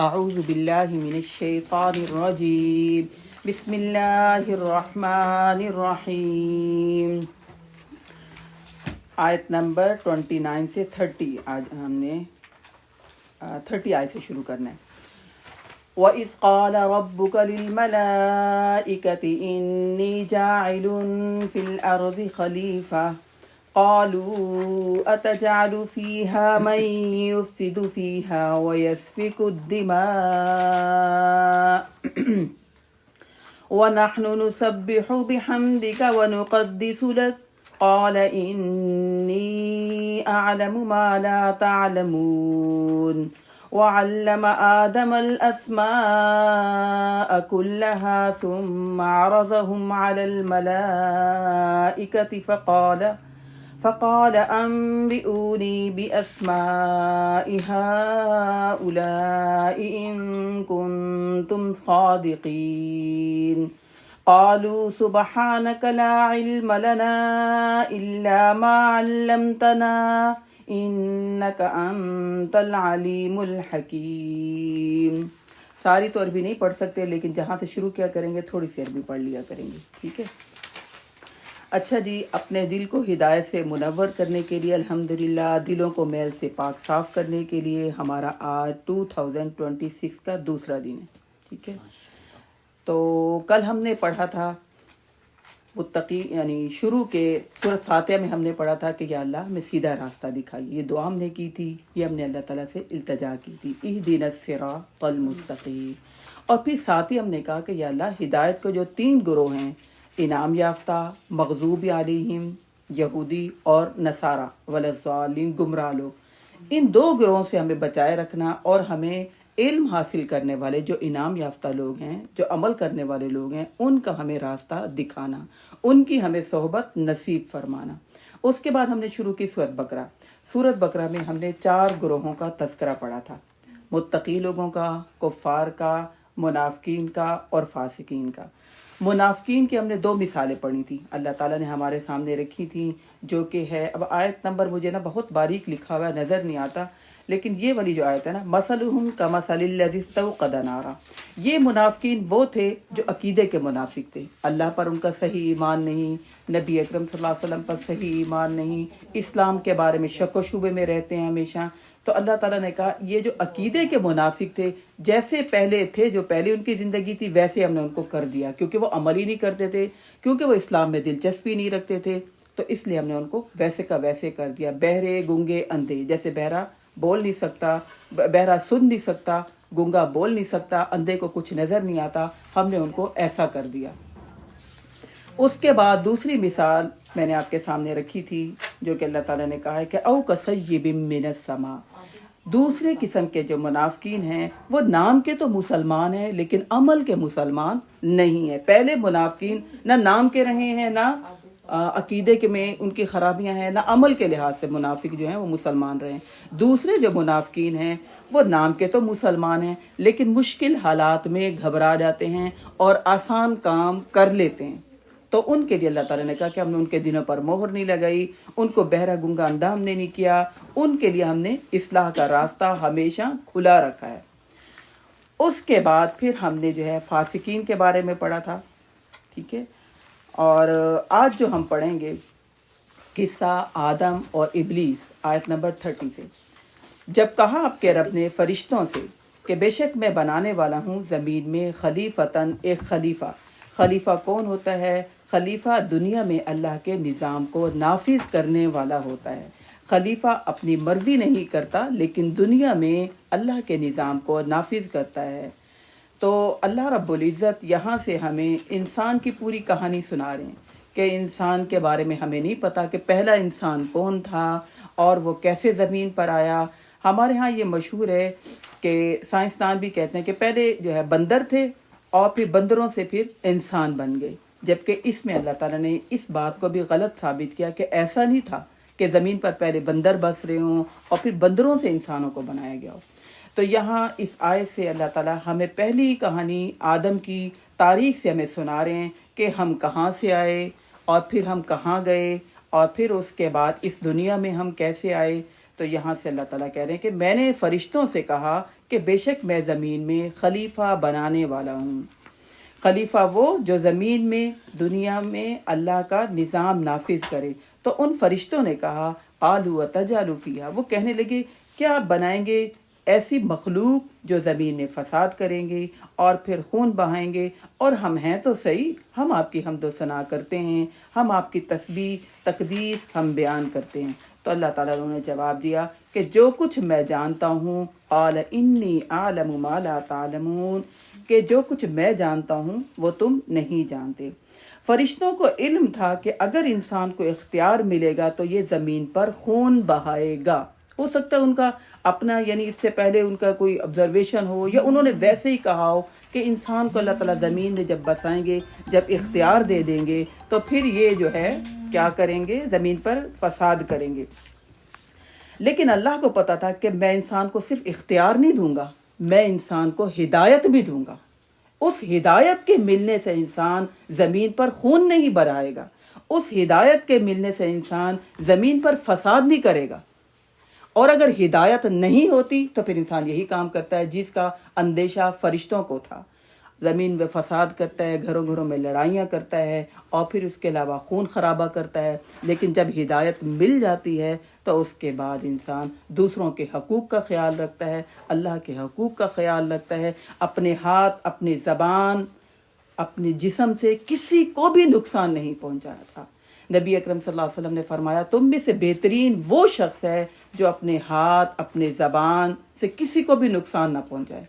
اعوذ باللہ من الشیطان الرجیم بسم اللہ الرحمن الرحیم. آیت نمبر 29 سے 30. آج ہم نے 30 آیت سے شروع کرنا ہے. وَإِذْ قَالَ رَبُّكَ لِلْمَلَائِكَةِ إِنِّي جَاعِلٌ فِي الْأَرْضِ خَلِيفَةً قالوا أتجعل فيها من يفسد فيها ويسفك الدماء ونحن نسبح بحمدك ونقدس لك قال إني أعلم ما لا تعلمون وعلم آدم الأسماء كلها ثم عرضهم على الملائكة فقال أنبئوني بأسماء هؤلاء إن كنتم صادقين قالوا سبحانك لا علم لنا إلا ما علمتنا إنك أنت العليم الحكيم. ساری تو عربی نہیں پڑھ سکتے، لیکن جہاں سے شروع کیا کریں گے تھوڑی سی عربی پڑھ لیا کریں گے، ٹھیک ہے؟ اچھا جی، اپنے دل کو ہدایت سے منور کرنے کے لیے الحمدللہ، دلوں کو میل سے پاک صاف کرنے کے لیے ہمارا آج 2026 کا دوسرا دن ہے، ٹھیک ہے؟ تو کل ہم نے پڑھا تھا متقی، یعنی شروع کے سورۃ فاتحہ میں ہم نے پڑھا تھا کہ یا اللہ ہمیں سیدھا راستہ دکھائی. یہ دعا ہم نے کی تھی، یہ ہم نے اللہ تعالیٰ سے التجا کی تھی، اہدنا الصراط المستقیم. اور پھر ساتھ ہی ہم نے کہا کہ یا اللہ ہدایت کو جو 3 گروہ ہیں، انعام یافتہ، مغضوب علیہم یہودی اور نصارہ والضالین گمراہ لوگ، ان 2 گروہوں سے ہمیں بچائے رکھنا، اور ہمیں علم حاصل کرنے والے جو انعام یافتہ لوگ ہیں، جو عمل کرنے والے لوگ ہیں، ان کا ہمیں راستہ دکھانا، ان کی ہمیں صحبت نصیب فرمانا. اس کے بعد ہم نے شروع کی سورۃ بقرہ. سورۃ بقرہ میں ہم نے 4 گروہوں کا تذکرہ پڑھا تھا، متقی لوگوں کا، کفار کا، منافقین کا اور فاسقین کا. منافقین کی ہم نے 2 مثالیں پڑھی تھیں، اللہ تعالیٰ نے ہمارے سامنے رکھی تھیں، جو کہ ہے، اب آیت نمبر مجھے بہت باریک لکھا ہوا نظر نہیں آتا، لیکن یہ والی جو آیت ہے نا، مثلہم کمثل الذی استوقد نارا، یہ منافقین وہ تھے جو عقیدے کے منافق تھے. اللہ پر ان کا صحیح ایمان نہیں، نبی اکرم صلی اللہ علیہ وسلم پر صحیح ایمان نہیں، اسلام کے بارے میں شک و شبے میں رہتے ہیں ہمیشہ. تو اللہ تعالیٰ نے کہا یہ جو عقیدے کے منافق تھے، جیسے پہلے تھے، جو پہلے ان کی زندگی تھی، ویسے ہم نے ان کو کر دیا، کیونکہ وہ عمل ہی نہیں کرتے تھے، کیونکہ وہ اسلام میں دلچسپی نہیں رکھتے تھے، تو اس لیے ہم نے ان کو ویسے کا ویسے کر دیا. بہرے، گونگے، اندھے، جیسے بہرا بول نہیں سکتا، بہرا سن نہیں سکتا، گونگا بول نہیں سکتا، اندھے کو کچھ نظر نہیں آتا، ہم نے ان کو ایسا کر دیا. اس کے بعد دوسری مثال میں نے آپ کے سامنے رکھی تھی، جو کہ اللہ تعالیٰ نے کہا ہے کہ او کصیب من السماء. دوسرے قسم کے جو منافقین ہیں، وہ نام کے تو مسلمان ہیں لیکن عمل کے مسلمان نہیں ہیں. پہلے منافقین نہ نام کے رہے ہیں، نہ عقیدے کے میں ان کی خرابیاں ہیں، نہ عمل کے لحاظ سے منافق جو ہیں وہ مسلمان رہے ہیں. دوسرے جو منافقین ہیں وہ نام کے تو مسلمان ہیں لیکن مشکل حالات میں گھبرا جاتے ہیں اور آسان کام کر لیتے ہیں. تو ان کے لیے اللہ تعالیٰ نے کہا کہ ہم نے ان کے دلوں پر مہر نہیں لگائی، ان کو بہرا گنگا اندھا ہم نے نہیں کیا، ان کے لیے ہم نے اصلاح کا راستہ ہمیشہ کھلا رکھا ہے. اس کے بعد پھر ہم نے جو ہے فاسقین کے بارے میں پڑھا تھا، ٹھیک ہے؟ اور آج جو ہم پڑھیں گے قصہ آدم اور ابلیس، آیت نمبر 30 سے. جب کہا آپ کے رب نے فرشتوں سے کہ بے شک میں بنانے والا ہوں زمین میں خلیفتاً، ایک خلیفہ. خلیفہ کون ہوتا ہے؟ خلیفہ دنیا میں اللہ کے نظام کو نافذ کرنے والا ہوتا ہے. خلیفہ اپنی مرضی نہیں کرتا لیکن دنیا میں اللہ کے نظام کو نافذ کرتا ہے. تو اللہ رب العزت یہاں سے ہمیں انسان کی پوری کہانی سنا رہے ہیں کہ انسان کے بارے میں ہمیں نہیں پتا کہ پہلا انسان کون تھا اور وہ کیسے زمین پر آیا. ہمارے ہاں یہ مشہور ہے کہ سائنسدان بھی کہتے ہیں کہ پہلے جو ہے بندر تھے اور پھر بندروں سے پھر انسان بن گئے، جبکہ اس میں اللہ تعالیٰ نے اس بات کو بھی غلط ثابت کیا کہ ایسا نہیں تھا کہ زمین پر پہلے بندر بس رہے ہوں اور پھر بندروں سے انسانوں کو بنایا گیا ہو. تو یہاں اس آیت سے اللہ تعالیٰ ہمیں پہلی کہانی آدم کی تاریخ سے ہمیں سنا رہے ہیں کہ ہم کہاں سے آئے اور پھر ہم کہاں گئے اور پھر اس کے بعد اس دنیا میں ہم کیسے آئے. تو یہاں سے اللہ تعالیٰ کہہ رہے ہیں کہ میں نے فرشتوں سے کہا کہ بے شک میں زمین میں خلیفہ بنانے والا ہوں۔ خلیفہ وہ جو زمین میں دنیا میں اللہ کا نظام نافذ کرے۔ تو ان فرشتوں نے کہا قالوا اتجعل فیہا، وہ کہنے لگے کیا بنائیں گے ایسی مخلوق جو زمین میں فساد کریں گے اور پھر خون بہائیں گے، اور ہم ہیں تو صحیح، ہم آپ کی حمد و ثنا کرتے ہیں، ہم آپ کی تسبیح تقدیس ہم بیان کرتے ہیں۔ تو اللہ تعالیٰ نے جواب دیا کہ جو کچھ میں جانتا ہوں، قال انی اعلم ما لا تعلمون، کہ جو کچھ میں جانتا ہوں وہ تم نہیں جانتے۔ فرشتوں کو علم تھا کہ اگر انسان کو اختیار ملے گا تو یہ زمین پر خون بہائے گا۔ ہو سکتا ہے ان کا اپنا یعنی اس سے پہلے ان کا کوئی آبزرویشن ہو، یا انہوں نے ویسے ہی کہا ہو کہ انسان کو اللہ تعالیٰ زمین میں جب بسائیں گے، جب اختیار دے دیں گے تو پھر یہ جو ہے کیا کریں گے، زمین پر فساد کریں گے۔ لیکن اللہ کو پتا تھا کہ میں انسان کو صرف اختیار نہیں دوں گا، میں انسان کو ہدایت بھی دوں گا۔ اس ہدایت کے ملنے سے انسان زمین پر خون نہیں بہائے گا، اس ہدایت کے ملنے سے انسان زمین پر فساد نہیں کرے گا۔ اور اگر ہدایت نہیں ہوتی تو پھر انسان یہی کام کرتا ہے جس کا اندیشہ فرشتوں کو تھا، زمین میں فساد کرتا ہے، گھروں گھروں میں لڑائیاں کرتا ہے، اور پھر اس کے علاوہ خون خرابہ کرتا ہے۔ لیکن جب ہدایت مل جاتی ہے تو اس کے بعد انسان دوسروں کے حقوق کا خیال رکھتا ہے، اللہ کے حقوق کا خیال رکھتا ہے، اپنے ہاتھ، اپنی زبان، اپنے جسم سے کسی کو بھی نقصان نہیں پہنچاتا۔ نبی اکرم صلی اللہ علیہ وسلم نے فرمایا تم میں سے بہترین وہ شخص ہے جو اپنے ہاتھ، اپنے زبان سے کسی کو بھی نقصان نہ پہنچائے۔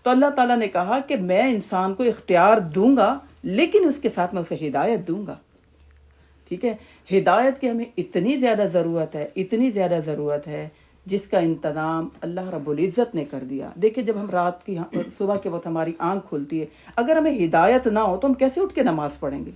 تو اللہ تعالیٰ نے کہا کہ میں انسان کو اختیار دوں گا، لیکن اس کے ساتھ میں اسے ہدایت دوں گا۔ ٹھیک ہے، ہدایت کی ہمیں اتنی زیادہ ضرورت ہے، اتنی زیادہ ضرورت ہے، جس کا انتظام اللہ رب العزت نے کر دیا۔ دیکھیں جب ہم رات کی صبح کے وقت ہماری آنکھ کھلتی ہے، اگر ہمیں ہدایت نہ ہو تو ہم کیسے اٹھ کے نماز پڑھیں گے؟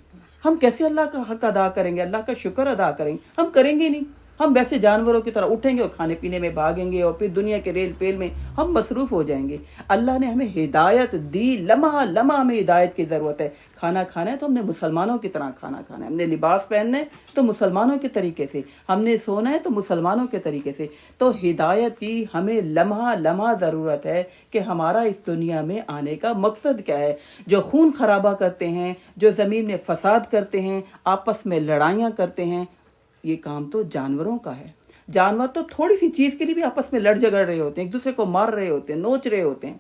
ہم کیسے اللہ کا حق ادا کریں گے، اللہ کا شکر ادا کریں گے؟ ہم کریں گے نہیں، ہم ویسے جانوروں کی طرح اٹھیں گے اور کھانے پینے میں بھاگیں گے، اور پھر دنیا کے ریل پیل میں ہم مصروف ہو جائیں گے۔ اللہ نے ہمیں ہدایت دی، لمحہ لمحہ ہمیں ہدایت کی ضرورت ہے۔ کھانا کھانا ہے تو ہم نے مسلمانوں کی طرح کھانا کھانا ہے، ہم نے لباس پہننا ہے تو مسلمانوں کے طریقے سے، ہم نے سونا ہے تو مسلمانوں کے طریقے سے۔ تو ہدایت کی ہمیں لمحہ لمحہ ضرورت ہے کہ ہمارا اس دنیا میں آنے کا مقصد کیا ہے۔ جو خون خرابہ کرتے ہیں، جو زمین میں فساد کرتے ہیں، آپس میں لڑائیاں کرتے ہیں، یہ کام تو جانوروں کا ہے۔ جانور تو تھوڑی سی چیز کے لیے بھی آپس میں لڑ جھگڑ رہے ہوتے ہیں، ایک دوسرے کو مار رہے ہوتے ہیں، نوچ رہے ہوتے ہیں۔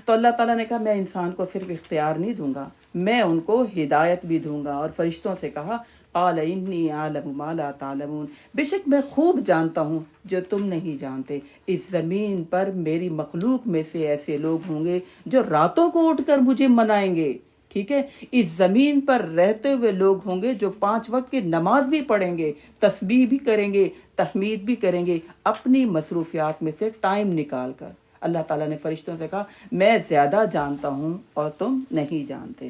تو اللہ تعالیٰ نے کہا میں انسان کو صرف اختیار نہیں دوں گا، میں ان کو ہدایت بھی دوں گا۔ اور فرشتوں سے کہا قال انی اعلم ما لا تعلمون، بے شک میں خوب جانتا ہوں جو تم نہیں جانتے۔ اس زمین پر میری مخلوق میں سے ایسے لوگ ہوں گے جو راتوں کو اٹھ کر مجھے منائیں گے۔ ٹھیک ہے، اس زمین پر رہتے ہوئے لوگ ہوں گے جو 5 وقت کی نماز بھی پڑھیں گے، تسبیح بھی کریں گے، تحمید بھی کریں گے، اپنی مصروفیات میں سے ٹائم نکال کر۔ اللہ تعالیٰ نے فرشتوں سے کہا میں زیادہ جانتا ہوں اور تم نہیں جانتے۔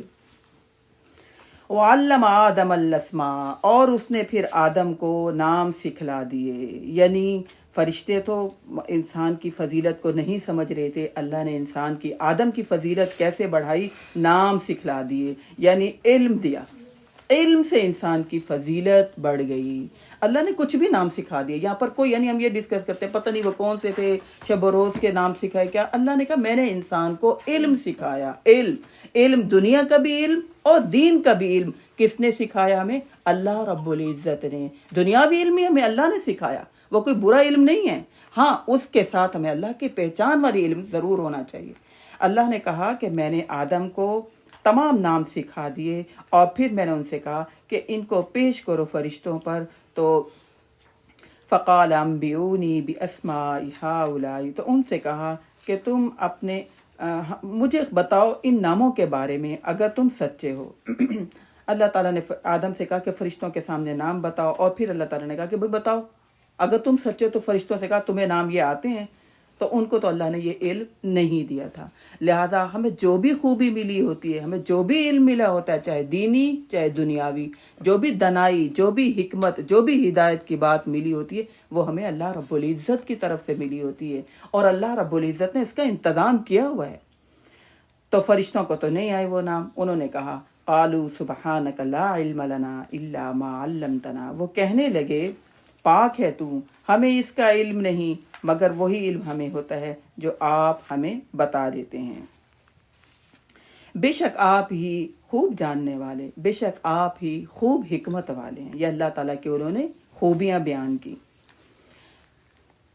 وَعَلَّمَ آدَمَ الْأَسْمَاءَ، اور اس نے پھر آدم کو نام سکھلا دیے۔ یعنی فرشتے تو انسان کی فضیلت کو نہیں سمجھ رہے تھے، اللہ نے انسان کی، آدم کی فضیلت کیسے بڑھائی؟ نام سکھلا دیے، یعنی علم دیا۔ علم سے انسان کی فضیلت بڑھ گئی۔ اللہ نے کچھ بھی نام سکھا دیا۔ یہاں پر کوئی یعنی ہم یہ ڈسکس کرتے ہیں پتہ نہیں وہ کون سے تھے، شب و روز کے نام سکھائے، کیا؟ اللہ نے کہا میں نے انسان کو علم سکھایا۔ علم دنیا کا بھی علم اور دین کا بھی علم کس نے سکھایا ہمیں؟ اللہ رب العزت نے۔ دنیاوی علم ہی ہمیں اللہ نے سکھایا، وہ کوئی برا علم نہیں ہے۔ ہاں اس کے ساتھ ہمیں اللہ کی پہچان والی علم ضرور ہونا چاہیے۔ اللہ نے کہا کہ میں نے آدم کو تمام نام سکھا دیے، اور پھر میں نے ان سے کہا کہ ان کو پیش کرو فرشتوں پر۔ تو فقال انبئونی باسماء ہؤلاء، تو ان سے کہا کہ تم اپنے مجھے بتاؤ ان ناموں کے بارے میں اگر تم سچے ہو۔ اللہ تعالیٰ نے آدم سے کہا کہ فرشتوں کے سامنے نام بتاؤ، اور پھر اللہ تعالیٰ نے کہا کہ بھئی بتاؤ اگر تم سچے ہو۔ تو فرشتوں سے کہا تمہیں نام یہ آتے ہیں؟ تو ان کو تو اللہ نے یہ علم نہیں دیا تھا۔ لہذا ہمیں جو بھی خوبی ملی ہوتی ہے، ہمیں جو بھی علم ملا ہوتا ہے، چاہے دینی چاہے دنیاوی، جو بھی دنائی، جو بھی حکمت، جو بھی ہدایت کی بات ملی ہوتی ہے، وہ ہمیں اللہ رب العزت کی طرف سے ملی ہوتی ہے، اور اللہ رب العزت نے اس کا انتظام کیا ہوا ہے۔ تو فرشتوں کو تو نہیں آئے وہ نام، انہوں نے کہا قالوا سبحانک لا علم لنا الا ما علمتنا، وہ کہنے لگے پاک ہے تو، ہمیں اس کا علم نہیں مگر وہی علم ہمیں ہوتا ہے جو آپ ہمیں بتا دیتے ہیں۔ بے شک آپ ہی خوب جاننے والے، بے شک آپ ہی خوب حکمت والے ہیں۔ یہ اللہ تعالیٰ کی انہوں نے خوبیاں بیان کی۔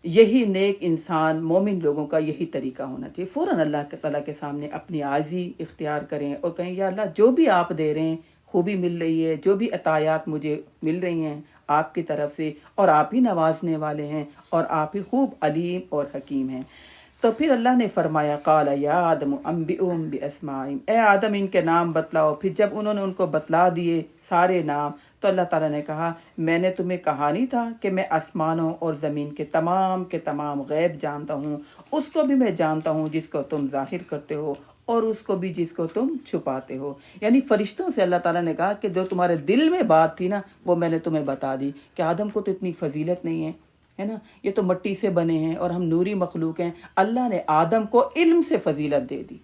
یہی نیک انسان مومن لوگوں کا یہی طریقہ ہونا چاہیے، فوراً اللہ تعالیٰ کے سامنے اپنی عاجزی اختیار کریں اور کہیں یا اللہ جو بھی آپ دے رہے ہیں، خوبی مل رہی ہے، جو بھی عطایات مجھے مل رہی ہیں آپ کی طرف سے، اور آپ ہی نوازنے والے ہیں اور آپ ہی خوب علیم اور حکیم ہیں۔ تو پھر اللہ نے فرمایا قال یا آدم انبئہم باسمائہم، اے آدم ان کے نام بتلاؤ۔ پھر جب انہوں نے ان کو بتلا دیے سارے نام تو اللہ تعالیٰ نے کہا میں نے تمہیں کہا نہیں تھا کہ میں آسمانوں اور زمین کے تمام غیب جانتا ہوں، اس کو بھی میں جانتا ہوں جس کو تم ظاہر کرتے ہو اور اس کو بھی جس کو تم چھپاتے ہو۔ یعنی فرشتوں سے اللہ تعالیٰ نے کہا کہ جو تمہارے دل میں بات تھی نا وہ میں نے تمہیں بتا دی، کہ آدم کو تو اتنی فضیلت نہیں ہے نا، یہ تو مٹی سے بنے ہیں اور ہم نوری مخلوق ہیں۔ اللہ نے آدم کو علم سے فضیلت دے دی،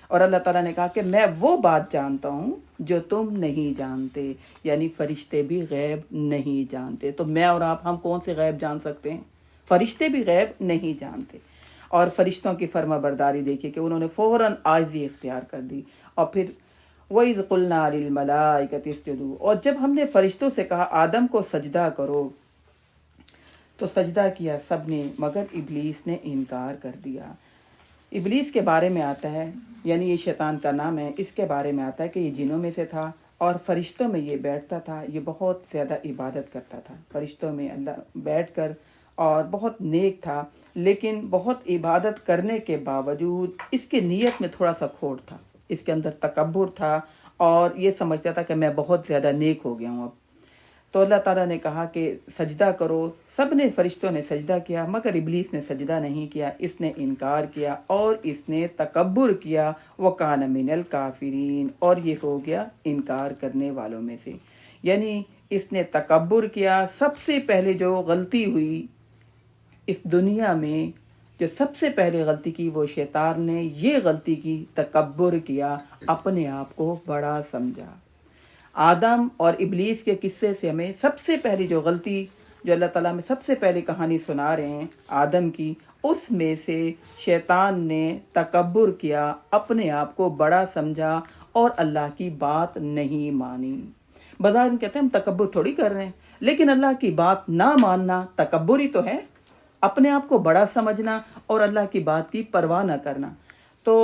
اور اللہ تعالیٰ نے کہا کہ میں وہ بات جانتا ہوں جو تم نہیں جانتے، یعنی فرشتے بھی غیب نہیں جانتے۔ تو میں اور آپ ہم کون سے غیب جان سکتے ہیں؟ فرشتے بھی غیب نہیں جانتے۔ اور فرشتوں کی فرما برداری دیکھیے کہ انہوں نے فوراً عاجزی اختیار کر دی، اور پھر وَإِذْ قُلْنَا لِلْمَلَائِكَةِ اسْجُدُوا، اور جب ہم نے فرشتوں سے کہا آدم کو سجدہ کرو تو سجدہ کیا سب نے مگر ابلیس نے انکار کر دیا۔ ابلیس کے بارے میں آتا ہے، یعنی یہ شیطان کا نام ہے، اس کے بارے میں آتا ہے کہ یہ جنوں میں سے تھا اور فرشتوں میں یہ بیٹھتا تھا، یہ بہت زیادہ عبادت کرتا تھا فرشتوں میں اللہ بیٹھ کر، اور بہت نیک تھا، لیکن بہت عبادت کرنے کے باوجود اس کی نیت میں تھوڑا سا کھوٹ تھا، اس کے اندر تکبر تھا اور یہ سمجھتا تھا کہ میں بہت زیادہ نیک ہو گیا ہوں اب۔ تو اللہ تعالیٰ نے کہا کہ سجدہ کرو، سب نے فرشتوں نے سجدہ کیا مگر ابلیس نے سجدہ نہیں کیا، اس نے انکار کیا اور اس نے تکبر کیا، وَكَانَ مِنَ الْكَافِرِينَ، اور یہ ہو گیا انکار کرنے والوں میں سے۔ یعنی اس نے تکبر کیا۔ سب سے پہلے جو غلطی ہوئی اس دنیا میں، جو سب سے پہلے غلطی کی وہ شیطان نے یہ غلطی کی، تکبر کیا، اپنے آپ کو بڑا سمجھا۔ آدم اور ابلیس کے قصے سے ہمیں سب سے پہلی جو غلطی جو اللہ تعالیٰ میں سب سے پہلی کہانی سنا رہے ہیں آدم کی، اس میں سے شیطان نے تکبر کیا، اپنے آپ کو بڑا سمجھا اور اللہ کی بات نہیں مانی۔ بظاہر ہم کہتے ہیں ہم تکبر تھوڑی کر رہے ہیں، لیکن اللہ کی بات نہ ماننا تکبر ہی تو ہے، اپنے آپ کو بڑا سمجھنا اور اللہ کی بات کی پرواہ نہ کرنا۔ تو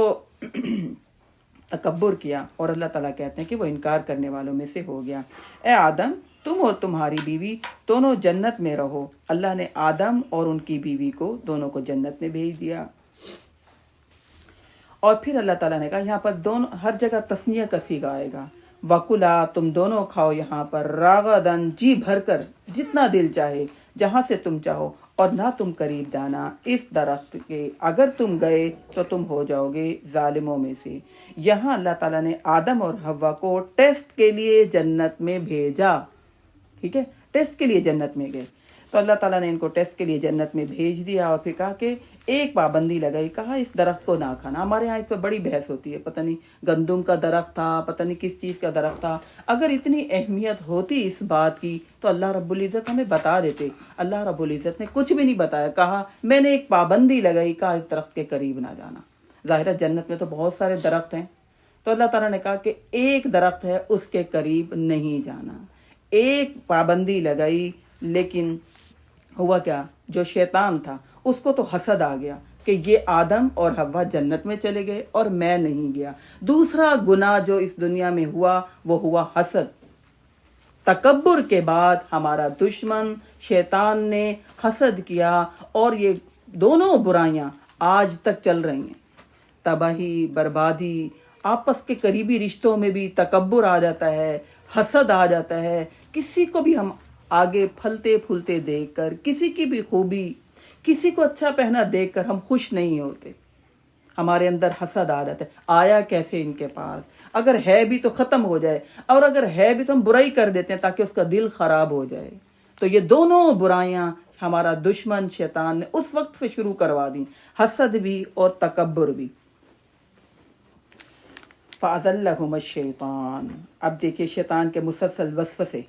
تکبر کیا اور اللہ تعالیٰ کہتے ہیں کہ وہ انکار کرنے والوں میں سے ہو گیا۔ اے آدم تم اور تمہاری بیوی دونوں جنت میں رہو۔ اللہ نے آدم اور ان کی بیوی کو دونوں کو جنت میں بھیج دیا۔ اور پھر اللہ تعالیٰ نے کہا یہاں پر دونوں ہر جگہ تثنیہ کا صیغہ آئے گا، وَكُلَا تم دونوں کھاؤ یہاں پر، راغدن جی بھر کر، جتنا دل چاہے، جہاں سے تم چاہو، اور نہ تم قریب جانا اس درخت کے، اگر تم گئے تو تم ہو جاؤ گے ظالموں میں سے۔ یہاں اللہ تعالیٰ نے آدم اور حوا کو ٹیسٹ کے لیے جنت میں بھیجا، ٹھیک ہے، ٹیسٹ کے لیے جنت میں گئے، تو اللہ تعالیٰ نے ان کو ٹیسٹ کے لیے جنت میں بھیج دیا، اور پھر کہا کہ ایک پابندی لگائی، کہا اس درخت کو نہ کھانا۔ ہمارے ہاں اس پہ بڑی بحث ہوتی ہے، پتہ نہیں گندم کا درخت تھا، پتہ نہیں کس چیز کا درخت تھا۔ اگر اتنی اہمیت ہوتی اس بات کی تو اللہ رب العزت ہمیں بتا دیتے۔ اللہ رب العزت نے کچھ بھی نہیں بتایا، کہا میں نے ایک پابندی لگائی، کہا اس درخت کے قریب نہ جانا۔ ظاہرہ جنت میں تو بہت سارے درخت ہیں، تو اللہ تعالیٰ نے کہا کہ ایک درخت ہے اس کے قریب نہیں جانا، ایک پابندی لگائی۔ لیکن ہوا کیا، جو شیطان تھا اس کو تو حسد آ گیا کہ یہ آدم اور حوا جنت میں چلے گئے اور میں نہیں گیا۔ دوسرا گناہ جو اس دنیا میں ہوا وہ ہوا حسد۔ تکبر کے بعد ہمارا دشمن شیطان نے حسد کیا، اور یہ دونوں برائیاں آج تک چل رہی ہیں۔ تباہی، بربادی، آپس کے قریبی رشتوں میں بھی تکبر آ جاتا ہے، حسد آ جاتا ہے۔ کسی کو بھی ہم آگے پھلتے پھولتے دیکھ کر، کسی کی بھی خوبی، کسی کو اچھا پہنا دیکھ کر ہم خوش نہیں ہوتے، ہمارے اندر حسد آ جاتا ہے، آیا کیسے ان کے پاس، اگر ہے بھی تو ختم ہو جائے، اور اگر ہے بھی تو ہم برائی کر دیتے ہیں تاکہ اس کا دل خراب ہو جائے۔ تو یہ دونوں برائیاں ہمارا دشمن شیطان نے اس وقت سے شروع کروا دی، حسد بھی اور تکبر بھی۔ فَأَزَلَّهُمَا الشَّيْطَانُ، اب دیکھیے شیطان کے مسلسل وسوسے،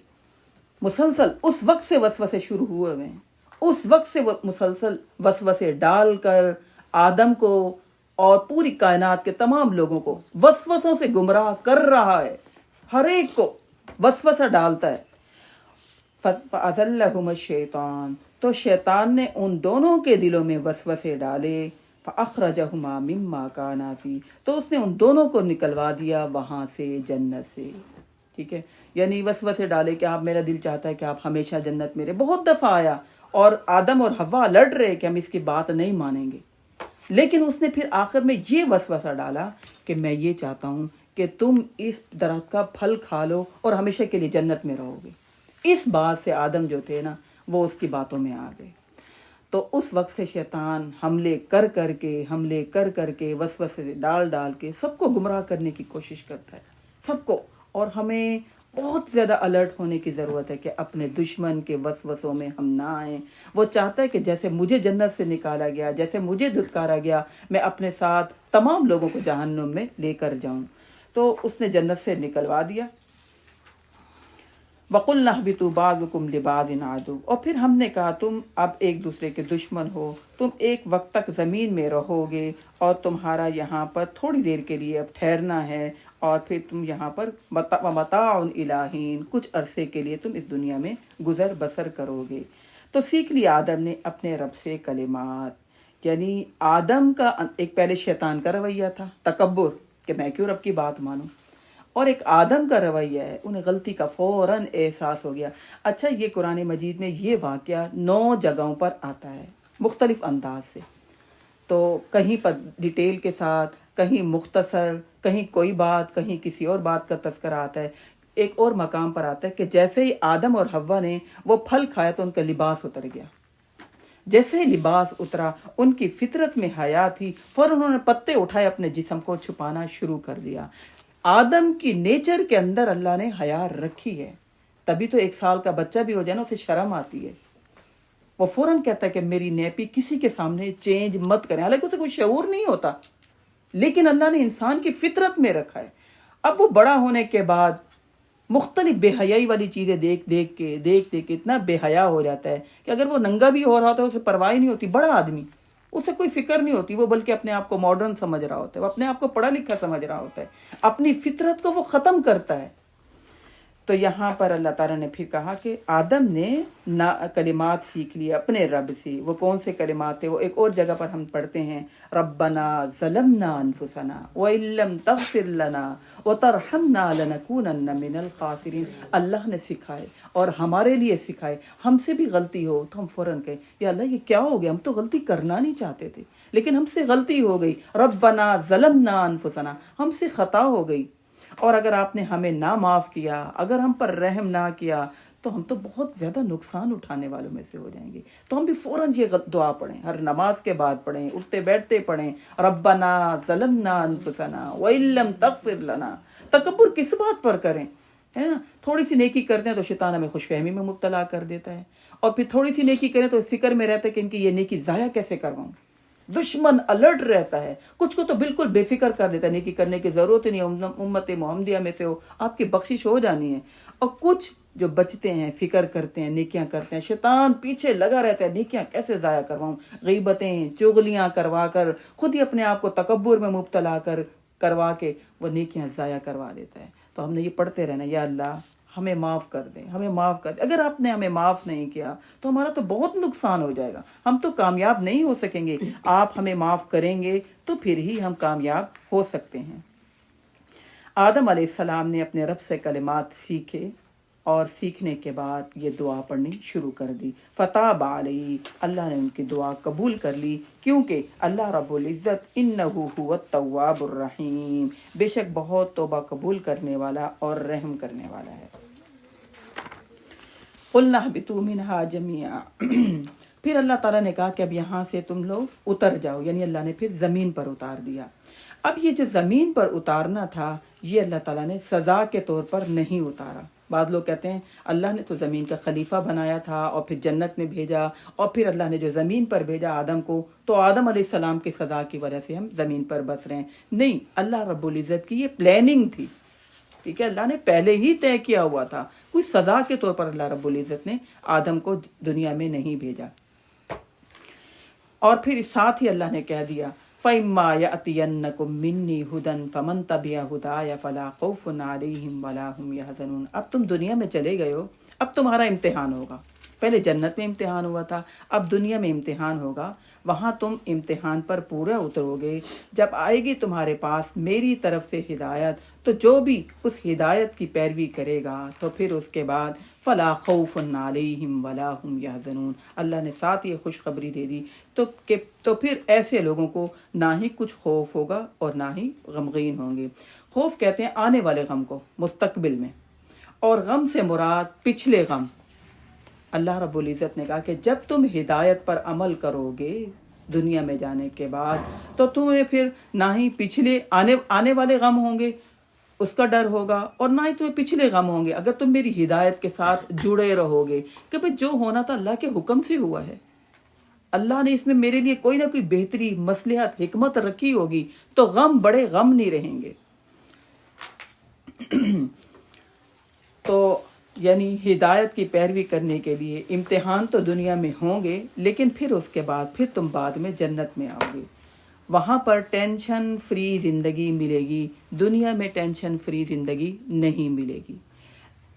مسلسل اس وقت سے وسوسے شروع ہوئے ہیں، اس وقت سے وہ مسلسل وسوسے ڈال کر آدم کو اور پوری کائنات کے تمام لوگوں کو وسوسوں سے گمراہ کر رہا ہے، ہر ایک کو وسوسہ ڈالتا ہے۔ فَأَزَلَّهُمَ الشَّيْطَانُ، تو شیطان نے ان دونوں کے دلوں میں وسوسے ڈالے، فَأَخْرَجَهُمَا مِمَّا كَانَا فِيهِ، تو اس نے ان دونوں کو نکلوا دیا وہاں سے، جنت سے، ٹھیک ہے۔ یعنی وسوسے ڈالے کہ آپ، میرا دل چاہتا ہے کہ آپ ہمیشہ جنت میں رہے۔ بہت دفعہ آیا اور آدم اور حوا لڑ رہے کہ ہم اس کی بات نہیں مانیں گے، لیکن اس نے پھر آخر میں یہ وسوسہ ڈالا کہ میں یہ چاہتا ہوں کہ تم اس درخت کا پھل کھا لو اور ہمیشہ کے لیے جنت میں رہو گے۔ اس بات سے آدم جو تھے نا، وہ اس کی باتوں میں آ گئے۔ تو اس وقت سے شیطان حملے کر کر کے وسوسے ڈال کے سب کو گمراہ کرنے کی کوشش کرتا ہے، سب کو۔ اور ہمیں بہت زیادہ الرٹ ہونے کی ضرورت ہے کہ اپنے دشمن کے وسوسوں میں ہم نہ آئیں۔ وہ چاہتا ہے کہ جیسے مجھے جنت سے نکالا گیا، جیسے مجھے دھتکارا گیا، میں اپنے ساتھ تمام لوگوں کو جہنم میں لے کر جاؤں۔ تو اس نے جنت سے نکلوا دیا۔ وَقُلْنَا اهْبِطُوا بَعْضُكُمْ لِبَعْضٍ عَدُوٌّ، اور پھر ہم نے کہا تم اب ایک دوسرے کے دشمن ہو، تم ایک وقت تک زمین میں رہو گے اور تمہارا یہاں پر تھوڑی دیر کے لیے اب ٹھہرنا ہے، اور پھر تم یہاں پر متاع الی حین، کچھ عرصے کے لیے تم اس دنیا میں گزر بسر کرو گے۔ تو سیکھ لیا آدم نے اپنے رب سے کلمات، یعنی آدم کا ایک پہلے شیطان کا رویہ تھا، تکبر کہ میں کیوں رب کی بات مانوں، اور ایک آدم کا رویہ ہے، انہیں غلطی کا فوراً احساس ہو گیا۔ اچھا، یہ قرآن مجید میں یہ واقعہ 9 جگہوں پر آتا ہے مختلف انداز سے، تو کہیں پر ڈیٹیل کے ساتھ، کہیں مختصر، کہیں کوئی بات، کہیں کسی اور بات کا تذکرہ آتا ہے۔ ایک اور مقام پر آتا ہے کہ جیسے ہی آدم اور حوا نے وہ پھل کھایا تو ان کا لباس اتر گیا، جیسے ہی لباس اترا ان کی فطرت میں حیا تھی، فوراً انہوں نے پتے اٹھائے، اپنے جسم کو چھپانا شروع کر دیا۔ آدم کی نیچر کے اندر اللہ نے حیا رکھی ہے، تبھی تو 1 سال کا بچہ بھی ہو جائے نا، اسے شرم آتی ہے، وہ فوراً کہتا ہے کہ میری نیپی کسی کے سامنے چینج مت کریں، حالانکہ اسے کوئی شعور نہیں ہوتا، لیکن اللہ نے انسان کی فطرت میں رکھا ہے۔ اب وہ بڑا ہونے کے بعد مختلف بے حیائی والی چیزیں دیکھ کے اتنا بے حیا ہو جاتا ہے کہ اگر وہ ننگا بھی ہو رہا ہوتا ہے اسے پرواہ نہیں ہوتی، بڑا آدمی، اسے کوئی فکر نہیں ہوتی، وہ بلکہ اپنے آپ کو ماڈرن سمجھ رہا ہوتا ہے، وہ اپنے آپ کو پڑھا لکھا سمجھ رہا ہوتا ہے، اپنی فطرت کو وہ ختم کرتا ہے۔ تو یہاں پر اللہ تعالیٰ نے پھر کہا کہ آدم نے کلمات سیکھ لیے اپنے رب سے۔ وہ کون سے کلمات تھے؟ وہ ایک اور جگہ پر ہم پڑھتے ہیں، ربنا ظلمنا انفسنا وَإِن لَّمْ تَغْفِرْ لَنَا وَتَرْحَمْنَا لَنَكُونَنَّ مِنَ الْخَاسِرِينَ۔ اللہ نے سکھائے اور ہمارے لیے سکھائے، ہم سے بھی غلطی ہو تو ہم فوراً کہیں یا اللہ یہ کیا ہو گیا، ہم تو غلطی کرنا نہیں چاہتے تھے لیکن ہم سے غلطی ہو گئی، ربنا ظلمنا انفسنا، ہم سے خطا ہو گئی، اور اگر آپ نے ہمیں نہ معاف کیا، اگر ہم پر رحم نہ کیا تو ہم تو بہت زیادہ نقصان اٹھانے والوں میں سے ہو جائیں گے۔ تو ہم بھی فوراً یہ دعا پڑھیں، ہر نماز کے بعد پڑھیں، اٹھتے بیٹھتے پڑھیں، ربنا ظلمنا انفسنا وَإِن لَّمْ تَغْفِرْ لَنَا۔ تکبر کس بات پر کریں، ہے نا؟ تھوڑی سی نیکی کرتے ہیں تو شیطان ہمیں خوش فہمی میں مبتلا کر دیتا ہے، اور پھر تھوڑی سی نیکی کریں تو اس فکر میں رہتا ہے کہ ان کی یہ نیکی ضائع کیسے کرواؤں۔ دشمن الرٹ رہتا ہے، کچھ کو تو بالکل بے فکر کر دیتا ہے، نیکی کرنے کی ضرورت نہیں ہے، امت محمدیہ میں سے ہو، آپ کی بخشش ہو جانی ہے۔ اور کچھ جو بچتے ہیں، فکر کرتے ہیں، نیکیاں کرتے ہیں، شیطان پیچھے لگا رہتا ہے، نیکیاں کیسے ضائع کرواؤں، غیبتیں چغلیاں کروا کر خود ہی اپنے آپ کو تکبر میں مبتلا کروا کے وہ نیکیاں ضائع کروا دیتا ہے۔ تو ہم نے یہ پڑھتے رہنا، یا اللہ ہمیں معاف کر دیں، ہمیں معاف کر دیں۔ اگر آپ نے ہمیں معاف نہیں کیا تو ہمارا تو بہت نقصان ہو جائے گا، ہم تو کامیاب نہیں ہو سکیں گے۔ آپ ہمیں معاف کریں گے تو پھر ہی ہم کامیاب ہو سکتے ہیں۔ آدم علیہ السلام نے اپنے رب سے کلمات سیکھے، اور سیکھنے کے بعد یہ دعا پڑھنی شروع کر دی۔ فتاب علیہ، اللہ نے ان کی دعا قبول کر لی، کیونکہ اللہ رب العزت انہ هو التواب الرحیم، بے شک بہت توبہ قبول کرنے والا اور رحم کرنے والا ہے۔ قلنا اهبطوا منها جميعا، پھر اللہ تعالیٰ نے کہا کہ اب یہاں سے تم لوگ اتر جاؤ، یعنی اللہ نے پھر زمین پر اتار دیا۔ اب یہ جو زمین پر اتارنا تھا یہ اللہ تعالیٰ نے سزا کے طور پر نہیں اتارا۔ بعض لوگ کہتے ہیں اللہ نے تو زمین کا خلیفہ بنایا تھا اور پھر جنت میں بھیجا، اور پھر اللہ نے جو زمین پر بھیجا آدم کو، تو آدم علیہ السلام کی سزا کی وجہ سے ہم زمین پر بس رہے ہیں۔ نہیں، اللہ رب العزت کی یہ پلاننگ تھی، ٹھیک ہے، اللہ نے پہلے ہی طے کیا ہوا تھا کوئی سزا کے طور پر اللہ رب العزت نے آدم کو دنیا میں نہیں بھیجا۔ اور پھر ساتھ ہی اللہ نے کہہ دیا فَإِمَّا يَأْتِيَنَّكُم مِّنِّي هُدًى فَمَن تَبِعَ هُدَايَ فَلَا خَوْفٌ عَلَيْهِمْ وَلَا هُمْ يَحْزَنُونَ۔ اب تم دنیا میں چلے گئے ہو، اب تمہارا امتحان ہوگا۔ پہلے جنت میں امتحان ہوا تھا، اب دنیا میں امتحان ہوگا۔ وہاں تم امتحان پر پورا اترو گے۔ جب آئے گی تمہارے پاس میری طرف سے ہدایت، تو جو بھی اس ہدایت کی پیروی کرے گا تو پھر اس کے بعد فلا خوف علیہم ولا ہم یحزنون، اللہ نے ساتھ یہ خوشخبری دے دی تو پھر ایسے لوگوں کو نہ ہی کچھ خوف ہوگا اور نہ ہی غمگین ہوں گے۔ خوف کہتے ہیں آنے والے غم کو، مستقبل میں، اور غم سے مراد پچھلے غم۔ اللہ رب العزت نے کہا کہ جب تم ہدایت پر عمل کرو گے دنیا میں جانے کے بعد تو تمہیں پھر نہ ہی پچھلے آنے والے غم ہوں گے، اس کا ڈر ہوگا، اور نہ ہی تمہیں پچھلے غم ہوں گے اگر تم میری ہدایت کے ساتھ جڑے رہو گے کہ بھئی جو ہونا تھا اللہ کے حکم سے ہوا ہے، اللہ نے اس میں میرے لیے کوئی نہ کوئی بہتری، مصلحت، حکمت رکھی ہوگی، تو غم بڑے غم نہیں رہیں گے۔ تو یعنی ہدایت کی پیروی کرنے کے لیے امتحان تو دنیا میں ہوں گے، لیکن پھر اس کے بعد پھر تم بعد میں جنت میں آؤ گے، وہاں پر ٹینشن فری زندگی ملے گی۔ دنیا میں ٹینشن فری زندگی نہیں ملے گی،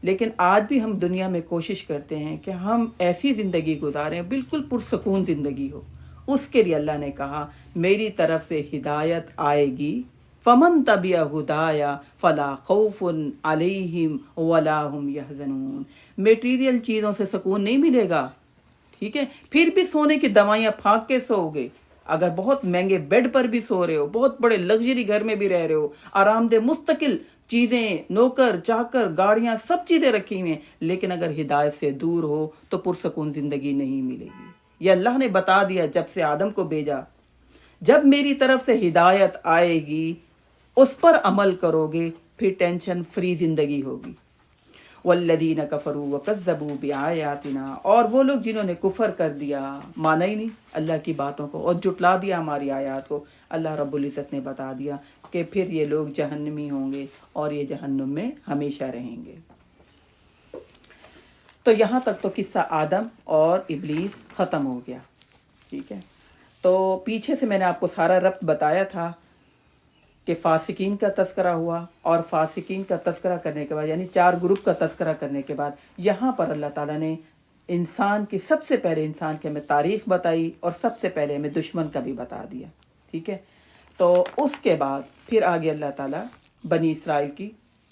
لیکن آج بھی ہم دنیا میں کوشش کرتے ہیں کہ ہم ایسی زندگی گزاریں بالکل پرسکون زندگی ہو۔ اس کے لیے اللہ نے کہا میری طرف سے ہدایت آئے گی، فمن تبع ہدایا فلا خوف علیہم ولا ہم یحزنون۔ میٹیریل چیزوں سے سکون نہیں ملے گا، ٹھیک ہے، پھر بھی سونے کی دوائیاں پھانک کے سو گے، اگر بہت مہنگے بیڈ پر بھی سو رہے ہو، بہت بڑے لگژری گھر میں بھی رہ رہے ہو، آرام دہ مستقل چیزیں، نوکر چاکر، گاڑیاں، سب چیزیں رکھی ہوئی ہیں، لیکن اگر ہدایت سے دور ہو تو پرسکون زندگی نہیں ملے گی۔ یہ اللہ نے بتا دیا جب سے آدم کو بھیجا، جب میری طرف سے ہدایت آئے گی اس پر عمل کرو گے پھر ٹینشن فری زندگی ہوگی۔ والذین کفروا وکذبوا بآیاتنا، اور وہ لوگ جنہوں نے کفر کر دیا، مانا ہی نہیں اللہ کی باتوں کو اور جھٹلا دیا ہماری آیات کو، اللہ رب العزت نے بتا دیا کہ پھر یہ لوگ جہنمی ہوں گے اور یہ جہنم میں ہمیشہ رہیں گے۔ تو یہاں تک تو قصہ آدم اور ابلیس ختم ہو گیا، ٹھیک ہے۔ تو پیچھے سے میں نے آپ کو سارا ربط بتایا تھا کہ فاسقین کا تذکرہ ہوا، اور فاسقین کا تذکرہ کرنے کے بعد یعنی 4 گروپ کا تذکرہ کرنے کے بعد یہاں پر اللہ تعالیٰ نے انسان کی سب سے پہلے انسان کی ہمیں تاریخ بتائی اور سب سے پہلے ہمیں دشمن کا بھی بتا دیا، ٹھیک ہے۔ تو اس کے بعد پھر آگے اللہ تعالیٰ بنی اسرائیل کی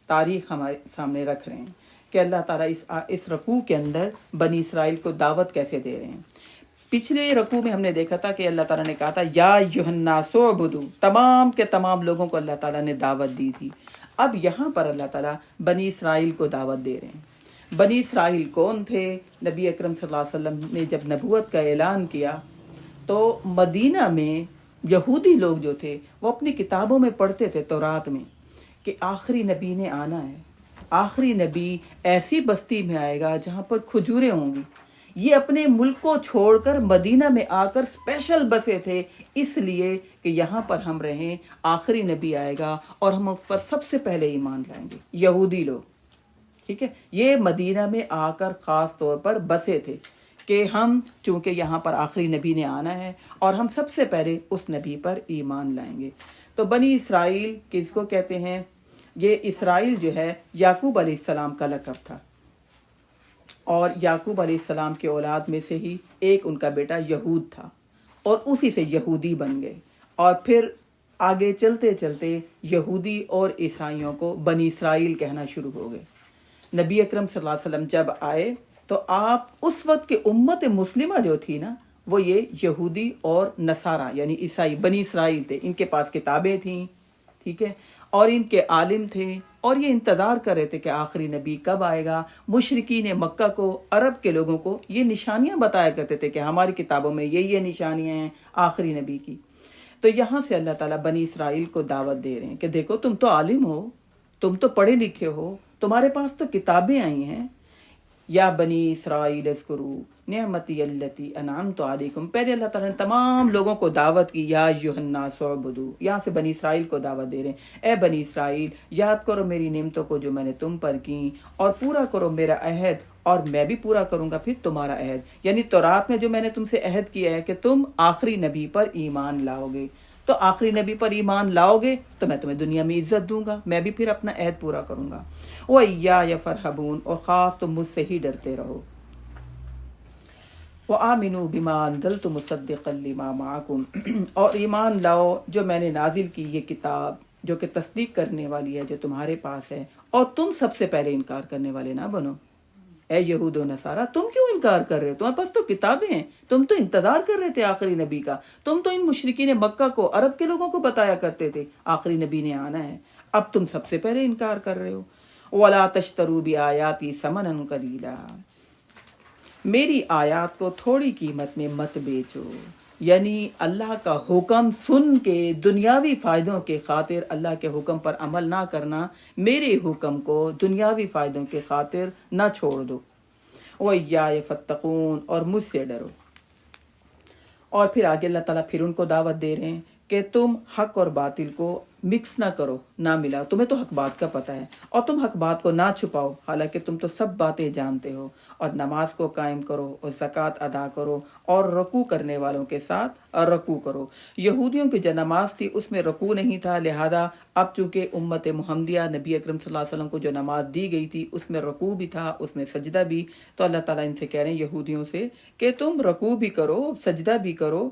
تاریخ ہمارے سامنے رکھ رہے ہیں کہ اللہ تعالیٰ اس رکوع کے اندر بنی اسرائیل کو دعوت کیسے دے رہے ہیں۔ پچھلے رکوع میں ہم نے دیکھا تھا کہ اللہ تعالیٰ نے کہا تھا یا ایھا الناس اعبدوا، تمام کے تمام لوگوں کو اللہ تعالیٰ نے دعوت دی تھی۔ اب یہاں پر اللہ تعالیٰ بنی اسرائیل کو دعوت دے رہے ہیں۔ بنی اسرائیل کون تھے؟ نبی اکرم صلی اللہ علیہ وسلم نے جب نبوت کا اعلان کیا تو مدینہ میں یہودی لوگ جو تھے وہ اپنی کتابوں میں پڑھتے تھے تورات میں کہ آخری نبی نے آنا ہے، آخری نبی ایسی بستی میں آئے گا جہاں پر کھجوریں ہوں گی۔ یہ اپنے ملک کو چھوڑ کر مدینہ میں آ کر اسپیشل بسے تھے اس لیے کہ یہاں پر ہم رہیں، آخری نبی آئے گا اور ہم اس پر سب سے پہلے ایمان لائیں گے، یہودی لوگ، ٹھیک ہے۔ یہ مدینہ میں آ کر خاص طور پر بسے تھے کہ ہم چونکہ یہاں پر آخری نبی نے آنا ہے اور ہم سب سے پہلے اس نبی پر ایمان لائیں گے۔ تو بنی اسرائیل کس کو کہتے ہیں؟ یہ اسرائیل جو ہے یعقوب علیہ السلام کا لقب تھا، اور یعقوب علیہ السلام کے اولاد میں سے ہی ایک ان کا بیٹا یہود تھا، اور اسی سے یہودی بن گئے، اور پھر آگے چلتے چلتے یہودی اور عیسائیوں کو بنی اسرائیل کہنا شروع ہو گئے۔ نبی اکرم صلی اللہ علیہ وسلم جب آئے تو آپ اس وقت کے امت مسلمہ جو تھی نا، وہ یہ یہودی اور نصارہ یعنی عیسائی بنی اسرائیل تھے، ان کے پاس کتابیں تھیں، ٹھیک ہے، اور ان کے عالم تھے، اور یہ انتظار کر رہے تھے کہ آخری نبی کب آئے گا۔ مشرکین مکہ کو، عرب کے لوگوں کو یہ نشانیاں بتایا کرتے تھے کہ ہماری کتابوں میں یہ نشانیاں ہیں آخری نبی کی۔ تو یہاں سے اللہ تعالیٰ بنی اسرائیل کو دعوت دے رہے ہیں کہ دیکھو تم تو عالم ہو، تم تو پڑھے لکھے ہو، تمہارے پاس تو کتابیں آئی ہیں، یا بنی اسرائیل اذکروا نعمتی اللتی انعمت علیکم. پہلے اللہ تعالیٰ نے تمام لوگوں کو دعوت کی، یا ایھا الناس اعبدوا، یہاں سے بنی اسرائیل کو دعوت دے رہے ہیں، اے بنی اسرائیل یاد کرو میری نعمتوں کو جو میں نے تم پر کی، اور پورا کرو میرا عہد، اور میں بھی پورا کروں گا پھر تمہارا عہد. یعنی تورات میں جو میں نے تم سے عہد کیا ہے کہ تم آخری نبی پر ایمان لاؤ گے، تو آخری نبی پر ایمان لاؤ گے تو میں تمہیں دنیا میں عزت دوں گا، میں بھی پھر اپنا عہد پورا کروں گا. وَإِيَّايَ فَارْهَبُونَ، اور خاص تم مجھ سے ہی ڈرتے رہو. وَآمِنُوا بِمَا أَنزَلْتُ مُصَدِّقًا لِمَا مَعَكُمْ، اور ایمان لاؤ جو میں نے نازل کی یہ کتاب جو کہ تصدیق کرنے والی ہے جو تمہارے پاس ہے، اور تم سب سے پہلے انکار کرنے والے نہ بنو. اے یہود و نصارہ تم کیوں انکار کر رہے ہو؟ تمہارے پاس تو کتابیں ہیں، تم تو انتظار کر رہے تھے آخری نبی کا. تم تو ان مشرکین مکہ کو، عرب کے لوگوں کو بتایا کرتے تھے آخری نبی نے آنا ہے، اب تم سب سے پہلے انکار کر رہے ہو. وَلَا تَشْتَرُوا بِآيَاتِي ثَمَنًا قَلِيلًا، میری آیات کو تھوڑی قیمت میں مت بیچو. یعنی اللہ کا حکم سن کے دنیاوی فائدوں کے خاطر اللہ کے حکم پر عمل نہ کرنا، میرے حکم کو دنیاوی فائدوں کے خاطر نہ چھوڑ دو. وَإِيَّايَ فَاتَّقُونَ، اور مجھ سے ڈرو. اور پھر آگے اللہ تعالیٰ پھر ان کو دعوت دے رہے ہیں کہ تم حق اور باطل کو مکس نہ کرو، نہ ملا. تمہیں تو حق بات کا پتہ ہے، اور تم حق بات کو نہ چھپاؤ، حالانکہ تم تو سب باتیں جانتے ہو. اور نماز کو قائم کرو اور زکوٰۃ ادا کرو، اور رکوع کرنے والوں کے ساتھ رکوع کرو. یہودیوں کی جو نماز تھی اس میں رکوع نہیں تھا، لہذا اب چونکہ امت محمدیہ نبی اکرم صلی اللہ علیہ وسلم کو جو نماز دی گئی تھی اس میں رکوع بھی تھا، اس میں سجدہ بھی. تو اللہ تعالیٰ ان سے کہہ رہے ہیں یہودیوں سے کہ تم رکوع بھی کرو، سجدہ بھی کرو،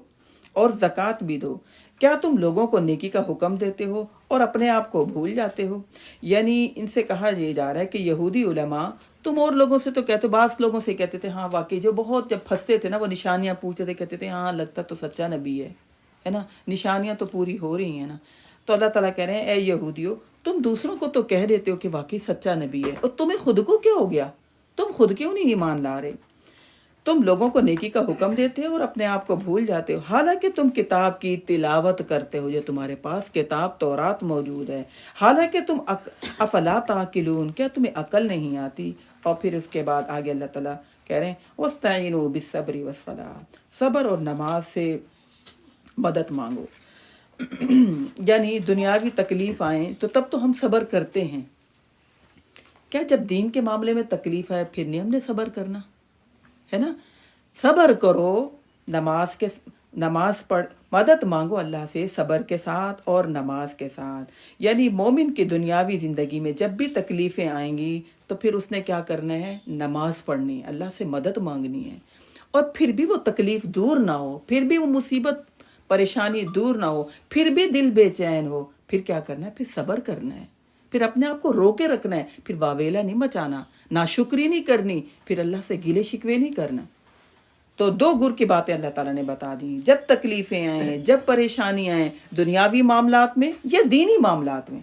اور زکوٰۃ بھی دو. کیا تم لوگوں کو نیکی کا حکم دیتے ہو اور اپنے آپ کو بھول جاتے ہو؟ یعنی ان سے کہا یہ جا رہا ہے کہ یہودی علماء تم اور لوگوں سے تو کہتے، بعض لوگوں سے کہتے تھے ہاں واقعی جو بہت جب پھنستے تھے نا وہ نشانیاں پوچھتے تھے، کہتے تھے ہاں لگتا تو سچا نبی ہے نا، نشانیاں تو پوری ہو رہی ہیں نا. تو اللہ تعالیٰ کہہ رہے ہیں اے یہودیو تم دوسروں کو تو کہہ دیتے ہو کہ واقعی سچا نبی ہے، اور تمہیں خود کو کیا ہو گیا؟ تم خود کیوں نہیں ایمان لا رہے؟ تم لوگوں کو نیکی کا حکم دیتے ہو اور اپنے آپ کو بھول جاتے ہو، حالانکہ تم کتاب کی تلاوت کرتے ہو. جو تمہارے پاس کتاب تورات موجود ہے، حالانکہ تم افلا تعقلون، کیا تمہیں عقل نہیں آتی؟ اور پھر اس کے بعد آگے اللہ تعالیٰ کہہ رہے ہیں وَاسْتَعِينُوا بِالصَّبْرِ وَالصَّلَاةِ، صبر اور نماز سے مدد مانگو. یعنی دنیاوی تکلیف آئیں تو تب تو ہم صبر کرتے ہیں، کیا جب دین کے معاملے میں تکلیف آئے پھر نہیں ہم نے صبر کرنا ہے نا؟ صبر کرو، نماز پڑھ، مدد مانگو اللہ سے صبر کے ساتھ اور نماز کے ساتھ. یعنی مومن کی دنیاوی زندگی میں جب بھی تکلیفیں آئیں گی تو پھر اس نے کیا کرنا ہے؟ نماز پڑھنی ہے، اللہ سے مدد مانگنی ہے. اور پھر بھی وہ تکلیف دور نہ ہو، پھر بھی وہ مصیبت پریشانی دور نہ ہو، پھر بھی دل بے چین ہو، پھر کیا کرنا ہے؟ پھر صبر کرنا ہے، پھر اپنے آپ کو روکے رکھنا ہے، پھر واویلا نہیں مچانا، ناشکری نہیں کرنی، پھر اللہ سے گلے شکوے نہیں کرنا. تو دو گر کی باتیں اللہ تعالیٰ نے بتا دی، جب تکلیفیں آئیں، جب پریشانی آئیں، دنیاوی معاملات میں یا دینی معاملات میں.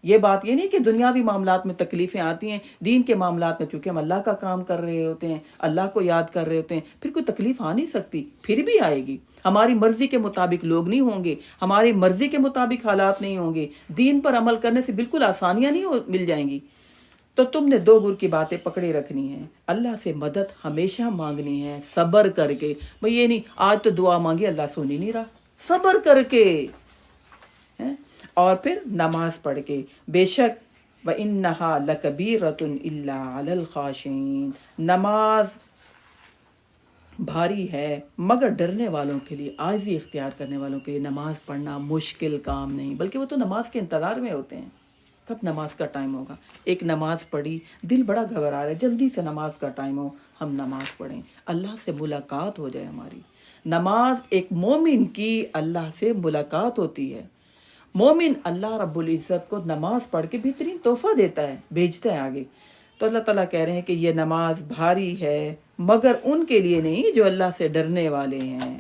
یہ بات یہ نہیں کہ دنیاوی معاملات میں تکلیفیں آتی ہیں، دین کے معاملات میں چونکہ ہم اللہ کا کام کر رہے ہوتے ہیں، اللہ کو یاد کر رہے ہوتے ہیں، پھر کوئی تکلیف آ نہیں سکتی، پھر بھی آئے گی. ہماری مرضی کے مطابق لوگ نہیں ہوں گے، ہماری مرضی کے مطابق حالات نہیں ہوں گے، دین پر عمل کرنے سے بالکل آسانیاں نہیں مل جائیں گی. تو تم نے دو گر کی باتیں پکڑے رکھنی ہیں، اللہ سے مدد ہمیشہ مانگنی ہے صبر کر کے. بھئی یہ نہیں آج تو دعا مانگی اللہ سن ہی نہیں رہا، صبر کر کے، اور پھر نماز پڑھ کے. بے شک وَإِنَّهَا لَكَبِيرَةٌ إِلَّا عَلَى الْخَاشِعِينَ، نماز بھاری ہے مگر ڈرنے والوں کے لیے، عاجزی اختیار کرنے والوں کے لیے نماز پڑھنا مشکل کام نہیں، بلکہ وہ تو نماز کے انتظار میں ہوتے ہیں کب نماز کا ٹائم ہوگا. ایک نماز پڑھی، دل بڑا گھبرا رہا ہے، جلدی سے نماز کا ٹائم ہو، ہم نماز پڑھیں، اللہ سے ملاقات ہو جائے ہماری. نماز ایک مومن کی اللہ سے ملاقات ہوتی ہے. مومن اللہ رب العزت کو نماز پڑھ کے بہترین تحفہ دیتا ہے، بھیجتا ہے آگے. تو اللہ تعالیٰ کہہ رہے ہیں کہ یہ نماز بھاری ہے مگر ان کے لیے نہیں جو اللہ سے ڈرنے والے ہیں.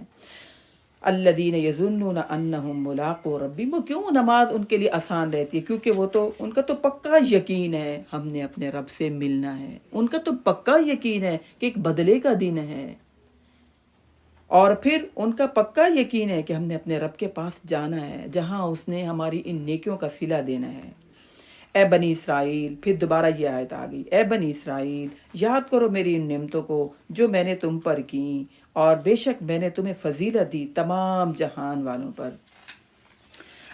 الذین یظنون انہم ملاقو ربہم، وہ کیوں نماز ان کے لیے آسان رہتی ہے؟ کیونکہ وہ تو ان کا تو پکا یقین ہے ہم نے اپنے رب سے ملنا ہے، ان کا تو پکا یقین ہے کہ ایک بدلے کا دن ہے، اور پھر ان کا پکا یقین ہے کہ ہم نے اپنے رب کے پاس جانا ہے جہاں اس نے ہماری ان نیکیوں کا صلہ دینا ہے. اے بنی اسرائیل، پھر دوبارہ یہ آیت آ گئی، اے بنی اسرائیل یاد کرو میری ان نعمتوں کو جو میں نے تم پر کی، اور بے شک میں نے تمہیں فضیلت دی تمام جہان والوں پر۔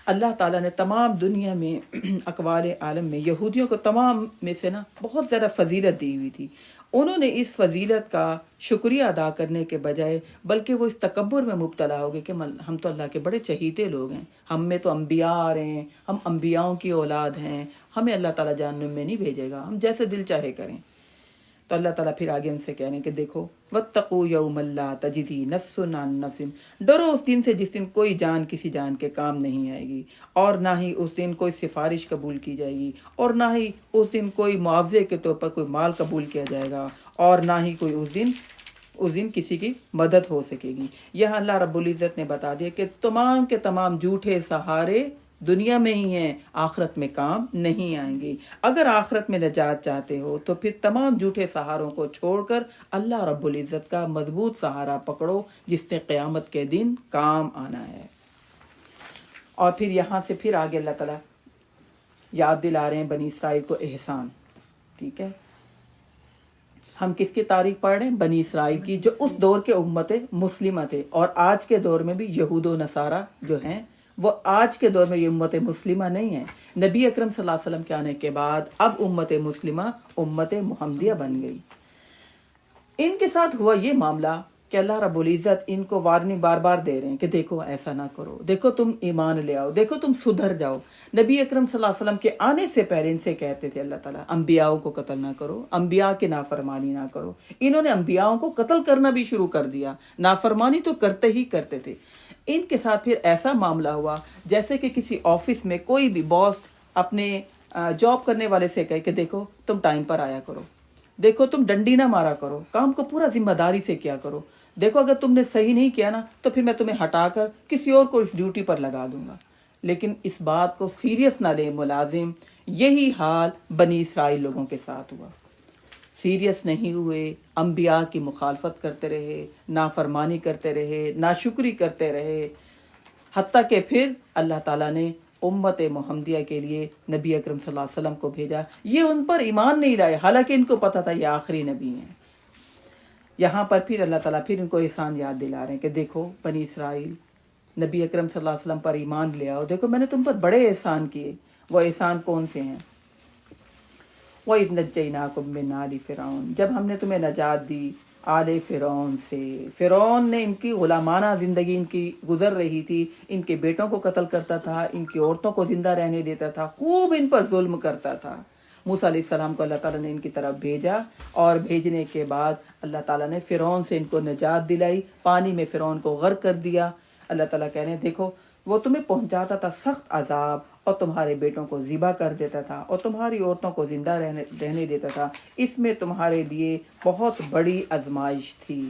اللہ تعالیٰ نے تمام دنیا میں اقوال عالم میں یہودیوں کو تمام میں سے نا بہت زیادہ فضیلت دی ہوئی تھی۔ انہوں نے اس فضیلت کا شکریہ ادا کرنے کے بجائے بلکہ وہ اس تکبر میں مبتلا ہو گئے کہ ہم تو اللہ کے بڑے چہیتے لوگ ہیں، ہم میں تو انبیاء آ رہے ہیں، ہم انبیاؤں کی اولاد ہیں، ہمیں اللہ تعالیٰ جہنم میں نہیں بھیجے گا، ہم جیسے دل چاہے کریں۔ تو اللہ تعالیٰ پھر آگے ان سے کہہ رہے ہیں کہ دیکھو وَاتَّقُوا يَوْمًا لَا تَجْزِي نَفْسٌ عَن نَفْسٍ، ڈرو اس دن سے جس دن کوئی جان کسی جان کے کام نہیں آئے گی، اور نہ ہی اس دن کوئی سفارش قبول کی جائے گی، اور نہ ہی اس دن کوئی معاوضے کے طور پر کوئی مال قبول کیا جائے گا، اور نہ ہی کوئی اس دن کسی کی مدد ہو سکے گی۔ یہاں اللہ رب العزت نے بتا دیا کہ تمام کے تمام جھوٹے سہارے دنیا میں ہی ہیں، آخرت میں کام نہیں آئیں گے۔ اگر آخرت میں نجات چاہتے ہو تو پھر تمام جھوٹے سہاروں کو چھوڑ کر اللہ رب العزت کا مضبوط سہارا پکڑو جس سے قیامت کے دن کام آنا ہے۔ اور پھر یہاں سے پھر آگے اللہ تعالیٰ یاد دلا رہے ہیں بنی اسرائیل کو احسان، ٹھیک ہے۔ ہم کس کی تاریخ پڑھ رہے ہیں؟ بنی اسرائیل کی، جو اس دور کے امت مسلمہ تھے، اور آج کے دور میں بھی یہود و نصارہ جو ہیں وہ آج کے دور میں یہ امت مسلمہ نہیں ہے۔ نبی اکرم صلی اللہ علیہ وسلم کے آنے کے بعد اب امت مسلمہ امت محمدیہ بن گئی۔ ان کے ساتھ ہوا یہ معاملہ کہ اللہ رب العزت ان کو وارننگ بار بار دے رہے ہیں کہ دیکھو ایسا نہ کرو، دیکھو تم ایمان لے آؤ، دیکھو تم سدھر جاؤ۔ نبی اکرم صلی اللہ علیہ وسلم کے آنے سے پہلے ان سے کہتے تھے اللہ تعالیٰ انبیاء کو قتل نہ کرو، انبیاء کی نافرمانی نہ کرو۔ انہوں نے انبیاء کو قتل کرنا بھی شروع کر دیا، نافرمانی تو کرتے ہی کرتے تھے۔ ان کے ساتھ پھر ایسا معاملہ ہوا جیسے کہ کسی آفس میں کوئی بھی باس اپنے جاب کرنے والے سے کہے کہ دیکھو تم ٹائم پر آیا کرو، دیکھو تم ڈنڈی نہ مارا کرو، کام کو پورا ذمہ داری سے کیا کرو، دیکھو اگر تم نے صحیح نہیں کیا نا تو پھر میں تمہیں ہٹا کر کسی اور کو اس ڈیوٹی پر لگا دوں گا۔ لیکن اس بات کو سیریس نہ لے ملازم، یہی حال بنی اسرائیل لوگوں کے ساتھ ہوا۔ سیریس نہیں ہوئے، انبیاء کی مخالفت کرتے رہے، نافرمانی کرتے رہے، ناشکری کرتے رہے، حتیٰ کہ پھر اللہ تعالیٰ نے امت محمدیہ کے لیے نبی اکرم صلی اللہ علیہ وسلم کو بھیجا۔ یہ ان پر ایمان نہیں لائے، حالانکہ ان کو پتہ تھا یہ آخری نبی ہیں۔ یہاں پر پھر اللہ تعالیٰ پھر ان کو احسان یاد دلا رہے ہیں کہ دیکھو بنی اسرائیل نبی اکرم صلی اللہ علیہ وسلم پر ایمان لے آؤ، دیکھو میں نے تم پر بڑے احسان کیے۔ وہ احسان کون سے ہیں؟ وَإِذْ نَجَّيْنَاكُم مِّنْ آلِ فِرْعَوْنَ، جب ہم نے تمہیں نجات دی آل فرعون سے۔ فرعون نے ان کی غلامانہ زندگی ان کی گزر رہی تھی، ان کے بیٹوں کو قتل کرتا تھا، ان کی عورتوں کو زندہ رہنے دیتا تھا، خوب ان پر ظلم کرتا تھا۔ موسیٰ علیہ السلام کو اللہ تعالیٰ نے ان کی طرف بھیجا، اور بھیجنے کے بعد اللہ تعالیٰ نے فرعون سے ان کو نجات دلائی، پانی میں فرعون کو غرق کر دیا۔ اللہ تعالیٰ کہہ رہے ہیں دیکھو وہ تمہیں پہنچاتا تھا سخت عذاب، اور تمہارے بیٹوں کو ذبح کر دیتا تھا، اور تمہاری عورتوں کو زندہ رہنے دیتا تھا۔ اس میں تمہارے لیے بہت بڑی آزمائش تھی،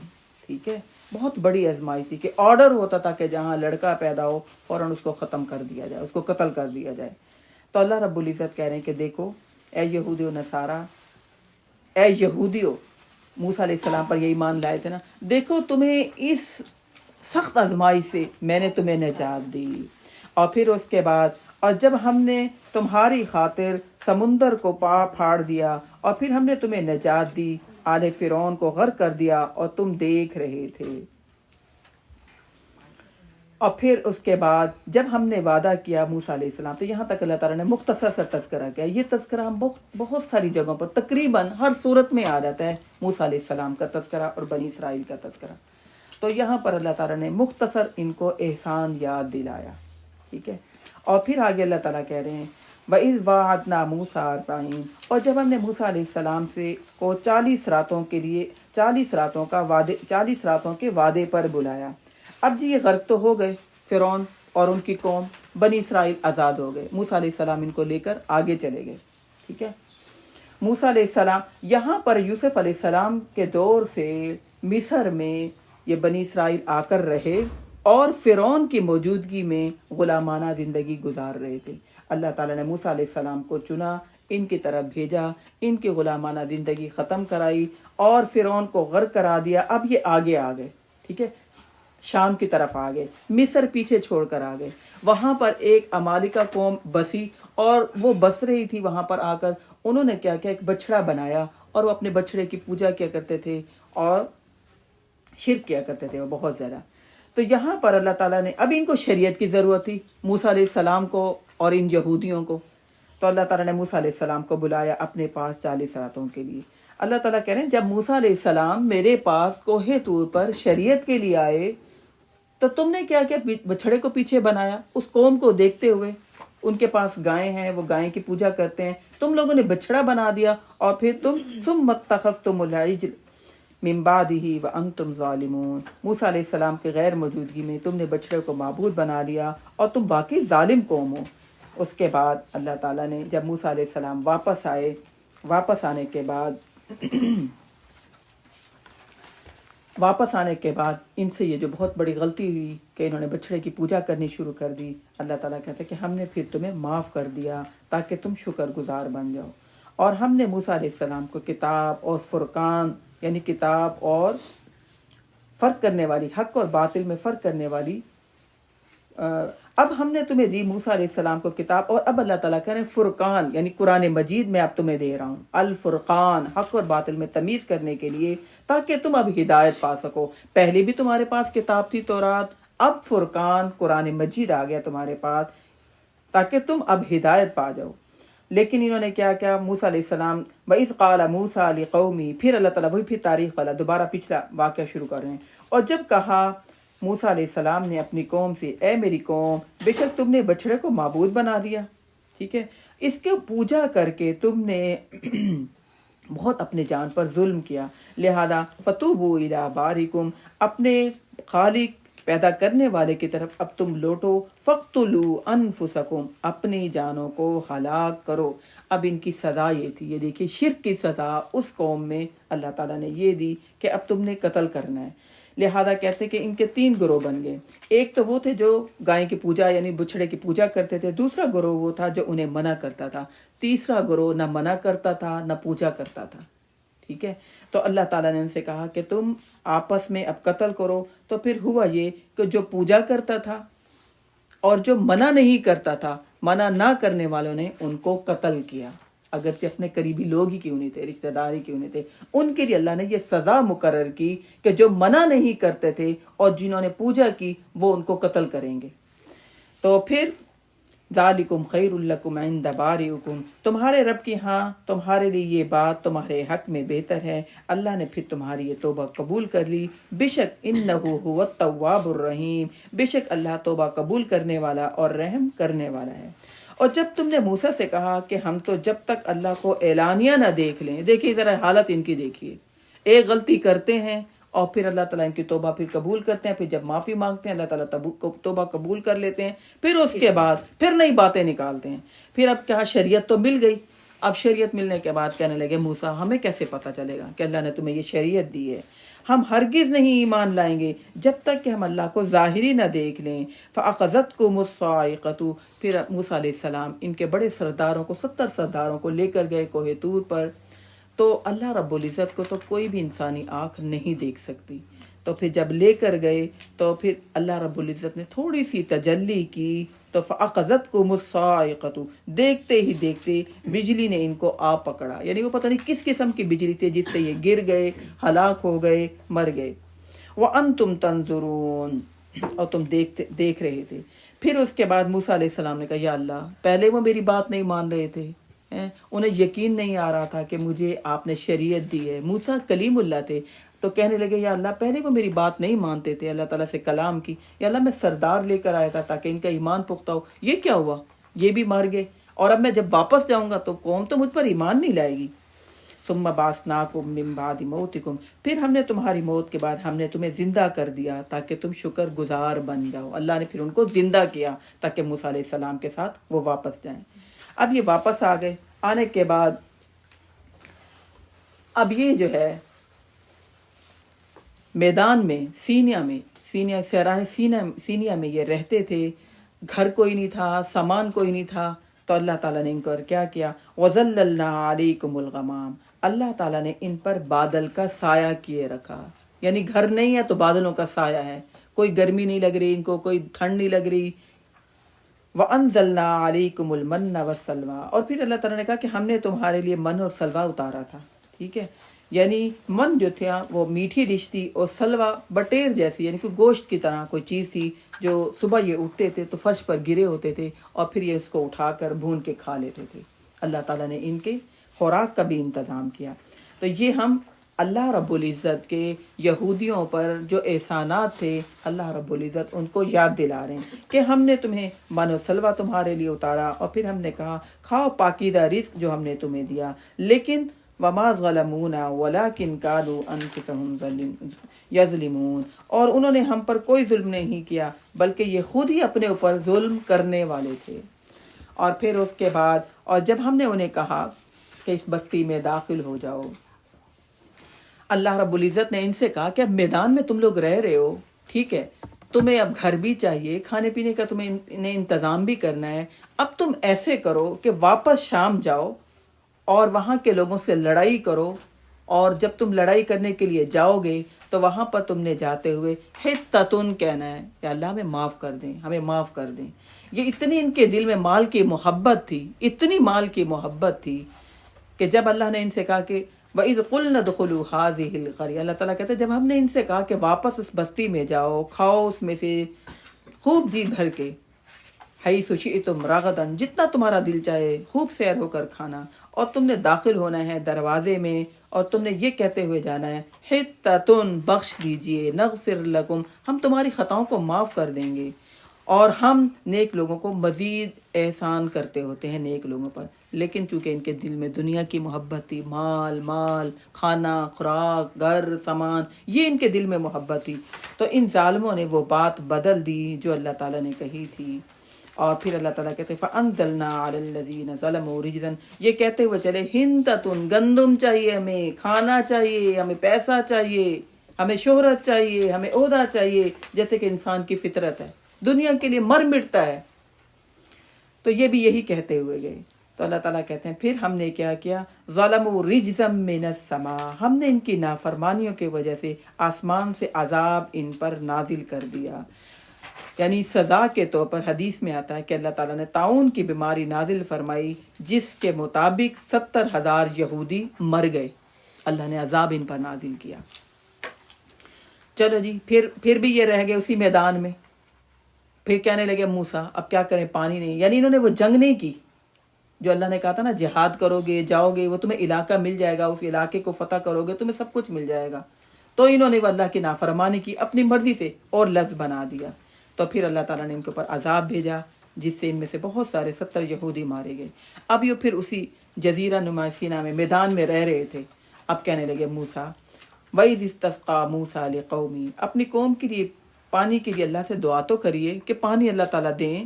ٹھیک ہے، بہت بڑی آزمائش تھی کہ آرڈر ہوتا تھا کہ جہاں لڑکا پیدا ہو فوراً اس کو ختم کر دیا جائے، اس کو قتل کر دیا جائے۔ تو اللہ رب العزت کہہ رہے ہیں کہ دیکھو اے یہودی و نصارہ، اے یہودیو، موسیٰ علیہ السلام پر یہ ایمان لائے تھے نا، دیکھو تمہیں اس سخت آزمائش سے میں نے تمہیں نجات دی۔ اور پھر اس کے بعد اور جب ہم نے تمہاری خاطر سمندر کو پھاڑ دیا، اور پھر ہم نے تمہیں نجات دی، آل فرعون کو غرق کر دیا اور تم دیکھ رہے تھے۔ اور پھر اس کے بعد جب ہم نے وعدہ کیا موسیٰ علیہ السلام، تو یہاں تک اللہ تعالیٰ نے مختصر سا تذکرہ کیا۔ یہ تذکرہ ہم بہت ساری جگہوں پر تقریباً ہر صورت میں آ جاتا ہے، موسیٰ علیہ السلام کا تذکرہ اور بنی اسرائیل کا تذکرہ۔ تو یہاں پر اللہ تعالیٰ نے مختصر ان کو احسان یاد دلایا، ٹھیک ہے۔ اور پھر آگے اللہ تعالیٰ کہہ رہے ہیں وَإِذْ وَعَدْنَا مُوسَىٰ 40، اور جب ہم نے موسیٰ علیہ السلام سے کو 40 راتوں کے لیے 40 راتوں کے وعدے پر بلایا۔ اب جی یہ غرق تو ہو گئے فرعون اور ان کی قوم، بنی اسرائیل آزاد ہو گئے، موسیٰ علیہ السلام ان کو لے کر آگے چلے گئے، ٹھیک ہے۔ موسیٰ علیہ السلام یہاں پر یوسف علیہ السلام کے دور سے مصر میں یہ بنی اسرائیل آ کر رہے، اور فرعون کی موجودگی میں غلامانہ زندگی گزار رہے تھے۔ اللہ تعالیٰ نے موسیٰ علیہ السلام کو چنا، ان کی طرف بھیجا، ان کی غلامانہ زندگی ختم کرائی اور فرعون کو غرق کرا دیا۔ اب یہ آگے آ گئے، ٹھیک ہے، شام کی طرف آ گئے، مصر پیچھے چھوڑ کر آ گئے۔ وہاں پر ایک عمالقہ قوم بسی، اور وہ بس رہی تھی وہاں پر آ کر. انہوں نے کیا کیا, ایک بچڑا بنایا اور وہ اپنے بچڑے کی پوجا کیا کرتے تھے اور شرک کیا کرتے تھے وہ بہت زیادہ. تو یہاں پر اللہ تعالیٰ نے, اب ان کو شریعت کی ضرورت تھی موسیٰ علیہ السلام کو اور ان یہودیوں کو. تو اللہ تعالیٰ نے موسیٰ علیہ السلام کو بلایا اپنے پاس 40 راتوں کے لیے. اللہ تعالیٰ کہہ رہے ہیں جب موسیٰ علیہ السلام میرے پاس کوہ طور پر شریعت کے لیے آئے تو تم نے کیا کیا, بچھڑے کو پیچھے بنایا. اس قوم کو دیکھتے ہوئے, ان کے پاس گائیں ہیں, وہ گائیں کی پوجا کرتے ہیں, تم لوگوں نے بچھڑا بنا دیا اور پھر تم ثم اتخذتم العجل من بعدہ وانتم ظالمون. موسیٰ علیہ السلام کے غیر موجودگی میں تم نے بچڑے کو معبود بنا لیا اور تم واقعی ظالم قوم ہو. اس کے بعد اللہ تعالیٰ نے جب موسیٰ علیہ السلام واپس آئے, واپس آنے کے بعد ان سے یہ جو بہت بڑی غلطی ہوئی کہ انہوں نے بچڑے کی پوجا کرنی شروع کر دی, اللہ تعالیٰ کہتے ہیں کہ ہم نے پھر تمہیں معاف کر دیا تاکہ تم شکر گزار بن جاؤ. اور ہم نے موسیٰ علیہ السلام کو کتاب اور فرقان, یعنی کتاب اور فرق کرنے والی, حق اور باطل میں فرق کرنے والی, اب ہم نے تمہیں دی موسیٰ علیہ السلام کو کتاب, اور اب اللہ تعالیٰ کہہ رہے ہیں فرقان یعنی قرآن مجید میں اب تمہیں دے رہا ہوں الفرقان, حق اور باطل میں تمیز کرنے کے لیے تاکہ تم اب ہدایت پا سکو. پہلے بھی تمہارے پاس کتاب تھی تورات, اب فرقان قرآن مجید آ گیا تمہارے پاس تاکہ تم اب ہدایت پا جاؤ. لیکن انہوں نے کیا کیا, موسیٰ علیہ السلام وَإِذْ قَالَ مُوسَىٰ لِقَوْمِهِ, پھر اللہ تعالیٰ وہی پھر تاریخ والا دوبارہ پچھلا واقعہ شروع کر رہے ہیں. اور جب کہا موسیٰ علیہ السلام نے اپنی قوم سے, اے میری قوم, بے شک تم نے بچڑے کو معبود بنا دیا, ٹھیک ہے, اس کے پوجا کر کے تم نے بہت اپنے جان پر ظلم کیا, لہذا فَتُوبُوا إِلَىٰ بَارِئِكُمْ, اپنے خالق پیدا کرنے والے کی طرف اب تم لوٹو, فَاقْتُلُوا أَنفُسَكُمْ, اپنی جانوں کو ہلاک کرو. اب ان کی سزا یہ تھی, یہ دیکھیے شرک کی سزا اس قوم میں اللہ تعالیٰ نے یہ دی کہ اب تم نے قتل کرنا ہے. لہذا کہتے کہ ان کے 3 گروہ بن گئے. ایک تو وہ تھے جو گائے کی پوجا یعنی بچھڑے کی پوجا کرتے تھے, دوسرا گروہ وہ تھا جو انہیں منع کرتا تھا, تیسرا گروہ نہ منع کرتا تھا نہ پوجا کرتا تھا, ٹھیک ہے. تو اللہ تعالیٰ نے ان سے کہا کہ تم آپس میں اب قتل کرو. تو پھر ہوا یہ کہ جو پوجا کرتا تھا اور جو منع نہیں کرتا تھا, منع نہ کرنے والوں نے ان کو قتل کیا, اگرچہ اپنے قریبی لوگ ہی کیوں نہیں تھے, رشتہ دار ہی کیوں نہیں تھے. ان کے لیے اللہ نے یہ سزا مقرر کی کہ جو منع نہیں کرتے تھے اور جنہوں نے پوجا کی وہ ان کو قتل کریں گے. تو پھر ذالکم خیر لکم عند بارئکم, تمہارے رب کی ہاں تمہارے لیے یہ بات تمہارے حق میں بہتر ہے. اللہ نے پھر تمہاری یہ توبہ قبول کر لی. بے شک انہ هو التواب الرحیم, بے شک اللہ توبہ قبول کرنے والا اور رحم کرنے والا ہے. اور جب تم نے موسیٰ سے کہا کہ ہم تو جب تک اللہ کو اعلانیہ نہ دیکھ لیں, دیکھیے ذرا حالت ان کی دیکھیے, ایک غلطی کرتے ہیں اور پھر اللہ تعالیٰ ان کی توبہ پھر قبول کرتے ہیں, پھر جب معافی مانگتے ہیں اللہ تعالیٰ توبہ قبول کر لیتے ہیں, پھر اس کے بعد پھر نئی باتیں نکالتے ہیں. پھر اب کیا شریعت تو مل گئی, اب شریعت ملنے کے بعد کہنے لگے موسیٰ ہمیں کیسے پتہ چلے گا کہ اللہ نے تمہیں یہ شریعت دی ہے, ہم ہرگز نہیں ایمان لائیں گے جب تک کہ ہم اللہ کو ظاہری نہ دیکھ لیں. فَأَخَذَتْكُمُ الصَّاعِقَةُ, پھر موسیٰ علیہ السلام ان کے بڑے سرداروں کو 70 سرداروں کو لے کر گئے کوہ طور پر. تو اللہ رب العزت کو تو کوئی بھی انسانی آنکھ نہیں دیکھ سکتی. تو پھر جب لے کر گئے تو پھر اللہ رب العزت نے تھوڑی سی تجلی کی, تو فَأَخَذَتْكُمُ الصَّاعِقَةُ, دیکھتے ہی دیکھتے بجلی نے ان کو آ پکڑا. یعنی وہ پتہ نہیں کس قسم کی بجلی تھی جس سے یہ گر گئے, ہلاک ہو گئے, مر گئے. وَأَنْتُمْ تَنْظُرُونَ, اور تم دیکھ رہے تھے. پھر اس کے بعد موسیٰ علیہ السلام نے کہا یا اللہ, پہلے وہ میری بات نہیں مان رہے تھے, انہیں یقین نہیں آ رہا تھا کہ مجھے آپ نے شریعت دی ہے. موسیٰ کلیم اللہ تھے, تو کہنے لگے یا اللہ پہلے وہ میری بات نہیں مانتے تھے. اللہ تعالیٰ سے کلام کی, یا اللہ میں سردار لے کر آیا تھا تاکہ ان کا ایمان پختہ ہو, یہ کیا ہوا, یہ بھی مر گئے, اور اب میں جب واپس جاؤں گا تو قوم تو مجھ پر ایمان نہیں لائے گی. ثم بعثناکم من بعد موتکم, پھر ہم نے تمہاری موت کے بعد ہم نے تمہیں زندہ کر دیا تاکہ تم شکر گزار بن جاؤ. اللہ نے پھر ان کو زندہ کیا تاکہ موسیٰ علیہ السلام کے ساتھ وہ واپس جائیں. اب یہ واپس آ گئے. آنے کے بعد اب یہ جو ہے میدان میں سینیا میں یہ رہتے تھے, گھر کوئی نہیں تھا, سامان کوئی نہیں تھا. تو اللہ تعالیٰ نے ان کو کیا کیا, وَظَلَّلْنَا عَلَيْكُمُ الْغَمَامَ, اللہ تعالیٰ نے ان پر بادل کا سایہ کیے رکھا. یعنی گھر نہیں ہے تو بادلوں کا سایہ ہے, کوئی گرمی نہیں لگ رہی ان کو, کوئی ٹھنڈ نہیں لگ رہی. وَأَنزَلْنَا عَلَيْكُمُ الْمَنَّ وَالسَّلْوَىٰ، اور پھر اللہ تعالیٰ نے کہا کہ ہم نے تمہارے لیے من اور سلوا اتارا تھا. ٹھیک ہے، یعنی من جو تھا وہ میٹھی ڈش تھی، اور سلوا بٹیر جیسی یعنی کوئی گوشت کی طرح کوئی چیز تھی جو صبح یہ اٹھتے تھے تو فرش پر گرے ہوتے تھے اور پھر یہ اس کو اٹھا کر بھون کے کھا لیتے تھے. اللہ تعالیٰ نے ان کے خوراک کا بھی انتظام کیا. تو یہ ہم اللہ رب العزت کے یہودیوں پر جو احسانات تھے اللہ رب العزت ان کو یاد دلا رہے ہیں کہ ہم نے تمہیں من و سلوا تمہارے لیے اتارا، اور پھر ہم نے کہا کھاؤ پاکیزہ رزق جو ہم نے تمہیں دیا، لیکن وما ظلمونا ولکن کانوا انفسهم یظلمون، اور انہوں نے ہم پر کوئی ظلم نہیں کیا بلکہ یہ خود ہی اپنے اوپر ظلم کرنے والے تھے. اور پھر اس کے بعد اور جب ہم نے انہیں کہا کہ اس بستی میں داخل ہو جاؤ، اللہ رب العزت نے ان سے کہا کہ اب میدان میں تم لوگ رہ رہے ہو، ٹھیک ہے، تمہیں اب گھر بھی چاہیے، کھانے پینے کا تمہیں انتظام بھی کرنا ہے. اب تم ایسے کرو کہ واپس شام جاؤ اور وہاں کے لوگوں سے لڑائی کرو، اور جب تم لڑائی کرنے کے لیے جاؤ گے تو وہاں پر تم نے جاتے ہوئے حتتن کہنا ہے کہ اللہ ہمیں معاف کر دیں، ہمیں معاف کر دیں. یہ اتنی ان کے دل میں مال کی محبت تھی، اتنی مال کی محبت تھی کہ جب اللہ نے ان سے کہا کہ وَإِذْ قُلْنَا ادْخُلُوا هَٰذِهِ الْقَرْيَةَ، اللہ تعالیٰ کہتے ہیں جب ہم نے ان سے کہا کہ واپس اس بستی میں جاؤ، کھاؤ اس میں سے خوب جی بھر کے، حَيْثُ شِئْتُمْ رَغَدًا، جتنا تمہارا دل چاہے خوب سیر ہو کر کھانا، اور تم نے داخل ہونا ہے دروازے میں اور تم نے یہ کہتے ہوئے جانا ہے حتتن بخش دیجئے، نغفر لکم، ہم تمہاری خطاؤں کو معاف کر دیں گے. اور ہم نیک لوگوں کو مزید احسان کرتے ہوتے ہیں نیک لوگوں پر، لیکن چونکہ ان کے دل میں دنیا کی محبت تھی، مال کھانا خوراک گھر سامان، یہ ان کے دل میں محبت تھی، تو ان ظالموں نے وہ بات بدل دی جو اللہ تعالیٰ نے کہی تھی. اور پھر اللہ تعالیٰ کہتے ہیں فَأَنزَلْنَا عَلَى الَّذِينَ ظَلَمُوا رِجْزًا، یہ کہتے ہوئے چلے ہنتتن، گندم چاہیے ہمیں، کھانا چاہیے ہمیں، پیسہ چاہیے ہمیں، شہرت چاہیے ہمیں، عہدہ چاہیے، جیسے کہ انسان کی فطرت ہے، دنیا کے لیے مر مٹتا ہے. تو یہ بھی یہی کہتے ہوئے گئے. تو اللہ تعالیٰ کہتے ہیں پھر ہم نے کیا کیا، ظَلَمُوا رِجْزًا مِّنَ السَّمَاءِ، ہم نے ان کی نافرمانیوں کی وجہ سے آسمان سے عذاب ان پر نازل کر دیا. یعنی سزا کے طور پر حدیث میں آتا ہے کہ اللہ تعالیٰ نے طاعون کی بیماری نازل فرمائی جس کے مطابق 70,000 یہودی مر گئے، اللہ نے عذاب ان پر نازل کیا. چلو جی پھر بھی یہ رہ گئے اسی میدان میں. پھر کہنے لگے موسیٰ اب کیا کریں، پانی نہیں، یعنی انہوں نے وہ جنگ نہیں کی جو اللہ نے کہا تھا نا جہاد کرو گے جاؤ گے وہ تمہیں علاقہ مل جائے گا، اس علاقے کو فتح کرو گے تمہیں سب کچھ مل جائے گا. تو انہوں نے وہ اللہ کی نافرمانی کی اپنی مرضی سے اور لفظ بنا دیا. تو پھر اللہ تعالیٰ نے ان کے اوپر عذاب بھیجا جس سے ان میں سے بہت سارے 70 یہودی مارے گئے. اب یہ پھر اسی جزیرہ نما سینا میں میدان میں رہ رہے تھے. اب کہنے لگے موسیٰ وَإِذِ اسْتَسْقَىٰ مُوسَىٰ لِقَوْمِهِ، اپنی قوم کے لیے پانی کے لیے اللہ سے دعا تو کریے کہ پانی اللہ تعالیٰ دیں.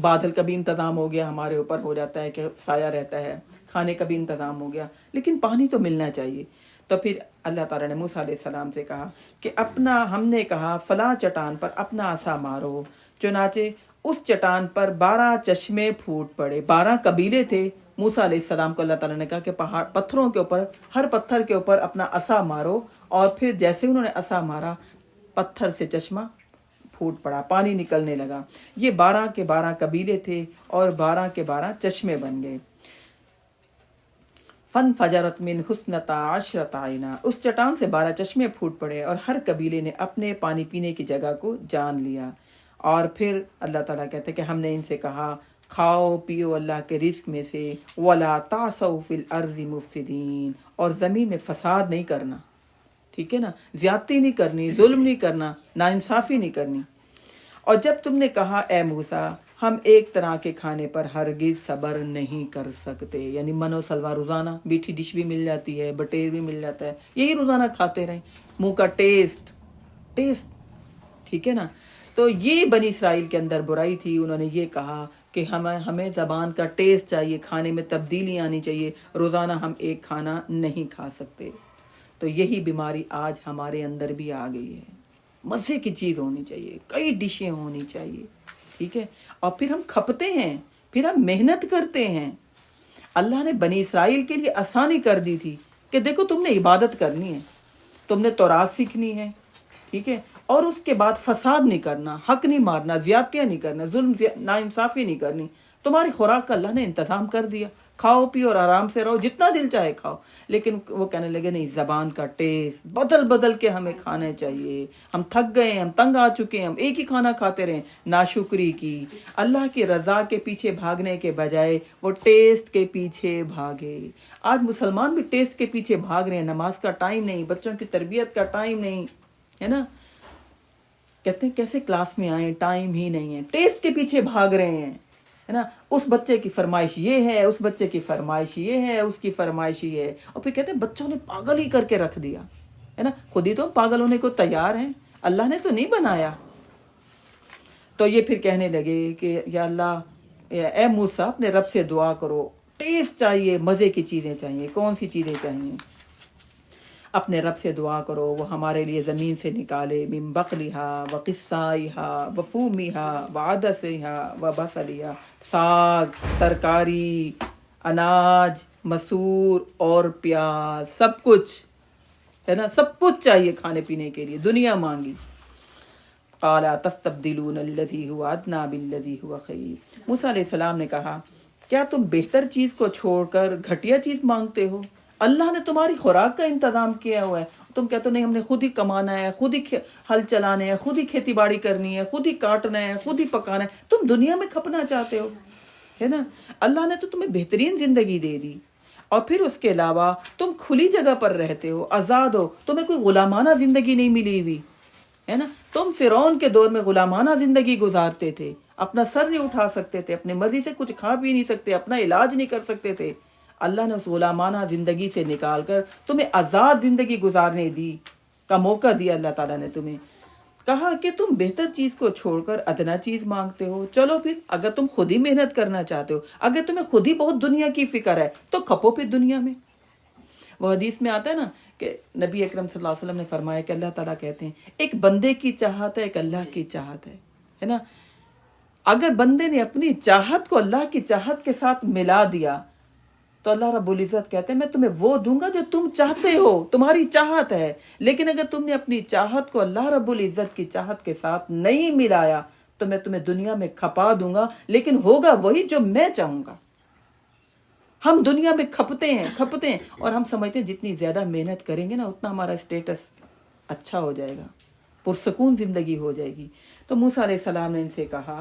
بادل کا بھی انتظام ہو گیا، ہمارے اوپر ہو جاتا ہے کہ سایہ رہتا ہے، کھانے کا بھی انتظام ہو گیا، لیکن پانی تو ملنا چاہیے. تو پھر اللہ تعالیٰ نے موسیٰ علیہ السلام سے کہا کہ ہم نے کہا فلاں چٹان پر اپنا عصا مارو. چنانچہ اس چٹان پر 12 چشمے پھوٹ پڑے. 12 قبیلے تھے. موسیٰ علیہ السلام کو اللہ تعالیٰ نے کہا کہ پتھروں کے اوپر، ہر پتھر کے اوپر اپنا عصا مارو، اور پھر جیسے انہوں نے عصا مارا پتھر سے چشمہ پھوٹ پڑا، پانی نکلنے لگا. یہ 12 کے 12 قبیلے تھے اور 12 کے 12 چشمے بن گئے. فَانْفَجَرَتْ مِنْهُ اثْنَتَا عَشْرَةَ عَيْنًا، اس چٹان سے 12 چشمے پھوٹ پڑے اور ہر قبیلے نے اپنے پانی پینے کی جگہ کو جان لیا. اور پھر اللہ تعالیٰ کہتے ہیں کہ ہم نے ان سے کہا کھاؤ پیو اللہ کے رزق میں سے، وَلَا تَعْثَوْا فِي الْأَرْضِ مُفْسِدِينَ، اور زمین میں فساد نہیں کرنا، ٹھیک ہے نا، زیادتی نہیں کرنی، ظلم نہیں کرنا، ناانصافی نہیں کرنی. اور جب تم نے کہا اے موسیٰ ہم ایک طرح کے کھانے پر ہرگز صبر نہیں کر سکتے، یعنی من و سلوا روزانہ میٹھی ڈش بھی مل جاتی ہے، بٹیر بھی مل جاتا ہے، یہی روزانہ کھاتے رہیں، منہ کا ٹیسٹ، ٹھیک ہے نا. تو یہ بنی اسرائیل کے اندر برائی تھی. انہوں نے یہ کہا کہ ہمیں زبان کا ٹیسٹ چاہیے، کھانے میں تبدیلی آنی چاہیے، روزانہ ہم ایک کھانا نہیں کھا سکتے. تو یہی بیماری آج ہمارے اندر بھی آ گئی ہے. مزے کی چیز ہونی چاہیے، کئی ڈشیں ہونی چاہیے، ٹھیک ہے. اور پھر ہم کھپتے ہیں، پھر ہم محنت کرتے ہیں. اللہ نے بنی اسرائیل کے لیے آسانی کر دی تھی کہ دیکھو تم نے عبادت کرنی ہے، تم نے تورات سیکھنی ہے، ٹھیک ہے، اور اس کے بعد فساد نہیں کرنا، حق نہیں مارنا، زیادتیاں نہیں کرنا، ظلم ناانصافی نہیں کرنی. تمہاری خوراک کا اللہ نے انتظام کر دیا، کھاؤ پیو اور آرام سے رہو، جتنا دل چاہے کھاؤ. لیکن وہ کہنے لگے نہیں، زبان کا ٹیسٹ بدل بدل کے ہمیں کھانے چاہیے، ہم تھک گئے ہیں، ہم تنگ آ چکے ہیں، ہم ایک ہی کھانا کھاتے رہیں. ناشکری کی، اللہ کی رضا کے پیچھے بھاگنے کے بجائے وہ ٹیسٹ کے پیچھے بھاگے. آج مسلمان بھی ٹیسٹ کے پیچھے بھاگ رہے ہیں، نماز کا ٹائم نہیں، بچوں کی تربیت کا ٹائم نہیں ہے نا. کہتے ہیں کیسے کلاس میں آئیں، ٹائم ہی نہیں ہے، ٹیسٹ کے پیچھے بھاگ رہے ہیں ہے نا. اس بچے کی فرمائش یہ ہے، اس بچے کی فرمائش یہ ہے، اس کی فرمائش یہ ہے، اور پھر کہتے ہیں بچوں نے پاگل ہی کر کے رکھ دیا ہے نا. خود ہی تو پاگل ہونے کو تیار ہیں، اللہ نے تو نہیں بنایا. تو یہ پھر کہنے لگے کہ یا اللہ، اے موسیٰ اپنے رب سے دعا کرو، ٹیسٹ چاہیے، مزے کی چیزیں چاہیے. کون سی چیزیں چاہیے؟ اپنے رب سے دعا کرو وہ ہمارے لیے زمین سے نکالے، من بقلہا و قصائہا و فومیہا و عدسہا و بصلہا، ساگ، ترکاری، اناج، مسور اور پیاز، سب کچھ ہے نا، سب کچھ چاہیے کھانے پینے کے لیے. دنیا مانگی. قال تستبدلون الذی هو ادنی بالذی هو خیر. موسیٰ علیہ السلام نے کہا کیا تم بہتر چیز کو چھوڑ کر گھٹیا چیز مانگتے ہو؟ اللہ نے تمہاری خوراک کا انتظام کیا ہوا ہے، تم کہتے ہو نہیں ہم نے خود ہی کمانا ہے، خود ہی ہل چلانے ہے، خود ہی کھیتی باڑی کرنی ہے، خود ہی کاٹنا ہے، خود ہی پکانا ہے. تم دنیا میں کھپنا چاہتے ہو ہے نا. اللہ نے تو تمہیں بہترین زندگی دے دی، اور پھر اس کے علاوہ تم کھلی جگہ پر رہتے ہو، آزاد ہو، تمہیں کوئی غلامانہ زندگی نہیں ملی ہوئی ہے نا. تم فرعون کے دور میں غلامانہ زندگی گزارتے تھے، اپنا سر نہیں اٹھا سکتے تھے، اپنی مرضی سے کچھ کھا پی نہیں سکتے، اپنا علاج نہیں کر سکتے تھے. اللہ نے اس غلامانہ زندگی سے نکال کر تمہیں آزاد زندگی گزارنے دی کا موقع دیا. اللہ تعالیٰ نے تمہیں کہا کہ تم بہتر چیز کو چھوڑ کر ادنا چیز مانگتے ہو. چلو پھر اگر تم خود ہی محنت کرنا چاہتے ہو، اگر تمہیں خود ہی بہت دنیا کی فکر ہے تو کھپو پھر دنیا میں. وہ حدیث میں آتا ہے نا کہ نبی اکرم صلی اللہ علیہ وسلم نے فرمایا کہ اللہ تعالیٰ کہتے ہیں ایک بندے کی چاہت ہے، ایک اللہ کی چاہت ہے نا. اگر بندے نے اپنی چاہت کو اللہ کی چاہت کے ساتھ ملا دیا تو اللہ رب العزت کہتے ہیں میں تمہیں وہ دوں گا جو تم چاہتے ہو، تمہاری چاہت ہے. لیکن اگر تم نے اپنی چاہت کو اللہ رب العزت کی چاہت کے ساتھ نہیں ملایا تو میں تمہیں دنیا میں کھپا دوں گا، لیکن ہوگا وہی جو میں چاہوں گا. ہم دنیا میں کھپتے ہیں اور ہم سمجھتے ہیں جتنی زیادہ محنت کریں گے نا اتنا ہمارا اسٹیٹس اچھا ہو جائے گا، پرسکون زندگی ہو جائے گی. تو موسیٰ علیہ السلام نے ان سے کہا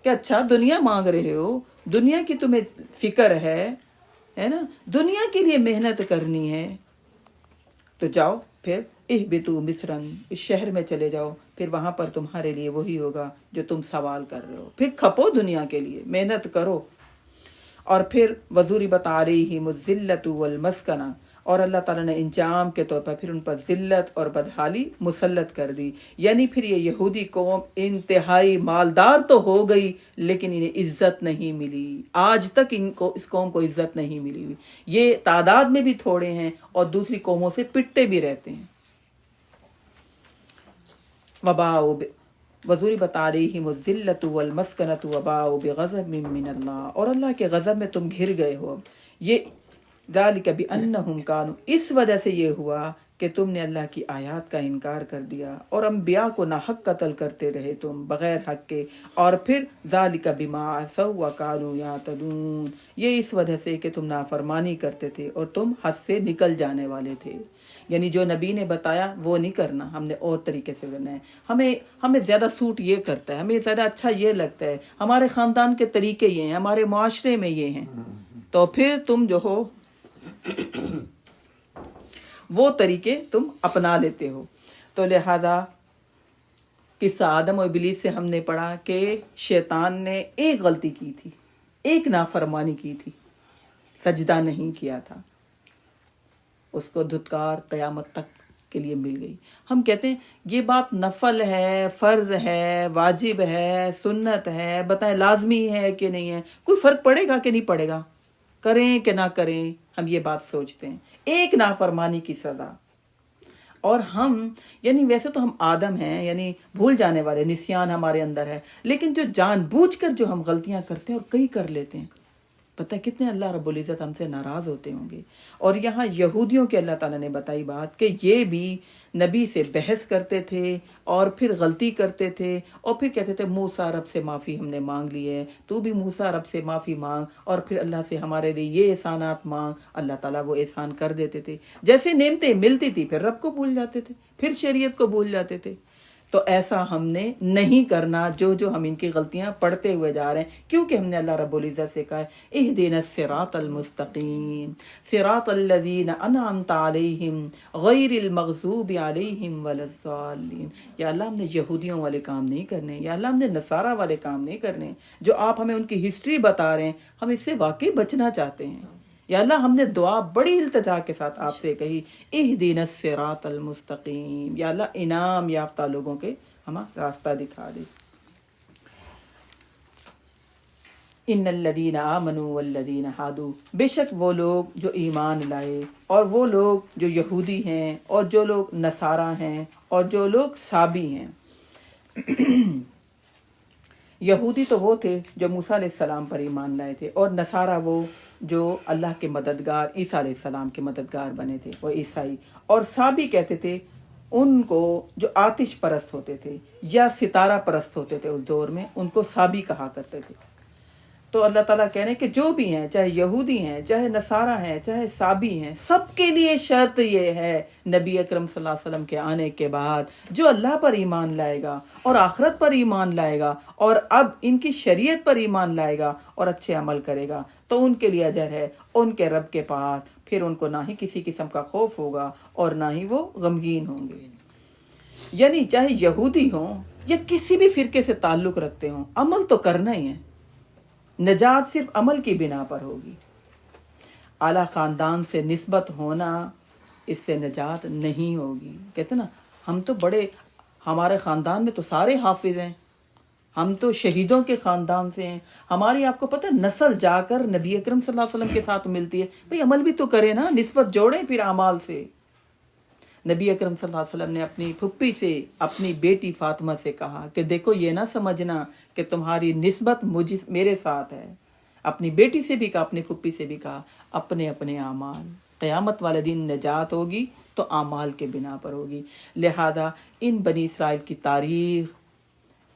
کہ اچھا دنیا مانگ رہے ہو، دنیا کی تمہیں فکر ہے نا، دنیا کے لیے محنت کرنی ہے، تو جاؤ پھر اہبطوا مصرا، اس شہر میں چلے جاؤ، پھر وہاں پر تمہارے لیے وہی ہوگا جو تم سوال کر رہے ہو. پھر کھپو دنیا کے لیے، محنت کرو. اور پھر وضربت علیہم الذلۃ والمسکنہ، اور اللہ تعالیٰ نے انعام کے طور پر پھر ان پر ذلت اور بدحالی مسلط کر دی. یعنی پھر یہ یہودی قوم انتہائی مالدار تو ہو گئی لیکن انہیں عزت نہیں ملی. آج تک اس قوم کو عزت نہیں ملی ہوئی. یہ تعداد میں بھی تھوڑے ہیں اور دوسری قوموں سے پٹتے بھی رہتے ہیں. وضربت علیہم الذلۃ والمسکنۃ وباؤوا بغضب من اللہ، اور اللہ کے غضب میں تم گھر گئے ہو. یہ ذالک بانہم کانوا، اس وجہ سے یہ ہوا کہ تم نے اللہ کی آیات کا انکار کر دیا اور انبیاء کو ناحق قتل کرتے رہے تم بغیر حق کے. اور پھر ذالک بما عصوا وکانوا یعتدون، یہ اس وجہ سے کہ تم نافرمانی کرتے تھے اور تم حد سے نکل جانے والے تھے. یعنی جو نبی نے بتایا وہ نہیں کرنا، ہم نے اور طریقے سے کرنا ہے. ہمیں زیادہ سوٹ یہ کرتا ہے، ہمیں زیادہ اچھا یہ لگتا ہے، ہمارے خاندان کے طریقے یہ ہیں، ہمارے معاشرے میں یہ ہیں. تو پھر تم جو ہو وہ طریقے تم اپنا لیتے ہو. تو لہذا قصہ آدم و ابلیس سے ہم نے پڑھا کہ شیطان نے ایک غلطی کی تھی، ایک نافرمانی کی تھی، سجدہ نہیں کیا تھا. اس کو دھتکار قیامت تک کے لیے مل گئی. ہم کہتے ہیں یہ بات نفل ہے، فرض ہے، واجب ہے، سنت ہے، بتائیں لازمی ہے کہ نہیں ہے، کوئی فرق پڑے گا کہ نہیں پڑے گا، کریں کہ نہ کریں. ہم یہ بات سوچتے ہیں ایک نافرمانی کی سزا. اور ہم یعنی ویسے تو ہم آدم ہیں، یعنی بھول جانے والے، نسیان ہمارے اندر ہے، لیکن جو جان بوجھ کر جو ہم غلطیاں کرتے ہیں اور کئی کر لیتے ہیں پتہ کتنے اللہ رب العزت ہم سے ناراض ہوتے ہوں گے. اور یہاں یہودیوں کے اللہ تعالیٰ نے بتائی بات کہ یہ بھی نبی سے بحث کرتے تھے اور پھر غلطی کرتے تھے اور پھر کہتے تھے موسیٰ رب سے معافی ہم نے مانگ لی ہے، تو بھی موسیٰ رب سے معافی مانگ اور پھر اللہ سے ہمارے لیے یہ احسانات مانگ. اللہ تعالیٰ وہ احسان کر دیتے تھے. جیسے نعمتیں ملتی تھی پھر رب کو بھول جاتے تھے، پھر شریعت کو بھول جاتے تھے. تو ایسا ہم نے نہیں کرنا جو ہم ان کی غلطیاں پڑھتے ہوئے جا رہے ہیں، کیونکہ ہم نے اللہ رب العزت سے کہا ہے اہدنا الصراط المستقیم صراط الذین انعمت علیہم غیر المغضوب علیہم ولا الضالین. یا اللہ ہم نے یہودیوں والے کام نہیں کرنے، یا اللہ ہم نے نصارہ والے کام نہیں کرنے. جو آپ ہمیں ان کی ہسٹری بتا رہے ہیں ہم اس سے واقعی بچنا چاہتے ہیں. یا اللہ ہم نے دعا بڑی التجا کے ساتھ آپ سے کہی اہدنا الصراط المستقیم. یا اللہ انعام یافتہ لوگوں کے ہمیں راستہ دکھا دے. ان الذین آمنوا والذین ہادوا، بے شک وہ لوگ جو ایمان لائے اور وہ لوگ جو یہودی ہیں اور جو لوگ نصارہ ہیں اور جو لوگ صابی ہیں. یہودی تو وہ تھے جو موسیٰ علیہ السلام پر ایمان لائے تھے، اور نصارہ وہ جو اللہ کے مددگار عیسیٰ علیہ السلام کے مددگار بنے تھے، وہ عیسائی. اور صابی کہتے تھے ان کو جو آتش پرست ہوتے تھے یا ستارہ پرست ہوتے تھے اس دور میں، ان کو صابی کہا کرتے تھے. تو اللہ تعالیٰ کہہ رہے ہیں کہ جو بھی ہیں، چاہے یہودی ہیں، چاہے نصارہ ہیں، چاہے صابی ہیں، سب کے لیے شرط یہ ہے نبی اکرم صلی اللہ علیہ وسلم کے آنے کے بعد جو اللہ پر ایمان لائے گا اور آخرت پر ایمان لائے گا اور اب ان کی شریعت پر ایمان لائے گا اور اچھے عمل کرے گا تو ان کے لیے اجر ہے ان کے رب کے پاس. پھر ان کو نہ ہی کسی قسم کا خوف ہوگا اور نہ ہی وہ غمگین ہوں گے. یعنی چاہے یہودی ہوں یا کسی بھی فرقے سے تعلق رکھتے ہوں، عمل تو کرنا ہی ہے. نجات صرف عمل کی بنا پر ہوگی. اعلیٰ خاندان سے نسبت ہونا اس سے نجات نہیں ہوگی. کہتے نا ہم تو ہمارے خاندان میں تو سارے حافظ ہیں، ہم تو شہیدوں کے خاندان سے ہیں. ہماری آپ کو پتہ ہے نسل جا کر نبی اکرم صلی اللہ علیہ وسلم کے ساتھ ملتی ہے. بھئی عمل بھی تو کریں نا، نسبت جوڑیں پھر اعمال سے. نبی اکرم صلی اللہ علیہ وسلم نے اپنی پھپھی سے اپنی بیٹی فاطمہ سے کہا کہ دیکھو یہ نہ سمجھنا کہ تمہاری نسبت میرے ساتھ ہے. اپنی بیٹی سے بھی کہا، اپنی پھپھی سے بھی کہا اپنے اپنے اعمال. قیامت والے دن نجات ہوگی تو اعمال کے بنا پر ہوگی. لہذا ان بنی اسرائیل کی تاریخ،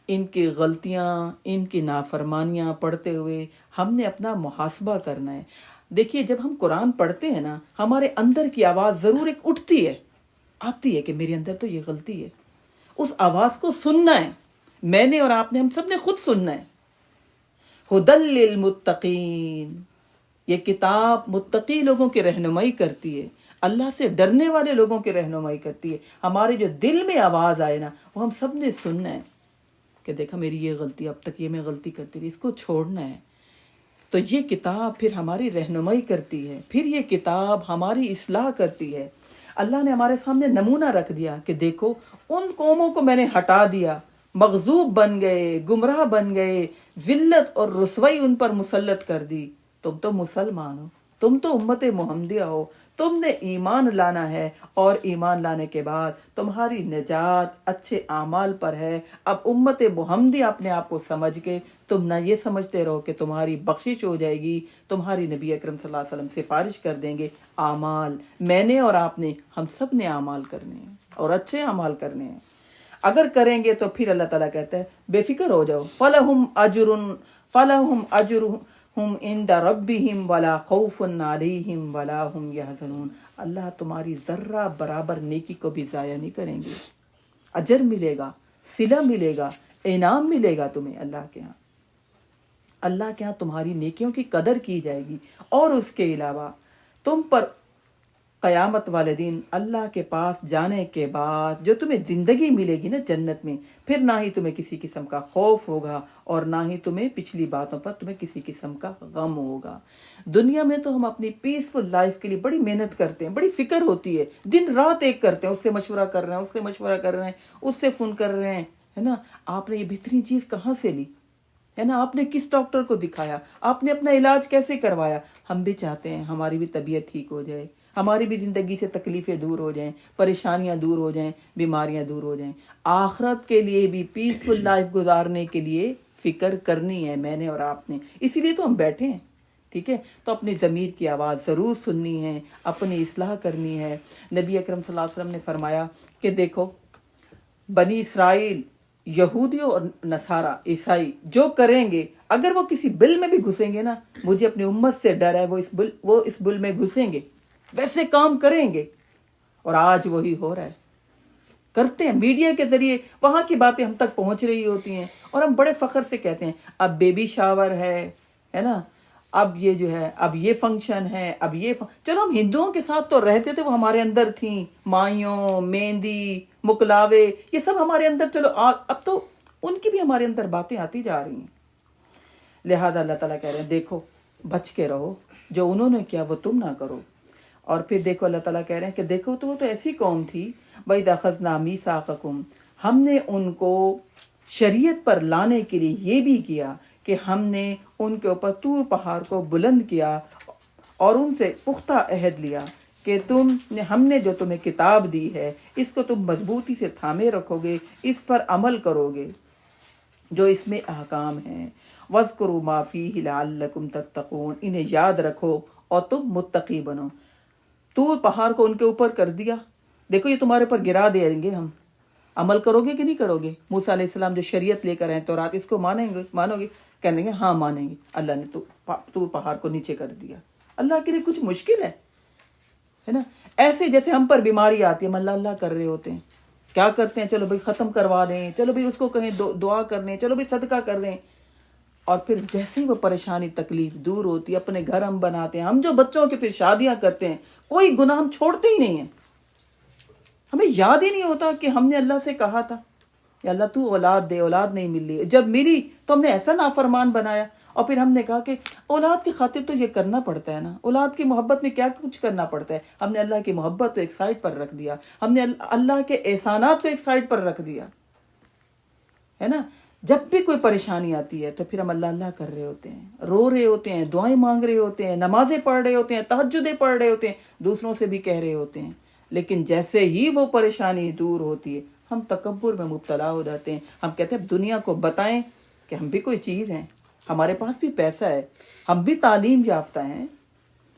ان کی غلطیاں، ان کی نافرمانیاں پڑھتے ہوئے ہم نے اپنا محاسبہ کرنا ہے. دیکھیے جب ہم قرآن پڑھتے ہیں نا، ہمارے اندر کی آواز ضرور ایک اٹھتی ہے، آتی ہے کہ میرے اندر تو یہ غلطی ہے. اس آواز کو سننا ہے. میں نے اور آپ نے، ہم سب نے خود سننا ہے. ہدی للمتقین، یہ کتاب متقی لوگوں کی رہنمائی کرتی ہے، اللہ سے ڈرنے والے لوگوں کی رہنمائی کرتی ہے. ہمارے جو دل میں آواز آئے نا وہ ہم سب نے سننا ہے کہ دیکھا میری یہ غلطی، اب تک یہ میں غلطی کرتی رہی، اس کو چھوڑنا ہے. تو یہ کتاب پھر ہماری رہنمائی کرتی ہے، پھر یہ کتاب ہماری اصلاح کرتی ہے. اللہ نے ہمارے سامنے نمونہ رکھ دیا کہ دیکھو ان قوموں کو میں نے ہٹا دیا، مغضوب بن گئے، گمراہ بن گئے، ذلت اور رسوائی ان پر مسلط کر دی. تم تو مسلمان ہو، تم تو امت محمدیہ ہو، تم نے ایمان لانا ہے اور ایمان لانے کے بعد تمہاری نجات اچھے اعمال پر ہے. اب امت محمدی اپنے آپ کو سمجھ کے تم نہ یہ سمجھتے رہو کہ تمہاری بخشش ہو جائے گی، تمہاری نبی اکرم صلی اللہ علیہ وسلم سفارش کر دیں گے. اعمال میں نے اور آپ نے، ہم سب نے اعمال کرنے ہیں اور اچھے اعمال کرنے ہیں. اگر کریں گے تو پھر اللہ تعالیٰ کہتا ہے بے فکر ہو جاؤ. فَلَهُمْ أَجْرُهُمْ عِنْدَ رَبِّهِمْ وَلَا خَوْفٌ عَلَيْهِمْ وَلَا هُمْ يَحْزَنُونَ. اللہ تمہاری ذرہ برابر نیکی کو بھی ضائع نہیں کریں گے. اجر ملے گا، صلہ ملے گا، انعام ملے گا تمہیں اللہ کے ہاں. اللہ کے ہاں تمہاری نیکیوں کی قدر کی جائے گی. اور اس کے علاوہ تم پر قیامت والے دن اللہ کے پاس جانے کے بعد جو تمہیں زندگی ملے گی نا جنت میں، پھر نہ ہی تمہیں کسی قسم کا خوف ہوگا اور نہ ہی تمہیں پچھلی باتوں پر تمہیں کسی قسم کا غم ہوگا. دنیا میں تو ہم اپنی پیسفل لائف کے لیے بڑی محنت کرتے ہیں، بڑی فکر ہوتی ہے، دن رات ایک کرتے ہیں، اس سے مشورہ کر رہے ہیں، اس سے مشورہ کر رہے ہیں، اس سے فون کر رہے ہیں، ہے نا. آپ نے یہ بہترین چیز کہاں سے لی، ہے نا، آپ نے کس ڈاکٹر کو دکھایا، آپ نے اپنا علاج کیسے کروایا. ہم بھی چاہتے ہیں ہماری بھی طبیعت ٹھیک ہو جائے، ہماری بھی زندگی سے تکلیفیں دور ہو جائیں، پریشانیاں دور ہو جائیں، بیماریاں دور ہو جائیں. آخرت کے لیے بھی پیسفل لائف گزارنے کے لیے فکر کرنی ہے میں نے اور آپ نے. اسی لیے تو ہم بیٹھے ہیں. ٹھیک ہے، تو اپنی ضمیر کی آواز ضرور سننی ہے، اپنی اصلاح کرنی ہے۔ نبی اکرم صلی اللہ علیہ وسلم نے فرمایا کہ دیکھو بنی اسرائیل، یہودیوں اور نصارہ عیسائی جو کریں گے، اگر وہ کسی بل میں بھی گھسیں گے نا، مجھے اپنی امت سے ڈر ہے وہ اس بل میں گھسیں گے، ویسے کام کریں گے۔ اور آج وہی ہو رہا ہے، کرتے ہیں، میڈیا کے ذریعے وہاں کی باتیں ہم تک پہنچ رہی ہوتی ہیں، اور ہم بڑے فخر سے کہتے ہیں اب بیبی شاور ہے نا، اب یہ جو ہے، اب یہ فنکشن ہے، اب یہ چلو ہم ہندوؤں کے ساتھ تو رہتے تھے، وہ ہمارے اندر تھیں، مائیوں، مہندی، مکلاوے، یہ سب ہمارے اندر، چلو اب تو ان کی بھی ہمارے اندر باتیں آتی جا رہی ہیں۔ لہذا اللہ تعالیٰ کہہ رہے ہیں دیکھو بچ کے رہو، جو انہوں نے کیا وہ تم نہ کرو۔ اور پھر دیکھو اللہ تعالیٰ کہہ رہے ہیں کہ دیکھو تو وہ تو ایسی قوم تھی، وَإِذْ أَخَذْنَا مِيثَاقَكُمْ، ہم نے ان کو شریعت پر لانے کے لیے یہ بھی کیا کہ ہم نے ان کے اوپر طور پہاڑ کو بلند کیا اور ان سے پختہ عہد لیا کہ ہم نے جو تمہیں کتاب دی ہے اس کو تم مضبوطی سے تھامے رکھو گے، اس پر عمل کرو گے جو اس میں احکام ہیں۔ وَاذْكُرُوا مَا فِيهِ لَعَلَّكُمْ تَتَّقُونَ، انہیں یاد رکھو اور تم متقی بنو۔ طور پہاڑ کو ان کے اوپر کر دیا، دیکھو یہ تمہارے پر گرا دیں گے ہم، عمل کرو گے کہ نہیں کرو گے؟ موسیٰ علیہ السلام جو شریعت لے کر آئے تورات، اس کو مانو گے؟ کہنے گے ہاں مانیں گے۔ اللہ نے طور پہاڑ کو نیچے کر دیا۔ اللہ کے لیے کچھ مشکل ہے نا؟ ایسے جیسے ہم پر بیماری آتی ہے، ہم اللہ اللہ کر رہے ہوتے ہیں، کیا کرتے ہیں؟ چلو بھائی ختم کروا دیں، چلو بھائی اس کو کہیں دعا کر لیں، چلو بھائی صدقہ کر لیں، اور پھر جیسے ہی وہ پریشانی تکلیف دور ہوتی ہے، اپنے گھر ہم بناتے ہیں، ہم جو بچوں کے پھر شادیاں کرتے ہیں، کوئی گناہ ہم چھوڑتے ہی نہیں ہیں، ہمیں یاد ہی نہیں ہوتا کہ ہم نے اللہ سے کہا تھا کہ اللہ تو اولاد دے، اولاد نہیں مل رہی، جب ملی تو ہم نے ایسا نافرمان بنایا، اور پھر ہم نے کہا کہ اولاد کی خاطر تو یہ کرنا پڑتا ہے نا، اولاد کی محبت میں کیا کچھ کرنا پڑتا ہے، ہم نے اللہ کی محبت تو ایک سائڈ پر رکھ دیا، ہم نے اللہ کے احسانات کو ایک سائڈ پر رکھ دیا ہے نا۔ جب بھی کوئی پریشانی آتی ہے تو پھر ہم اللہ اللہ کر رہے ہوتے ہیں، رو رہے ہوتے ہیں، دعائیں مانگ رہے ہوتے ہیں، نمازیں پڑھ رہے ہوتے ہیں، تہجدیں پڑھ رہے ہوتے ہیں، دوسروں سے بھی کہہ رہے ہوتے ہیں، لیکن جیسے ہی وہ پریشانی دور ہوتی ہے ہم تکبر میں مبتلا ہو جاتے ہیں۔ ہم کہتے ہیں دنیا کو بتائیں کہ ہم بھی کوئی چیز ہیں، ہمارے پاس بھی پیسہ ہے، ہم بھی تعلیم یافتہ ہیں،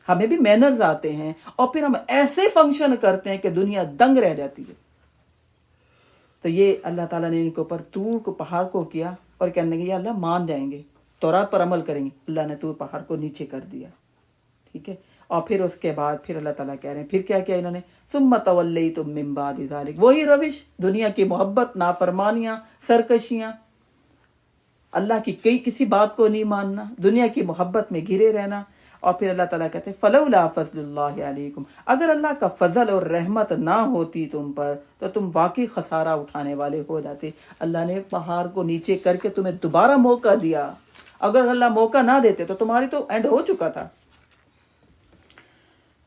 ہمیں بھی مینرز آتے ہیں، اور پھر ہم ایسے فنکشن کرتے ہیں کہ دنیا دنگ رہ جاتی ہے۔ تو یہ اللہ تعالیٰ نے ان کے اوپر طور کو پہاڑ کو کیا، اور کہنے لگے یا اللہ مان جائیں گے، تورات پر عمل کریں گے، اللہ نے طور پہاڑ کو نیچے کر دیا، ٹھیک ہے۔ اور پھر اس کے بعد پھر اللہ تعالیٰ کہہ رہے ہیں پھر کیا کیا انہوں نے، ثم تولیتم من بعد ذلک، وہی روش، دنیا کی محبت، نافرمانیاں، سرکشیاں، اللہ کی کسی بات کو نہیں ماننا، دنیا کی محبت میں گھرے رہنا۔ اور پھر اللہ تعالیٰ کہتے ہیں فلولا فضل اللہ علیکم، اگر اللہ کا فضل اور رحمت نہ ہوتی تم پر تو تم واقعی خسارہ اٹھانے والے ہو جاتے۔ اللہ نے پہاڑ کو نیچے کر کے تمہیں دوبارہ موقع دیا، اگر اللہ موقع نہ دیتے تو تمہاری تو اینڈ ہو چکا تھا۔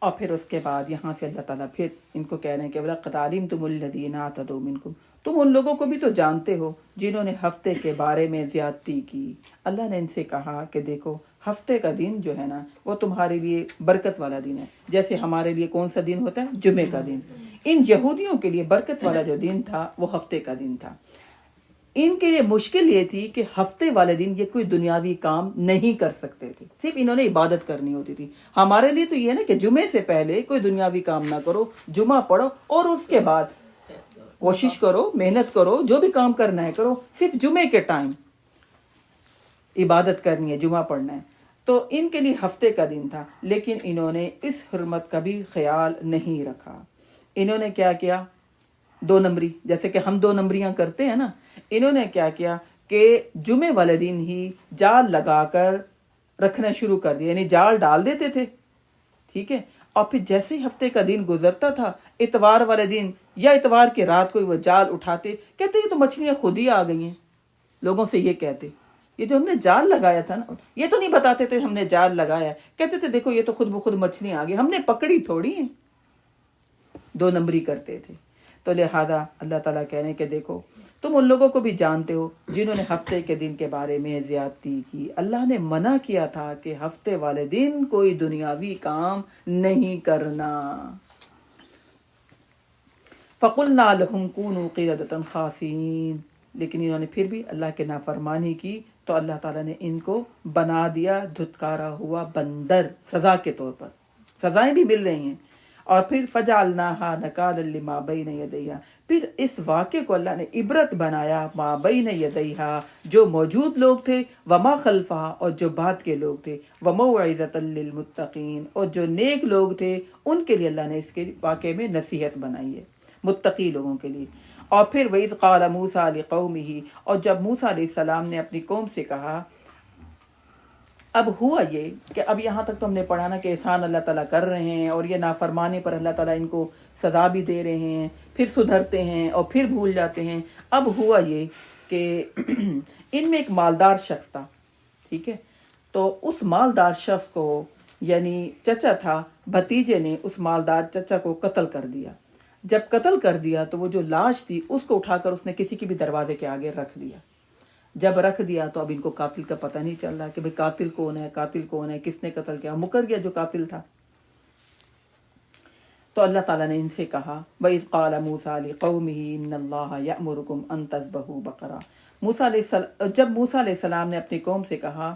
اور پھر اس کے بعد یہاں سے اللہ تعالیٰ پھر ان کو کہہ رہے ہیں کہ وَلَقَدْ عَلِمْتُمُ الَّذِينَ اعْتَدُوا مِنْكُمْ، تم ان لوگوں کو بھی تو جانتے ہو جنہوں نے ہفتے کے بارے میں زیادتی کی۔ اللہ نے ان سے کہا کہ دیکھو ہفتے کا دن جو ہے نا وہ تمہارے لیے برکت والا دن ہے، جیسے ہمارے لیے کون سا دن ہوتا ہے؟ جمعے کا دن۔ ان یہودیوں کے لیے برکت والا جو دن تھا وہ ہفتے کا دن تھا۔ ان کے لیے مشکل یہ تھی کہ ہفتے والے دن یہ کوئی دنیاوی کام نہیں کر سکتے تھے، صرف انہوں نے عبادت کرنی ہوتی تھی۔ ہمارے لیے تو یہ ہے نا کہ جمعے سے پہلے کوئی دنیاوی کام نہ کرو، جمعہ پڑھو اور اس کے بعد کوشش کرو، محنت کرو، جو بھی کام کرنا ہے کرو، صرف جمعے کے ٹائم عبادت کرنی ہے، جمعہ پڑھنا ہے۔ تو ان کے لیے ہفتے کا دن تھا، لیکن انہوں نے اس حرمت کا بھی خیال نہیں رکھا۔ انہوں نے کیا کیا؟ دو نمبری، جیسے کہ ہم دو نمبریاں کرتے ہیں نا، انہوں نے کیا کیا کہ جمعے والے دن ہی جال لگا کر رکھنا شروع کر دیا، یعنی جال ڈال دیتے تھے، ٹھیک ہے، اور پھر جیسے ہی ہفتے کا دن گزرتا تھا، اتوار والے دن یا اتوار کی رات کو وہ جال اٹھاتے، کہتے یہ تو مچھلیاں خود ہی آ گئی ہیں، لوگوں سے یہ کہتے، یہ جو ہم نے جال لگایا تھا نا، یہ تو نہیں بتاتے تھے ہم نے جال لگایا، کہتے تھے دیکھو یہ تو خود بخود مچھلیاں آ گئی، ہم نے پکڑی تھوڑی ہیں، دو نمبری کرتے تھے۔ تو لہذا اللہ تعالیٰ کہہ رہے ہیں کہ دیکھو تم ان لوگوں کو بھی جانتے ہو جنہوں نے ہفتے کے دن کے بارے میں زیادتی کی۔ اللہ نے منع کیا تھا کہ ہفتے والے دن کوئی دنیاوی کام نہیں کرنا۔ فَقُلْنَا لَهُمْ كُونُوا قِرَدَةً خَاسِئِينَ، لیکن انہوں نے پھر بھی اللہ کے نافرمانی کی تو اللہ تعالیٰ نے ان کو بنا دیا دھتکارا ہوا بندر سزا کے طور پر، سزائیں بھی مل رہی ہیں۔ اور پھر فجعلناہا نکالا لما بین یدیہا، پھر اس واقعے کو اللہ نے عبرت بنایا ما بین یدیہا، جو موجود لوگ تھے، وما خلفہا، اور جو بعد کے لوگ تھے، وموعظۃ للمتقین، اور جو نیک لوگ تھے ان کے لیے اللہ نے اس کے واقعے میں نصیحت بنائی ہے، متقی لوگوں کے لیے۔ اور پھر وَإِذْ قَالَ مُوسَىٰ لِقَوْمِهِ، اور جب موسیٰ علیہ السلام نے اپنی قوم سے کہا، اب ہوا یہ کہ اب یہاں تک تو ہم نے پڑھا نا کہ احسان اللہ تعالیٰ کر رہے ہیں اور یہ نافرمانے پر اللہ تعالیٰ ان کو سزا بھی دے رہے ہیں، پھر سدھرتے ہیں اور پھر بھول جاتے ہیں۔ اب ہوا یہ کہ ان میں ایک مالدار شخص تھا، ٹھیک ہے، تو اس مالدار شخص کو، یعنی چچا تھا، بھتیجے نے اس مالدار چچا کو قتل کر دیا۔ جب قتل کر دیا تو وہ جو لاش تھی اس کو اٹھا کر اس نے کسی کی بھی دروازے کے آگے رکھ دیا۔ جب رکھ دیا تو اب ان کو قاتل کا پتہ نہیں چل رہا کہ بھئی قاتل کون ہے، قاتل کون ہے، کس نے قتل کیا، مکر گیا جو قاتل تھا۔ تو اللہ تعالیٰ نے ان سے کہا وَإِذْ قَالَ مُوسَىٰ لِقَوْمِهِ إِنَّ اللَّهَ يَأْمُرُكُمْ أَن تَذْبَحُوا بَقَرَةً، جب موسیٰ علیہ السلام نے اپنی قوم سے کہا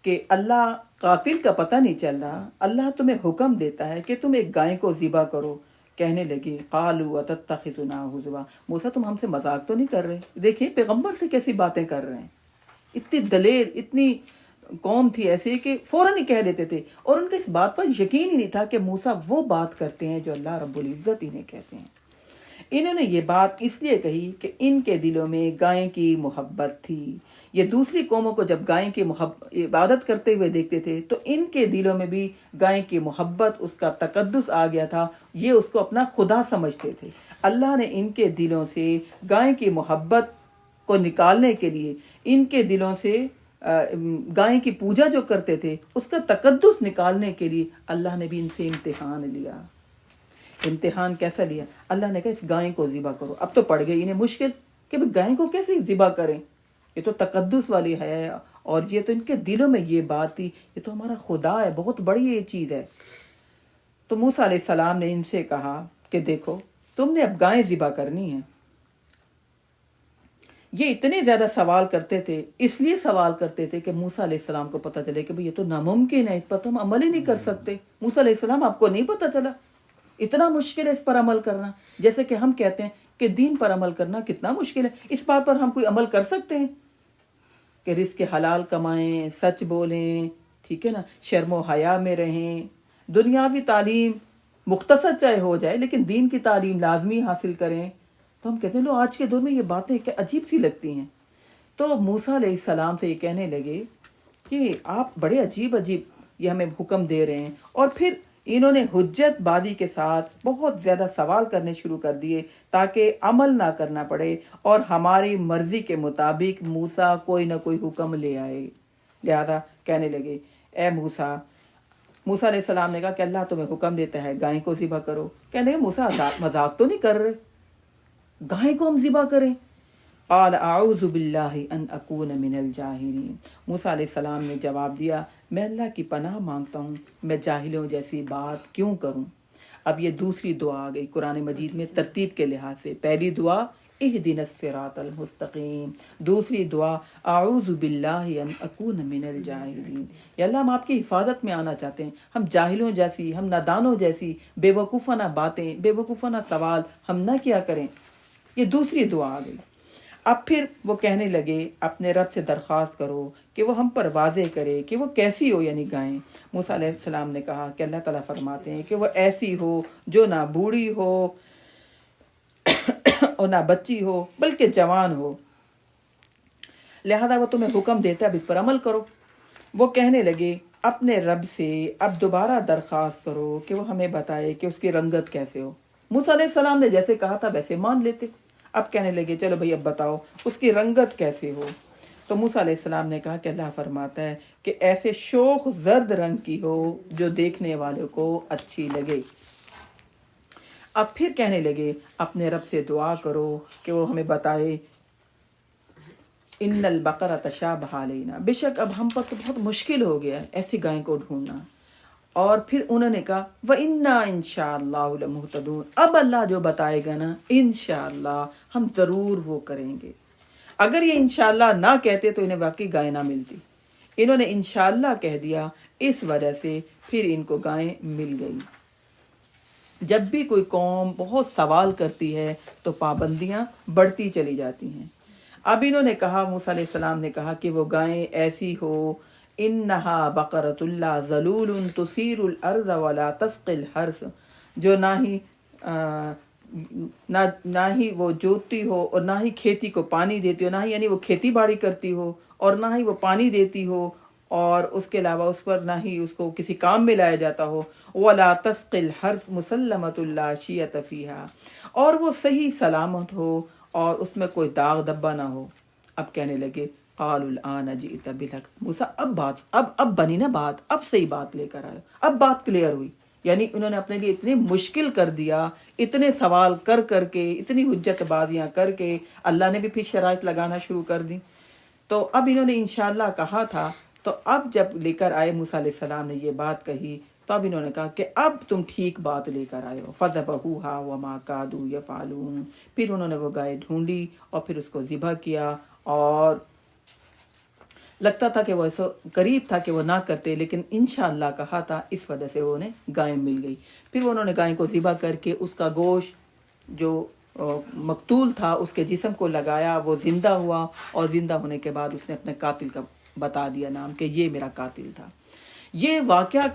کہ اللہ قاتل کا پتہ نہیں چل رہا، اللہ تمہیں حکم دیتا ہے کہ تم ایک گائے کو ذبح کرو، کہنے لگے قالوا اتتخذنا ہزوا، موسیٰ تم ہم سے مذاق تو نہیں کر رہے؟ دیکھیں پیغمبر سے کیسی باتیں کر رہے ہیں، اتنی دلیر، اتنی قوم تھی ایسے کہ فوراً ہی کہہ دیتے تھے، اور ان کے اس بات پر یقین ہی نہیں تھا کہ موسیٰ وہ بات کرتے ہیں جو اللہ رب العزت انہیں کہتے ہیں۔ انہوں نے یہ بات اس لیے کہی کہ ان کے دلوں میں گائے کی محبت تھی۔ یہ دوسری قوموں کو جب گائے کی عبادت کرتے ہوئے دیکھتے تھے تو ان کے دلوں میں بھی گائے کی محبت، اس کا تقدس آ گیا تھا، یہ اس کو اپنا خدا سمجھتے تھے۔ اللہ نے ان کے دلوں سے گائے کی محبت کو نکالنے کے لیے، ان کے دلوں سے گائے کی پوجا جو کرتے تھے اس کا تقدس نکالنے کے لیے اللہ نے بھی ان سے امتحان لیا۔ امتحان کیسا لیا؟ اللہ نے کہا اس گائے کو ذبح کرو۔ اب تو پڑ گئی انہیں مشکل کہ گائے کو کیسے ذبح کریں، یہ تو تقدس والی ہے، اور یہ تو ان کے دلوں میں یہ بات تھی یہ تو ہمارا خدا ہے، بہت بڑی یہ چیز ہے۔ تو موسیٰ علیہ السلام نے ان سے کہا کہ دیکھو تم نے اب گائے ذبح کرنی ہے۔ یہ اتنے زیادہ سوال کرتے تھے، اس لیے سوال کرتے تھے کہ موسیٰ علیہ السلام کو پتہ چلے کہ یہ تو ناممکن ہے، اس پر تو ہم عمل ہی نہیں کر سکتے۔ موسیٰ علیہ السلام آپ کو نہیں پتہ چلا؟ اتنا مشکل ہے اس پر عمل کرنا، جیسے کہ ہم کہتے ہیں کہ دین پر عمل کرنا کتنا مشکل ہے، اس بات پر ہم کوئی عمل کر سکتے ہیں کہ رزق حلال کمائیں، سچ بولیں، ٹھیک ہے نا، شرم و حیا میں رہیں، دنیاوی تعلیم مختصر چاہے ہو جائے لیکن دین کی تعلیم لازمی حاصل کریں۔ تو ہم کہتے ہیں لو آج کے دور میں یہ باتیں کیا عجیب سی لگتی ہیں۔ تو موسیٰ علیہ السلام سے یہ کہنے لگے کہ آپ بڑے عجیب یہ ہمیں حکم دے رہے ہیں، اور پھر انہوں نے حجت بازی کے ساتھ بہت زیادہ سوال کرنے شروع کر دیے تاکہ عمل نہ کرنا پڑے اور ہماری مرضی کے مطابق موسیٰ کوئی نہ کوئی حکم لے آئے۔ لہذا کہنے لگے اے موسیٰ علیہ السلام نے کہا کہ اللہ تمہیں حکم دیتا ہے گائے کو ذبح کرو۔ کہنے لگے موسیٰ مذاق تو نہیں کر رہے، گائے کو ہم ذبح کریں؟ قال اعوذ باللہ ان اکون من الجاہلین، موسیٰ علیہ السلام نے جواب دیا میں اللہ کی پناہ مانگتا ہوں، میں جاہلوں جیسی بات کیوں کروں۔ اب یہ دوسری دعا آ گئی قرآن مجید میں ترتیب کے لحاظ سے، پہلی دعا اہدنا الصراط المستقیم، دوسری دعا اعوذ باللہ ان اکون من الجاہلین، یا اللہ ہم آپ کی حفاظت میں آنا چاہتے ہیں، ہم جاہلوں جیسی، ہم نادانوں جیسی بے وقوفانہ باتیں، بے وقوفانہ سوال ہم نہ کیا کریں۔ یہ دوسری دعا آ گئی۔ اب پھر وہ کہنے لگے اپنے رب سے درخواست کرو کہ وہ ہم پر واضح کرے کہ وہ کیسی ہو، یعنی گائیں۔ موسیٰ علیہ السلام نے کہا کہ اللہ تعالیٰ فرماتے ہیں کہ وہ ایسی ہو جو نہ بوڑھی ہو اور نہ بچی ہو بلکہ جوان ہو، لہذا وہ تمہیں حکم دیتا ہے اب اس پر عمل کرو۔ وہ کہنے لگے اپنے رب سے اب دوبارہ درخواست کرو کہ وہ ہمیں بتائے کہ اس کی رنگت کیسے ہو۔ موسیٰ علیہ السلام نے جیسے کہا تھا ویسے مان لیتے، اب کہنے لگے چلو بھئی اب بتاؤ اس کی رنگت کیسے ہو۔ تو موسیٰ علیہ السلام نے کہا کہ اللہ فرماتا ہے کہ ایسے شوخ زرد رنگ کی ہو جو دیکھنے والوں کو اچھی لگے۔ اب پھر کہنے لگے اپنے رب سے دعا کرو کہ وہ ہمیں بتائے ان البقرہ تشابہ علینا، بے شک اب ہم پر تو بہت مشکل ہو گیا ہے ایسی گائے کو ڈھونڈنا۔ اور پھر انہوں نے کہا وَإِنَّا إِنشَاءَ لَمُهْتَدُونَ، اب اللہ جو بتائے گا نا انشاءاللہ ہم ضرور وہ کریں گے۔ اگر یہ انشاءاللہ نہ کہتے تو انہیں واقعی گائے نہ ملتی. انہوں نے انشاءاللہ کہہ دیا، اس وجہ سے پھر ان کو گائیں مل گئی. جب بھی کوئی قوم بہت سوال کرتی ہے تو پابندیاں بڑھتی چلی جاتی ہیں. اب انہوں نے کہا، موسیٰ علیہ السلام نے کہا کہ وہ گائیں ایسی ہو، انہا بقرۃ لا ذلول تثیر الارض ولا تسقی الحرث، جو نہ ہی وہ جوتتی ہو اور نہ ہی کھیتی کو پانی دیتی ہو، نہ ہی یعنی وہ کھیتی باڑی کرتی ہو اور نہ ہی وہ پانی دیتی ہو، اور اس کے علاوہ اس پر نہ ہی اس کو کسی کام میں لایا جاتا ہو. ولا تسقی الحرث مسلمۃ لا شیۃ فیہا، اور وہ صحیح سلامت ہو اور اس میں کوئی داغ دبا نہ ہو. اب کہنے لگے قالوا الآن جئت بالحق، موسیٰ اب بنی نا بات، اب صحیح بات لے کر آئے، اب بات کلیئر ہوئی. یعنی انہوں نے اپنے لیے اتنی مشکل کر دیا، اتنے سوال کر کے، اتنی حجت بازیاں کر کے، اللہ نے بھی پھر شرائط لگانا شروع کر دی. تو اب انہوں نے انشاءاللہ کہا تھا، تو اب جب لے کر آئے موسیٰ علیہ السلام نے یہ بات کہی، تو اب انہوں نے کہا کہ اب تم ٹھیک بات لے کر آئے ہو. فَذَبَحُوهَا وَمَا كَادُوا يَفْعَلُونَ، پھر انہوں نے وہ گائے ڈھونڈی اور پھر اس کو ذبح کیا، اور لگتا تھا کہ وہ ایسا قریب تھا کہ وہ نہ کرتے، لیکن انشاءاللہ کہا تھا، اس وجہ سے انہیں گائے مل گئی. پھر انہوں نے گائے کو ذبح کر کے اس کا گوشت جو مقتول تھا اس کے جسم کو لگایا، وہ زندہ ہوا، اور زندہ ہونے کے بعد اس نے اپنے قاتل کا بتا دیا نام کہ یہ میرا قاتل تھا. یہ واقعہ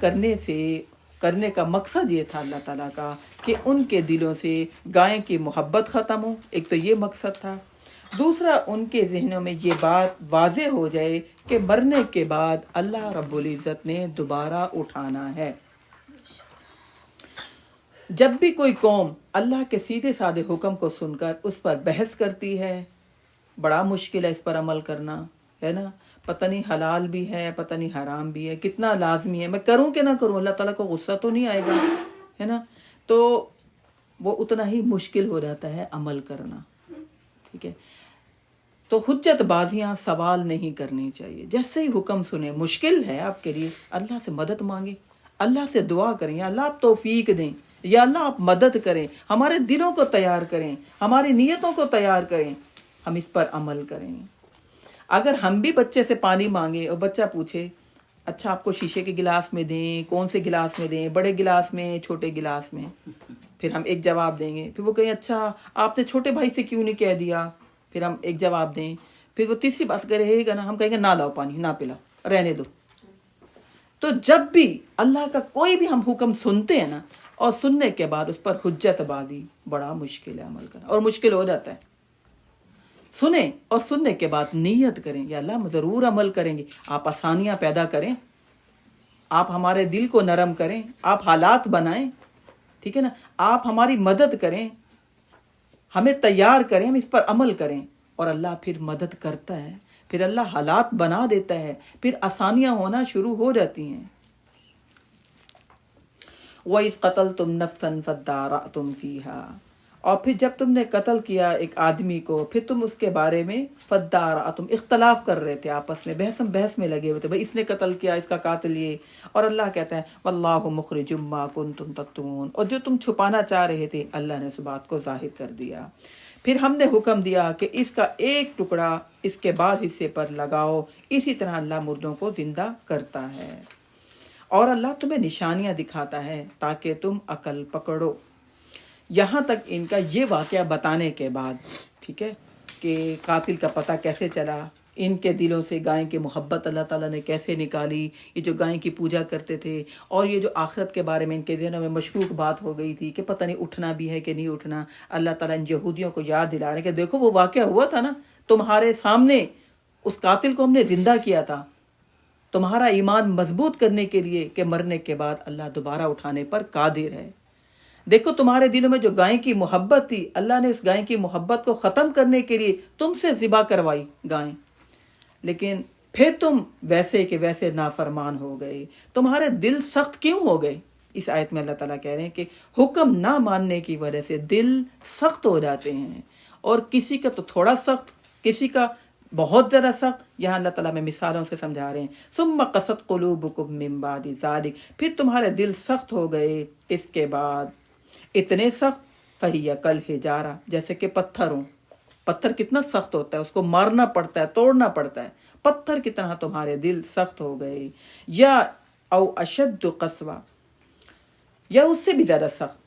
کرنے کا مقصد یہ تھا اللہ تعالیٰ کا کہ ان کے دلوں سے گائے کی محبت ختم ہو. ایک تو یہ مقصد تھا. دوسرا، ان کے ذہنوں میں یہ بات واضح ہو جائے کہ مرنے کے بعد اللہ رب العزت نے دوبارہ اٹھانا ہے. جب بھی کوئی قوم اللہ کے سیدھے سادے حکم کو سن کر اس پر بحث کرتی ہے، بڑا مشکل ہے اس پر عمل کرنا، ہے نا، پتہ نہیں حلال بھی ہے، پتہ نہیں حرام بھی ہے، کتنا لازمی ہے، میں کروں کہ نہ کروں، اللہ تعالیٰ کو غصہ تو نہیں آئے گا، ہے نا، تو وہ اتنا ہی مشکل ہو جاتا ہے عمل کرنا. ٹھیک ہے، تو حجت بازیاں سوال نہیں کرنی چاہیے. جیسے ہی حکم سنیں، مشکل ہے آپ کے لیے، اللہ سے مدد مانگیں، اللہ سے دعا کریں، یا اللہ آپ توفیق دیں، یا اللہ آپ مدد کریں، ہمارے دلوں کو تیار کریں، ہماری نیتوں کو تیار کریں، ہم اس پر عمل کریں. اگر ہم بھی بچے سے پانی مانگیں اور بچہ پوچھے اچھا آپ کو شیشے کے گلاس میں دیں، کون سے گلاس میں دیں، بڑے گلاس میں، چھوٹے گلاس میں، پھر ہم ایک جواب دیں گے. پھر وہ کہیں اچھا آپ نے چھوٹے بھائی سے کیوں نہیں کہہ دیا، پھر ہم ایک جواب دیں. پھر وہ تیسری بات کرے گا نا، ہم کہیں گے نہ لاؤ پانی، نہ پلاؤ، رہنے دو. تو جب بھی اللہ کا کوئی بھی ہم حکم سنتے ہیں نا، اور سننے کے بعد اس پر حجت بازی، بڑا مشکل ہے عمل کرنا، اور مشکل ہو جاتا ہے. سنیں اور سننے کے بعد نیت کریں یا اللہ ہم ضرور عمل کریں گے. آپ آسانیاں پیدا کریں، آپ ہمارے دل کو نرم کریں، آپ حالات بنائیں، ٹھیک ہے نا، آپ ہماری مدد کریں، ہمیں تیار کریں، ہم اس پر عمل کریں. اور اللہ پھر مدد کرتا ہے، پھر اللہ حالات بنا دیتا ہے، پھر آسانیاں ہونا شروع ہو جاتی ہیں. وَإِذْ قَتَلْتُمْ نَفْسًا فَادَّارَأْتُمْ فِيهَا، اور پھر جب تم نے قتل کیا ایک آدمی کو، پھر تم اس کے بارے میں فَادَّارَأْتُمْ، اختلاف کر رہے تھے آپس میں، بحث میں لگے ہوئے تھے، بھئی اس نے قتل کیا، اس کا قاتل یہ. اور اللہ کہتا ہے وَاللَّهُ مُخْرِجٌ مَّا كُنتُمْ تَكْتُمُونَ، اور جو تم چھپانا چاہ رہے تھے اللہ نے اس بات کو ظاہر کر دیا. پھر ہم نے حکم دیا کہ اس کا ایک ٹکڑا اس کے بعد حصے پر لگاؤ. اسی طرح اللہ مردوں کو زندہ کرتا ہے، اور اللہ تمہیں نشانیاں دکھاتا ہے تاکہ تم عقل پکڑو. یہاں تک ان کا یہ واقعہ بتانے کے بعد، ٹھیک ہے، کہ قاتل کا پتہ کیسے چلا، ان کے دلوں سے گائے کی محبت اللہ تعالیٰ نے کیسے نکالی، یہ جو گائے کی پوجا کرتے تھے، اور یہ جو آخرت کے بارے میں ان کے ذہنوں میں مشکوک بات ہو گئی تھی کہ پتہ نہیں اٹھنا بھی ہے کہ نہیں اٹھنا. اللہ تعالیٰ ان یہودیوں کو یاد دلا رہے کہ دیکھو وہ واقعہ ہوا تھا نا، تمہارے سامنے اس قاتل کو ہم نے زندہ کیا تھا، تمہارا ایمان مضبوط کرنے کے لیے کہ مرنے کے بعد اللہ دوبارہ اٹھانے پر قادر ہے. دیکھو تمہارے دلوں میں جو گائے کی محبت تھی، اللہ نے اس گائے کی محبت کو ختم کرنے کے لیے تم سے ذبح کروائی گائیں، لیکن پھر تم ویسے کہ ویسے نافرمان ہو گئے. تمہارے دل سخت کیوں ہو گئے؟ اس آیت میں اللہ تعالیٰ کہہ رہے ہیں کہ حکم نہ ماننے کی وجہ سے دل سخت ہو جاتے ہیں، اور کسی کا تو تھوڑا سخت، کسی کا بہت زیادہ سخت. یہاں اللہ تعالیٰ میں مثالوں سے سمجھا رہے ہیں. ثم قست قلوبکم من بعد ذلک، پھر تمہارے دل سخت ہو گئے اس کے بعد، اتنے سخت فہی کالحجارہ، جیسے کہ پتھروں. پتھر کتنا سخت ہوتا ہے، اس کو مارنا پڑتا ہے، توڑنا پڑتا ہے، پتھر کی طرح تمہارے دل سخت ہو گئے، یا او اشد قسوہ، یا اس سے بھی زیادہ سخت۔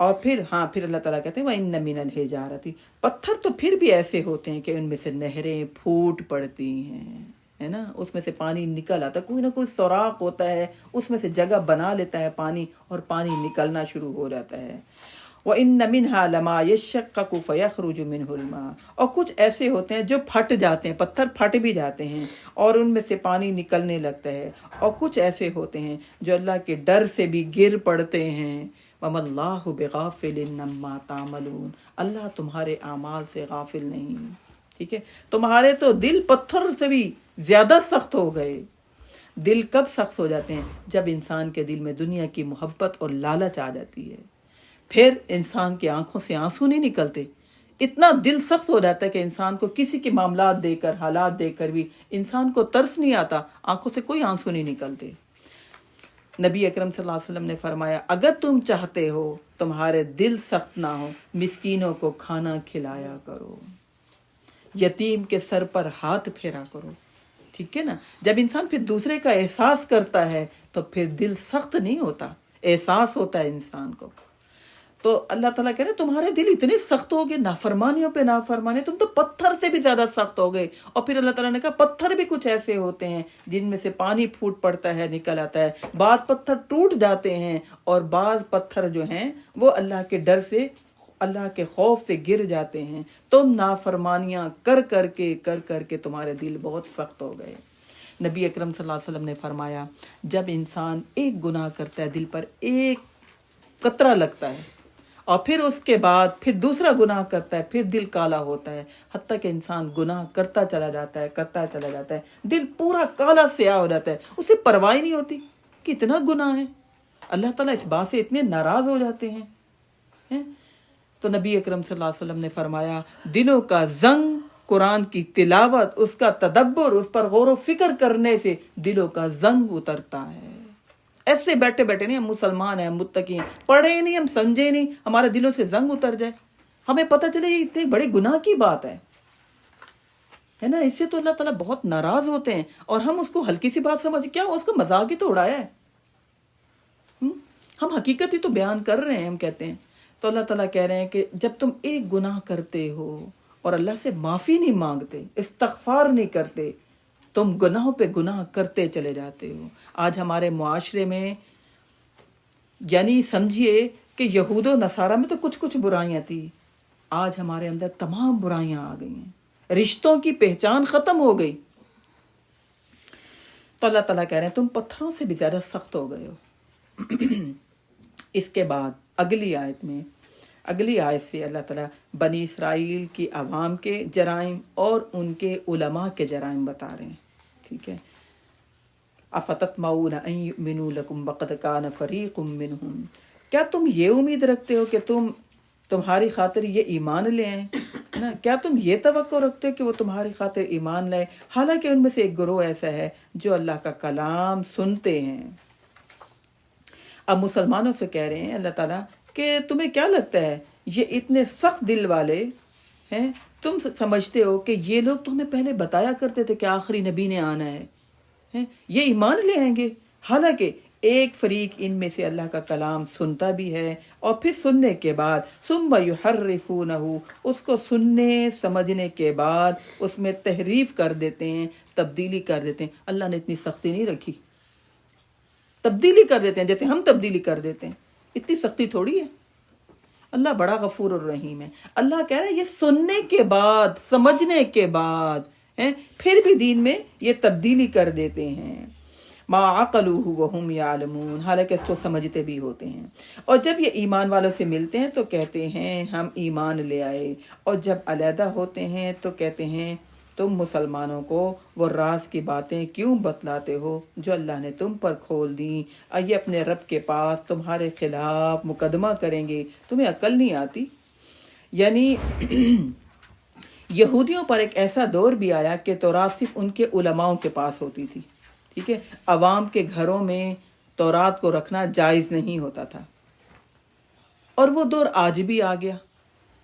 اور پھر اللہ تعالیٰ کہتے ہیں وَإِنَّ مِنَ الْحِجَارَةِ، پتھر تو پھر بھی ایسے ہوتے ہیں کہ ان میں سے نہریں پھوٹ پڑتی ہیں، ہے نا، اس میں سے پانی نکل آتا ہے، کوئی نہ کوئی سوراخ ہوتا ہے، اس میں سے جگہ بنا لیتا ہے پانی، اور پانی نکلنا شروع ہو جاتا ہے۔ وَإِنَّ مِنْهَا لَمَا يَشَّقَّقُ فَيَخْرُجُ مِنْهُ الْمَاءُ، اور کچھ ایسے ہوتے ہیں جو پھٹ جاتے ہیں، پتھر پھٹ بھی جاتے ہیں اور ان میں سے پانی نکلنے لگتا ہے، اور کچھ ایسے ہوتے ہیں جو اللہ کے ڈر سے بھی گر پڑتے ہیں۔ وَمَا اللَّهُ بِغَافِلٍ عَمَّا تَعْمَلُونَ، اللہ تمہارے اعمال سے غافل نہیں، ٹھیک ہے۔ تمہارے تو دل پتھر سے بھی زیادہ سخت ہو گئے۔ دل کب سخت ہو جاتے ہیں؟ جب انسان کے دل میں دنیا کی محبت اور لالچ آ جاتی ہے، پھر انسان کی آنکھوں سے آنسو نہیں نکلتے، اتنا دل سخت ہو جاتا ہے کہ انسان کو کسی کے معاملات دے کر، حالات دے کر بھی انسان کو ترس نہیں آتا، آنکھوں سے کوئی آنسو نہیں نکلتے۔ نبی اکرم صلی اللہ علیہ وسلم نے فرمایا اگر تم چاہتے ہو تمہارے دل سخت نہ ہو، مسکینوں کو کھانا کھلایا کرو، یتیم کے سر پر ہاتھ پھیرا کرو، ٹھیک ہے نا۔ جب انسان پھر دوسرے کا احساس کرتا ہے تو پھر دل سخت نہیں ہوتا، احساس ہوتا ہے انسان کو۔ تو اللہ تعالیٰ کہہ رہے تمہارے دل اتنے سخت ہو گئے، نافرمانیوں پہ نافرمانی، تم تو پتھر سے بھی زیادہ سخت ہو گئے۔ اور پھر اللہ تعالیٰ نے کہا پتھر بھی کچھ ایسے ہوتے ہیں جن میں سے پانی پھوٹ پڑتا ہے، نکل آتا ہے، بعض پتھر ٹوٹ جاتے ہیں اور بعض پتھر جو ہیں وہ اللہ کے ڈر سے، اللہ کے خوف سے گر جاتے ہیں۔ تم نافرمانیاں کر کر کے تمہارے دل بہت سخت ہو گئے۔ نبی اکرم صلی اللہ علیہ وسلم نے فرمایا جب انسان ایک گناہ کرتا ہے، دل پر ایک قطرہ لگتا ہے، اور پھر اس کے بعد پھر دوسرا گناہ کرتا ہے، پھر دل کالا ہوتا ہے، حتیٰ کہ انسان گناہ کرتا چلا جاتا ہے، دل پورا کالا سیاہ ہو جاتا ہے، اسے پرواہ نہیں ہوتی کہ اتنا گناہ ہے۔ اللہ تعالیٰ اس بات سے اتنے ناراض ہو جاتے ہیں۔ تو نبی اکرم صلی اللہ علیہ وسلم نے فرمایا دلوں کا زنگ قرآن کی تلاوت، اس کا تدبر، اس پر غور و فکر کرنے سے دلوں کا زنگ اترتا ہے۔ ایسے بیٹھے نہیں، ہم مسلمان ہیں، ہم متقی ہیں، پڑھے نہیں، ہم سمجھے نہیں، ہمارے دلوں سے زنگ اتر جائے، ہمیں پتہ چلے یہ اتنے بڑے گناہ کی بات ہے نا، اس سے تو اللہ تعالیٰ بہت ناراض ہوتے ہیں، اور ہم اس کو ہلکی سی بات سمجھ، کیا اس کا مذاق ہی تو اڑایا ہے، ہم حقیقت ہی تو بیان کر رہے ہیں، ہم کہتے ہیں۔ تو اللہ تعالیٰ کہہ رہے ہیں کہ جب تم ایک گناہ کرتے ہو اور اللہ سے معافی نہیں مانگتے، استغفار نہیں کرتے، تم گناہوں پہ گناہ کرتے چلے جاتے ہو۔ آج ہمارے معاشرے میں یعنی سمجھیے کہ یہود و نصارہ میں تو کچھ برائیاں تھی، آج ہمارے اندر تمام برائیاں آ گئی ہیں، رشتوں کی پہچان ختم ہو گئی۔ تو اللہ تعالیٰ کہہ رہے ہیں تم پتھروں سے بھی زیادہ سخت ہو گئے ہو۔ اس کے بعد اگلی آیت سے اللہ تعالیٰ بنی اسرائیل کی عوام کے جرائم اور ان کے علماء کے جرائم بتا رہے ہیں، ٹھیک ہے۔ افتطمعون ان یؤمنوا لکم وقد کان فریق منہم، کیا تم یہ امید رکھتے ہو کہ تمہاری خاطر یہ ایمان لے آئیں نا؟ کیا تم یہ توقع رکھتے ہو کہ وہ تمہاری خاطر ایمان لائے، حالانکہ ان میں سے ایک گروہ ایسا ہے جو اللہ کا کلام سنتے ہیں۔ اب مسلمانوں سے کہہ رہے ہیں اللہ تعالیٰ کہ تمہیں کیا لگتا ہے یہ اتنے سخت دل والے ہیں، تم سمجھتے ہو کہ یہ لوگ تو ہمیں پہلے بتایا کرتے تھے کہ آخری نبی نے آنا ہے، یہ ایمان لے آئیں گے، حالانکہ ایک فریق ان میں سے اللہ کا کلام سنتا بھی ہے، اور پھر سننے کے بعد ثم یحرفونہ، اس کو سننے سمجھنے کے بعد اس میں تحریف کر دیتے ہیں، تبدیلی کر دیتے ہیں۔ اللہ نے اتنی سختی نہیں رکھی، تبدیلی کر دیتے ہیں جیسے ہم تبدیلی کر دیتے ہیں، اتنی سختی تھوڑی ہے۔ اللہ بڑا غفور الرحیم ہے۔ اللہ کہہ رہا ہے یہ سننے کے بعد، سمجھنے کے بعد پھر بھی دین میں یہ تبدیلی کر دیتے ہیں۔ ما عقلوہ وہم یعلمون، حالانکہ اس کو سمجھتے بھی ہوتے ہیں۔ اور جب یہ ایمان والوں سے ملتے ہیں تو کہتے ہیں ہم ایمان لے آئے، اور جب علیحدہ ہوتے ہیں تو کہتے ہیں تم مسلمانوں کو وہ راز کی باتیں کیوں بتلاتے ہو جو اللہ نے تم پر کھول دیں، یہ اپنے رب کے پاس تمہارے خلاف مقدمہ کریں گے، تمہیں عقل نہیں آتی۔ یعنی یہودیوں پر ایک ایسا دور بھی آیا کہ تورات صرف ان کے علماؤں کے پاس ہوتی تھی، ٹھیک ہے، عوام کے گھروں میں تورات کو رکھنا جائز نہیں ہوتا تھا، اور وہ دور آج بھی آ گیا۔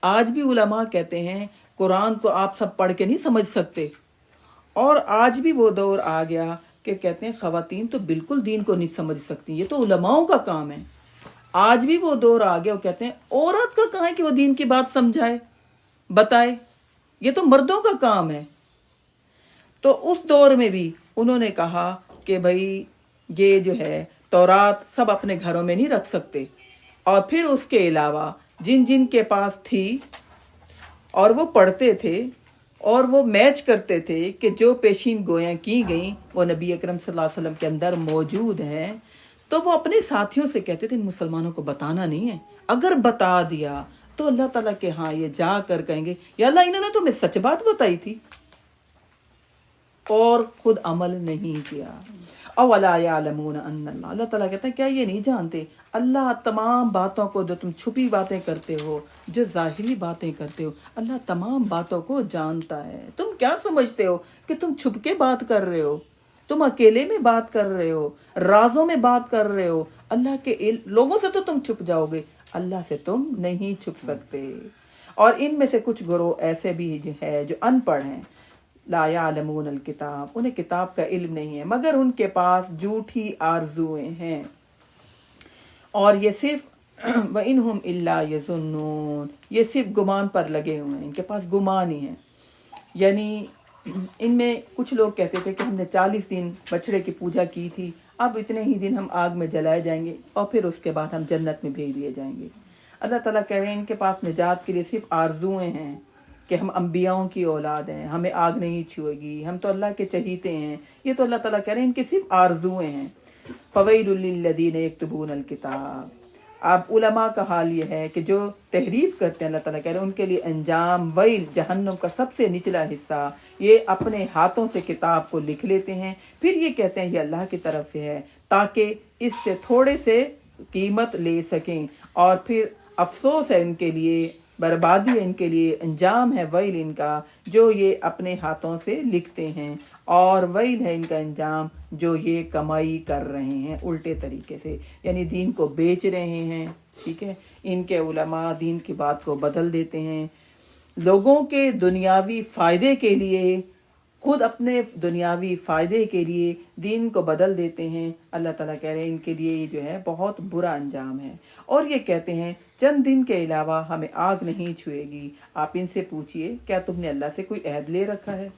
آج بھی علماء کہتے ہیں قرآن کو آپ سب پڑھ کے نہیں سمجھ سکتے. اور آج بھی وہ دور آ گیا کہ کہتے ہیں خواتین تو بالکل دین کو نہیں سمجھ سکتی، یہ تو علماؤں کا کام ہے. آج بھی وہ دور آ گیا، وہ کہتے ہیں عورت کا کہاں ہے کہ وہ دین کی بات سمجھائے بتائے، یہ تو مردوں کا کام ہے. تو اس دور میں بھی انہوں نے کہا کہ بھائی یہ جو ہے تورات سب اپنے گھروں میں نہیں رکھ سکتے، اور پھر اس کے علاوہ جن جن کے پاس تھی اور وہ پڑھتے تھے اور وہ میچ کرتے تھے کہ جو پیشین گویاں کی گئیں وہ نبی اکرم صلی اللہ علیہ وسلم کے اندر موجود ہیں، تو وہ اپنے ساتھیوں سے کہتے تھے ان مسلمانوں کو بتانا نہیں ہے، اگر بتا دیا تو اللہ تعالیٰ کے ہاں یہ جا کر کہیں گے یا اللہ انہوں نے تمہیں سچ بات بتائی تھی اور خود عمل نہیں کیا. اولا یعلمون ان اللہ، اللہ تعالیٰ کہتا ہے کیا یہ نہیں جانتے اللہ تمام باتوں کو، جو تم چھپی باتیں کرتے ہو، جو ظاہری باتیں کرتے ہو، اللہ تمام باتوں کو جانتا ہے. تم کیا سمجھتے ہو کہ تم چھپ کے بات کر رہے ہو، تم اکیلے میں بات کر رہے ہو، رازوں میں بات کر رہے ہو. اللہ کے لوگوں سے تو تم چھپ جاؤ گے، اللہ سے تم نہیں چھپ سکتے. اور ان میں سے کچھ گروہ ایسے بھی ہے جو ان پڑھ ہیں، لا یعلمون الکتاب، انہیں کتاب کا علم نہیں ہے مگر ان کے پاس جھوٹی آرزویں ہیں، اور یہ صرف وَإِنْهُمْ إِلَّا يَظُنُّونَ، یہ صرف گمان پر لگے ہوئے ہیں، ان کے پاس گمان ہی ہیں. یعنی ان میں کچھ لوگ کہتے تھے کہ ہم نے 40 دن بچڑے کی پوجا کی تھی، اب اتنے ہی دن ہم آگ میں جلائے جائیں گے اور پھر اس کے بعد ہم جنت میں بھیج دیے جائیں گے. اللہ تعالیٰ کہہ رہے ہیں ان کے پاس نجات کے لیے صرف آرزویں ہیں کہ ہم انبیاؤں کی اولاد ہیں، ہمیں آگ نہیں چھوئے گی، ہم تو اللہ کے چہیتے ہیں. یہ تو اللہ تعالیٰ کہہ رہے ہیں ان کی صرف آرزویں ہیں. فَوَيْلٌ لِّلَّذِينَ يَكْتُبُونَ الْكِتَابَ، اب علماء کا حال یہ ہے کہ جو تحریف کرتے ہیں، اللہ تعالیٰ کہہ رہے ہیں ان کے لیے انجام ویل، جہنم کا سب سے نچلا حصہ. یہ اپنے ہاتھوں سے کتاب کو لکھ لیتے ہیں، پھر یہ کہتے ہیں یہ اللہ کی طرف سے ہے تاکہ اس سے تھوڑے سے قیمت لے سکیں، اور پھر افسوس ہے ان کے لیے، بربادی ہے ان کے لیے، انجام ہے ویل ان کا جو یہ اپنے ہاتھوں سے لکھتے ہیں، اور ویل ہے ان کا انجام جو یہ کمائی کر رہے ہیں الٹے طریقے سے، یعنی دین کو بیچ رہے ہیں. ٹھیک ہے، ان کے علماء دین کی بات کو بدل دیتے ہیں لوگوں کے دنیاوی فائدے کے لیے، خود اپنے دنیاوی فائدے کے لیے دین کو بدل دیتے ہیں. اللہ تعالیٰ کہہ رہے ہیں ان کے لیے یہ جو ہے بہت برا انجام ہے. اور یہ کہتے ہیں چند دن کے علاوہ ہمیں آگ نہیں چھوئے گی. آپ ان سے پوچھئے کیا تم نے اللہ سے کوئی عہد لے رکھا ہے؟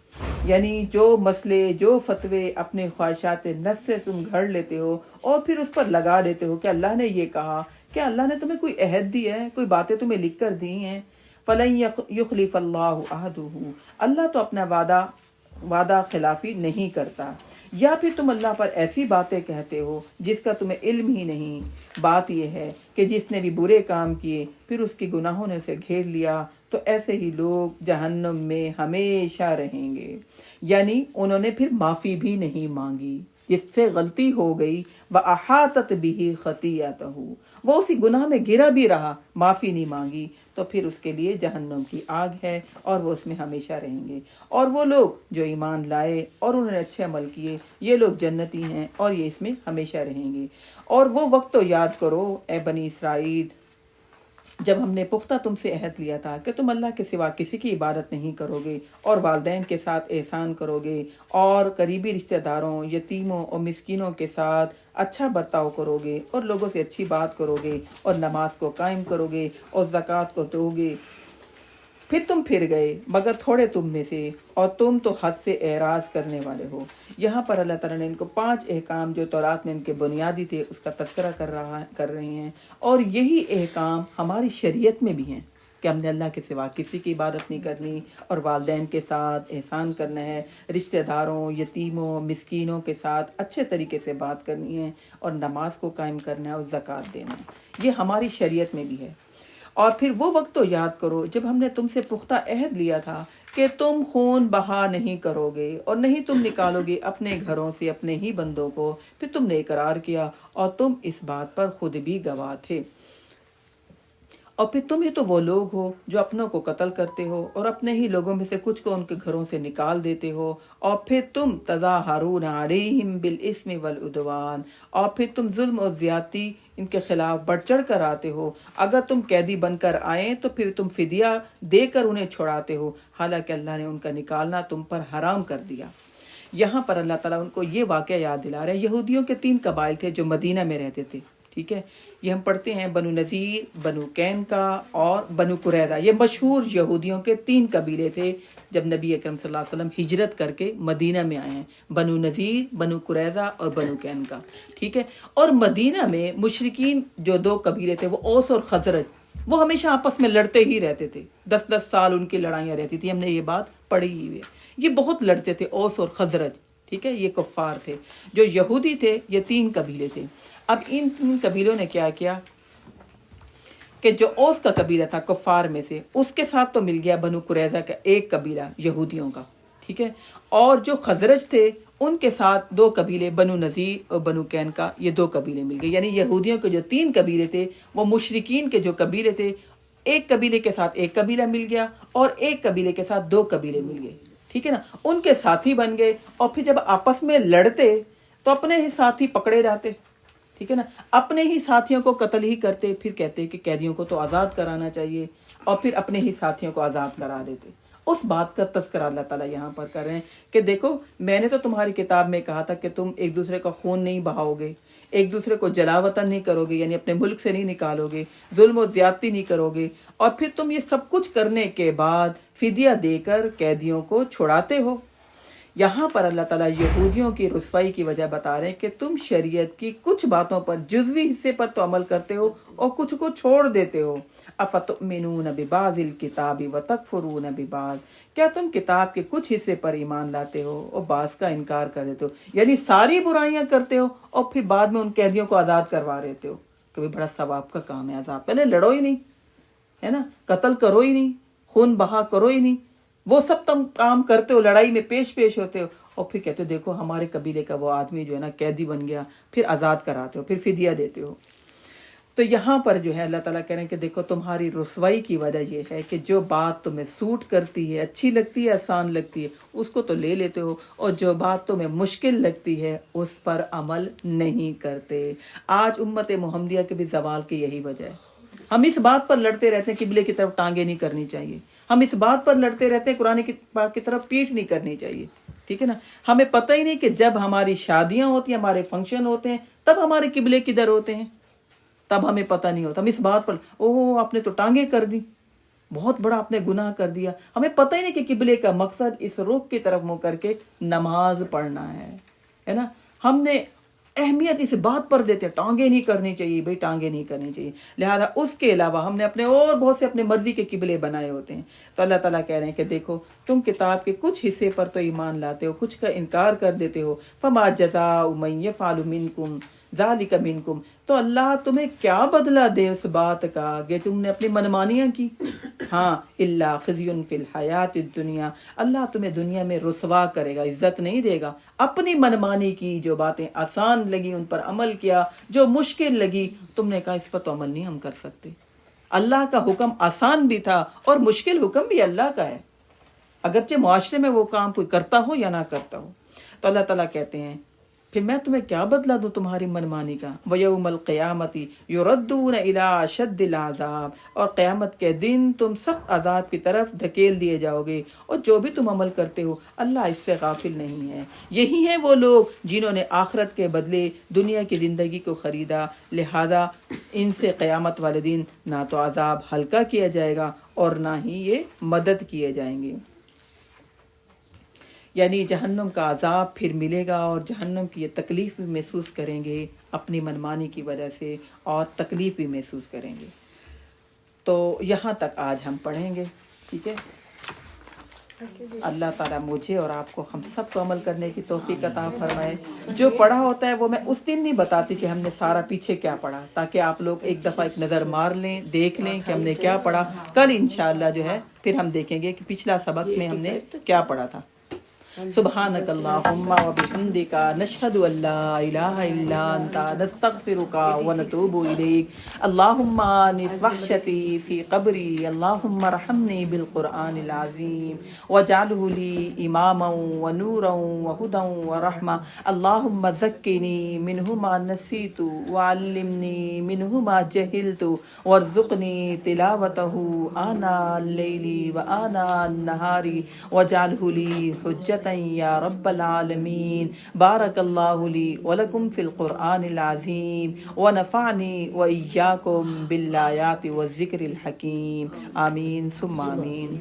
یعنی جو مسئلے، جو فتوے اپنے خواہشات نفس سے تم گھڑ لیتے ہو اور پھر اس پر لگا دیتے ہو کہ اللہ نے یہ کہا، کیا اللہ نے تمہیں کوئی عہد دیا ہے، کوئی باتیں تمہیں لکھ کر دی ہیں؟ فَلَن يُخْلِفَ اللَّهُ عَهْدَهُ، اللہ تو اپنا وعدہ خلافی نہیں کرتا. یا پھر تم اللہ پر ایسی باتیں کہتے ہو جس کا تمہیں علم ہی نہیں. بات یہ ہے کہ جس نے بھی برے کام کیے پھر اس کے گناہوں نے اسے گھیر لیا تو ایسے ہی لوگ جہنم میں ہمیشہ رہیں گے. یعنی انہوں نے پھر معافی بھی نہیں مانگی جس سے غلطی ہو گئی. وَأَحَاطَتْ بِهِ خَطِيئَتُهُ، وہ اسی گناہ میں گرا بھی رہا، معافی نہیں مانگی، تو پھر اس کے لیے جہنم کی آگ ہے اور وہ اس میں ہمیشہ رہیں گے. اور وہ لوگ جو ایمان لائے اور انہوں نے اچھے عمل کیے یہ لوگ جنتی ہیں اور یہ اس میں ہمیشہ رہیں گے. اور وہ وقت تو یاد کرو اے بنی اسرائیل جب ہم نے پختہ تم سے عہد لیا تھا کہ تم اللہ کے سوا کسی کی عبادت نہیں کرو گے اور والدین کے ساتھ احسان کرو گے اور قریبی رشتہ داروں، یتیموں اور مسکینوں کے ساتھ اچھا برتاؤ کرو گے اور لوگوں سے اچھی بات کرو گے اور نماز کو قائم کرو گے اور زکوٰۃ کو دو گے. پھر تم پھر گئے مگر تھوڑے تم میں سے، اور تم تو حد سے اعراض کرنے والے ہو. یہاں پر اللہ تعالیٰ نے ان کو 5 احکام جو تورات میں ان کے بنیادی تھے اس کا تذکرہ کر رہے ہیں. اور یہی احکام ہماری شریعت میں بھی ہیں کہ ہم نے اللہ کے سوا کسی کی عبادت نہیں کرنی اور والدین کے ساتھ احسان کرنا ہے، رشتہ داروں، یتیموں، مسکینوں کے ساتھ اچھے طریقے سے بات کرنی ہے اور نماز کو قائم کرنا ہے اور زکوٰۃ دینا ہے. یہ ہماری شریعت میں بھی ہے. اور پھر وہ وقت تو یاد کرو جب ہم نے تم سے پختہ عہد لیا تھا کہ تم خون بہا نہیں کرو گے اور نہیں تم نکالو گے اپنے گھروں سے اپنے ہی بندوں کو. پھر تم نے اقرار کیا اور تم اس بات پر خود بھی گواہ تھے. اور پھر تم ہی تو وہ لوگ ہو جو اپنوں کو قتل کرتے ہو اور اپنے ہی لوگوں میں سے کچھ کو ان کے گھروں سے نکال دیتے ہو، اور پھر تم تظاہرون علیہم بالاسم والعدوان، اور پھر تم ظلم اور زیادتی ان کے خلاف بڑھ چڑھ کر آتے ہو۔ اگر تم قیدی بن کر آئیں تو پھر تم فدیہ دے کر انہیں چھڑاتے ہو، حالانکہ اللہ نے ان کا نکالنا تم پر حرام کر دیا۔ یہاں پر اللہ تعالیٰ ان کو یہ واقعہ یاد دلا رہے ہیں۔ یہودیوں کے 3 قبائل تھے جو مدینہ میں رہتے تھے، ٹھیک ہے، یہ ہم پڑھتے ہیں بنو نذیر، بنو قینقا اور بنو قریظہ۔ یہ مشہور یہودیوں کے 3 قبیلے تھے جب نبی اکرم صلی اللہ علیہ وسلم ہجرت کر کے مدینہ میں آئے ہیں، بنو نذیر، بنو قریظہ اور بنو قینقا، ٹھیک ہے۔ اور مدینہ میں مشرکین جو 2 قبیلے تھے وہ اوس اور خزرج، وہ ہمیشہ آپس میں لڑتے ہی رہتے تھے، 10 سال ان کی لڑائیاں رہتی تھی، ہم نے یہ بات پڑھی ہوئی ہے۔ یہ بہت لڑتے تھے اوس اور خزرج، ٹھیک ہے، یہ کفار تھے۔ جو یہودی تھے یہ 3 قبیلے تھے۔ اب ان 3 قبیلوں نے کیا کیا کہ جو اوس کا قبیلہ تھا کفار میں سے، اس کے ساتھ تو مل گیا بنو قریظہ کا ایک قبیلہ یہودیوں کا، ٹھیک ہے، اور جو خزرج تھے ان کے ساتھ 2 قبیلے بنو نذیر اور بنو قینقا، یہ 2 قبیلے مل گئے۔ یعنی یہودیوں کے جو 3 قبیلے تھے وہ مشرکین کے جو قبیلے تھے، ایک قبیلے کے ساتھ ایک قبیلہ مل گیا اور ایک قبیلے کے ساتھ 2 قبیلے مل گئے، ٹھیک ہے نا، ان کے ساتھی بن گئے۔ اور پھر جب آپس میں لڑتے تو اپنے ہی ساتھی پکڑے جاتے، ٹھیک ہے نا، اپنے ہی ساتھیوں کو قتل ہی کرتے، پھر کہتے کہ قیدیوں کو تو آزاد کرانا چاہیے، اور پھر اپنے ہی ساتھیوں کو آزاد کرا دیتے۔ اس بات کا تذکرہ اللہ تعالیٰ یہاں پر کر رہے ہیں کہ دیکھو میں نے تو تمہاری کتاب میں کہا تھا کہ تم ایک دوسرے کا خون نہیں بہاؤ گے، ایک دوسرے کو جلا وطن نہیں کرو گے، یعنی اپنے ملک سے نہیں نکالو گے، ظلم و زیادتی نہیں کرو گے، اور پھر تم یہ سب کچھ کرنے کے بعد فدیہ دے کر قیدیوں کو چھڑاتے ہو۔ یہاں پر اللہ تعالیٰ یہودیوں کی رسوائی کی وجہ بتا رہے ہیں کہ تم شریعت کی کچھ باتوں پر، جزوی حصے پر تو عمل کرتے ہو اور کچھ کو چھوڑ دیتے ہو۔ افتؤمنون ببعض الکتاب وتکفرون ببعض، کیا تم کتاب کے کچھ حصے پر ایمان لاتے ہو اور بعض کا انکار کر دیتے ہو؟ یعنی ساری برائیاں کرتے ہو اور پھر بعد میں ان قیدیوں کو آزاد کروا دیتے ہو۔ کبھی بڑا ثواب کا کام ہے عذاب، پہلے لڑو ہی نہیں، ہے نا، قتل کرو ہی نہیں، خون بہا کرو ہی نہیں، وہ سب تم کام کرتے ہو، لڑائی میں پیش ہوتے ہو، اور پھر کہتے ہو دیکھو ہمارے قبیلے کا وہ آدمی جو ہے نا قیدی بن گیا، پھر آزاد کراتے ہو، پھر فدیہ دیتے ہو۔ تو یہاں پر جو ہے اللہ تعالیٰ کہہ رہے ہیں کہ دیکھو تمہاری رسوائی کی وجہ یہ ہے کہ جو بات تمہیں سوٹ کرتی ہے، اچھی لگتی ہے، آسان لگتی ہے، اس کو تو لے لیتے ہو، اور جو بات تمہیں مشکل لگتی ہے اس پر عمل نہیں کرتے۔ آج امت محمدیہ کے بھی زوال کی یہی وجہ ہے۔ ہم اس بات پر لڑتے رہتے ہیں کہ قبلے کی طرف ٹانگیں نہیں کرنی چاہیے، ہم اس بات پر لڑتے رہتے ہیں قرآن کی طرف پیٹھ نہیں کرنی چاہیے، ٹھیک ہے نا، ہمیں پتہ ہی نہیں کہ جب ہماری شادیاں ہوتی ہیں، ہمارے فنکشن ہوتے ہیں، تب ہمارے قبلے کدھر ہوتے ہیں، تب ہمیں پتہ نہیں ہوتا۔ ہم اس بات پر آپ نے تو ٹانگیں کر دی، بہت بڑا آپ نے گناہ کر دیا، ہمیں پتہ ہی نہیں کہ قبلے کا مقصد اس رخ کی طرف منہ کر کے نماز پڑھنا ہے نا، ہم نے اہمیت اس بات پر دیتے ہیں ٹانگیں نہیں کرنی چاہیے، بھئی ٹانگیں نہیں کرنی چاہیے، لہذا اس کے علاوہ ہم نے اپنے اور بہت سے اپنے مرضی کے قبلے بنائے ہوتے ہیں۔ تو اللہ تعالیٰ کہہ رہے ہیں کہ دیکھو تم کتاب کے کچھ حصے پر تو ایمان لاتے ہو، کچھ کا انکار کر دیتے ہو۔ فما جزاء من یفعل منکم ذالک منکم، تو اللہ تمہیں کیا بدلہ دے اس بات کا کہ تم نے اپنی منمانیاں کی، ہاں، الا خزی فی الحیات الدنیا، اللہ تمہیں دنیا میں رسوا کرے گا، عزت نہیں دے گا۔ اپنی منمانی کی، جو باتیں آسان لگی ان پر عمل کیا، جو مشکل لگی تم نے کہا اس پر تو عمل نہیں ہم کر سکتے۔ اللہ کا حکم آسان بھی تھا اور مشکل حکم بھی اللہ کا ہے، اگرچہ معاشرے میں وہ کام کوئی کرتا ہو یا نہ کرتا ہو۔ تو اللہ تعالیٰ کہتے ہیں پھر میں تمہیں کیا بدلہ دوں تمہاری منمانی کا۔ وَيَوْمَ الْقِيَامَةِ يُرَدُّونَ إِلَىٰ أَشَدِّ الْعَذَابِ، اور قیامت کے دن تم سخت عذاب کی طرف دھکیل دیے جاؤ گے، اور جو بھی تم عمل کرتے ہو اللہ اس سے غافل نہیں ہے۔ یہی ہیں وہ لوگ جنہوں نے آخرت کے بدلے دنیا کی زندگی کو خریدا، لہذا ان سے قیامت والے دن نہ تو عذاب ہلکا کیا جائے گا اور نہ ہی یہ مدد کیے جائیں گے۔ یعنی جہنم کا عذاب پھر ملے گا اور جہنم کی یہ تکلیف بھی محسوس کریں گے اپنی منمانی کی وجہ سے، اور تکلیف بھی محسوس کریں گے۔ تو یہاں تک آج ہم پڑھیں گے، ٹھیک ہے۔ اللہ تعالیٰ مجھے اور آپ کو، ہم سب کو عمل کرنے کی توفیق عطا فرمائے۔ جو پڑھا ہوتا ہے وہ میں اس دن نہیں بتاتی کہ ہم نے سارا پیچھے کیا پڑھا، تاکہ آپ لوگ ایک دفعہ ایک نظر مار لیں، دیکھ لیں کہ ہم نے کیا پڑھا۔ کل انشاءاللہ جو ہے پھر ہم دیکھیں گے کہ پچھلا سبق میں ہم نے کیا پڑھا تھا۔ سبحانك اللهم وبحمدك نشهد أن لا إله إلا أنت نستغفرك ونتوب إليك. اللهم آنس وحشتي في قبري. اللهم ارحمني بالقرآن العظيم واجعله لي إماما ونورا وهدى ورحمة. اللهم ذكني منه ما نسيت وعلمني منه ما جهلت وارزقني تلاوته آناء الليل وآناء النهار واجعله لي حجة یا رب العالمین. بارک اللہ لی ولکم فی القرآن العظیم ونفعنی وإیاکم بالآیات والذکر الحکیم. آمین ثم آمین.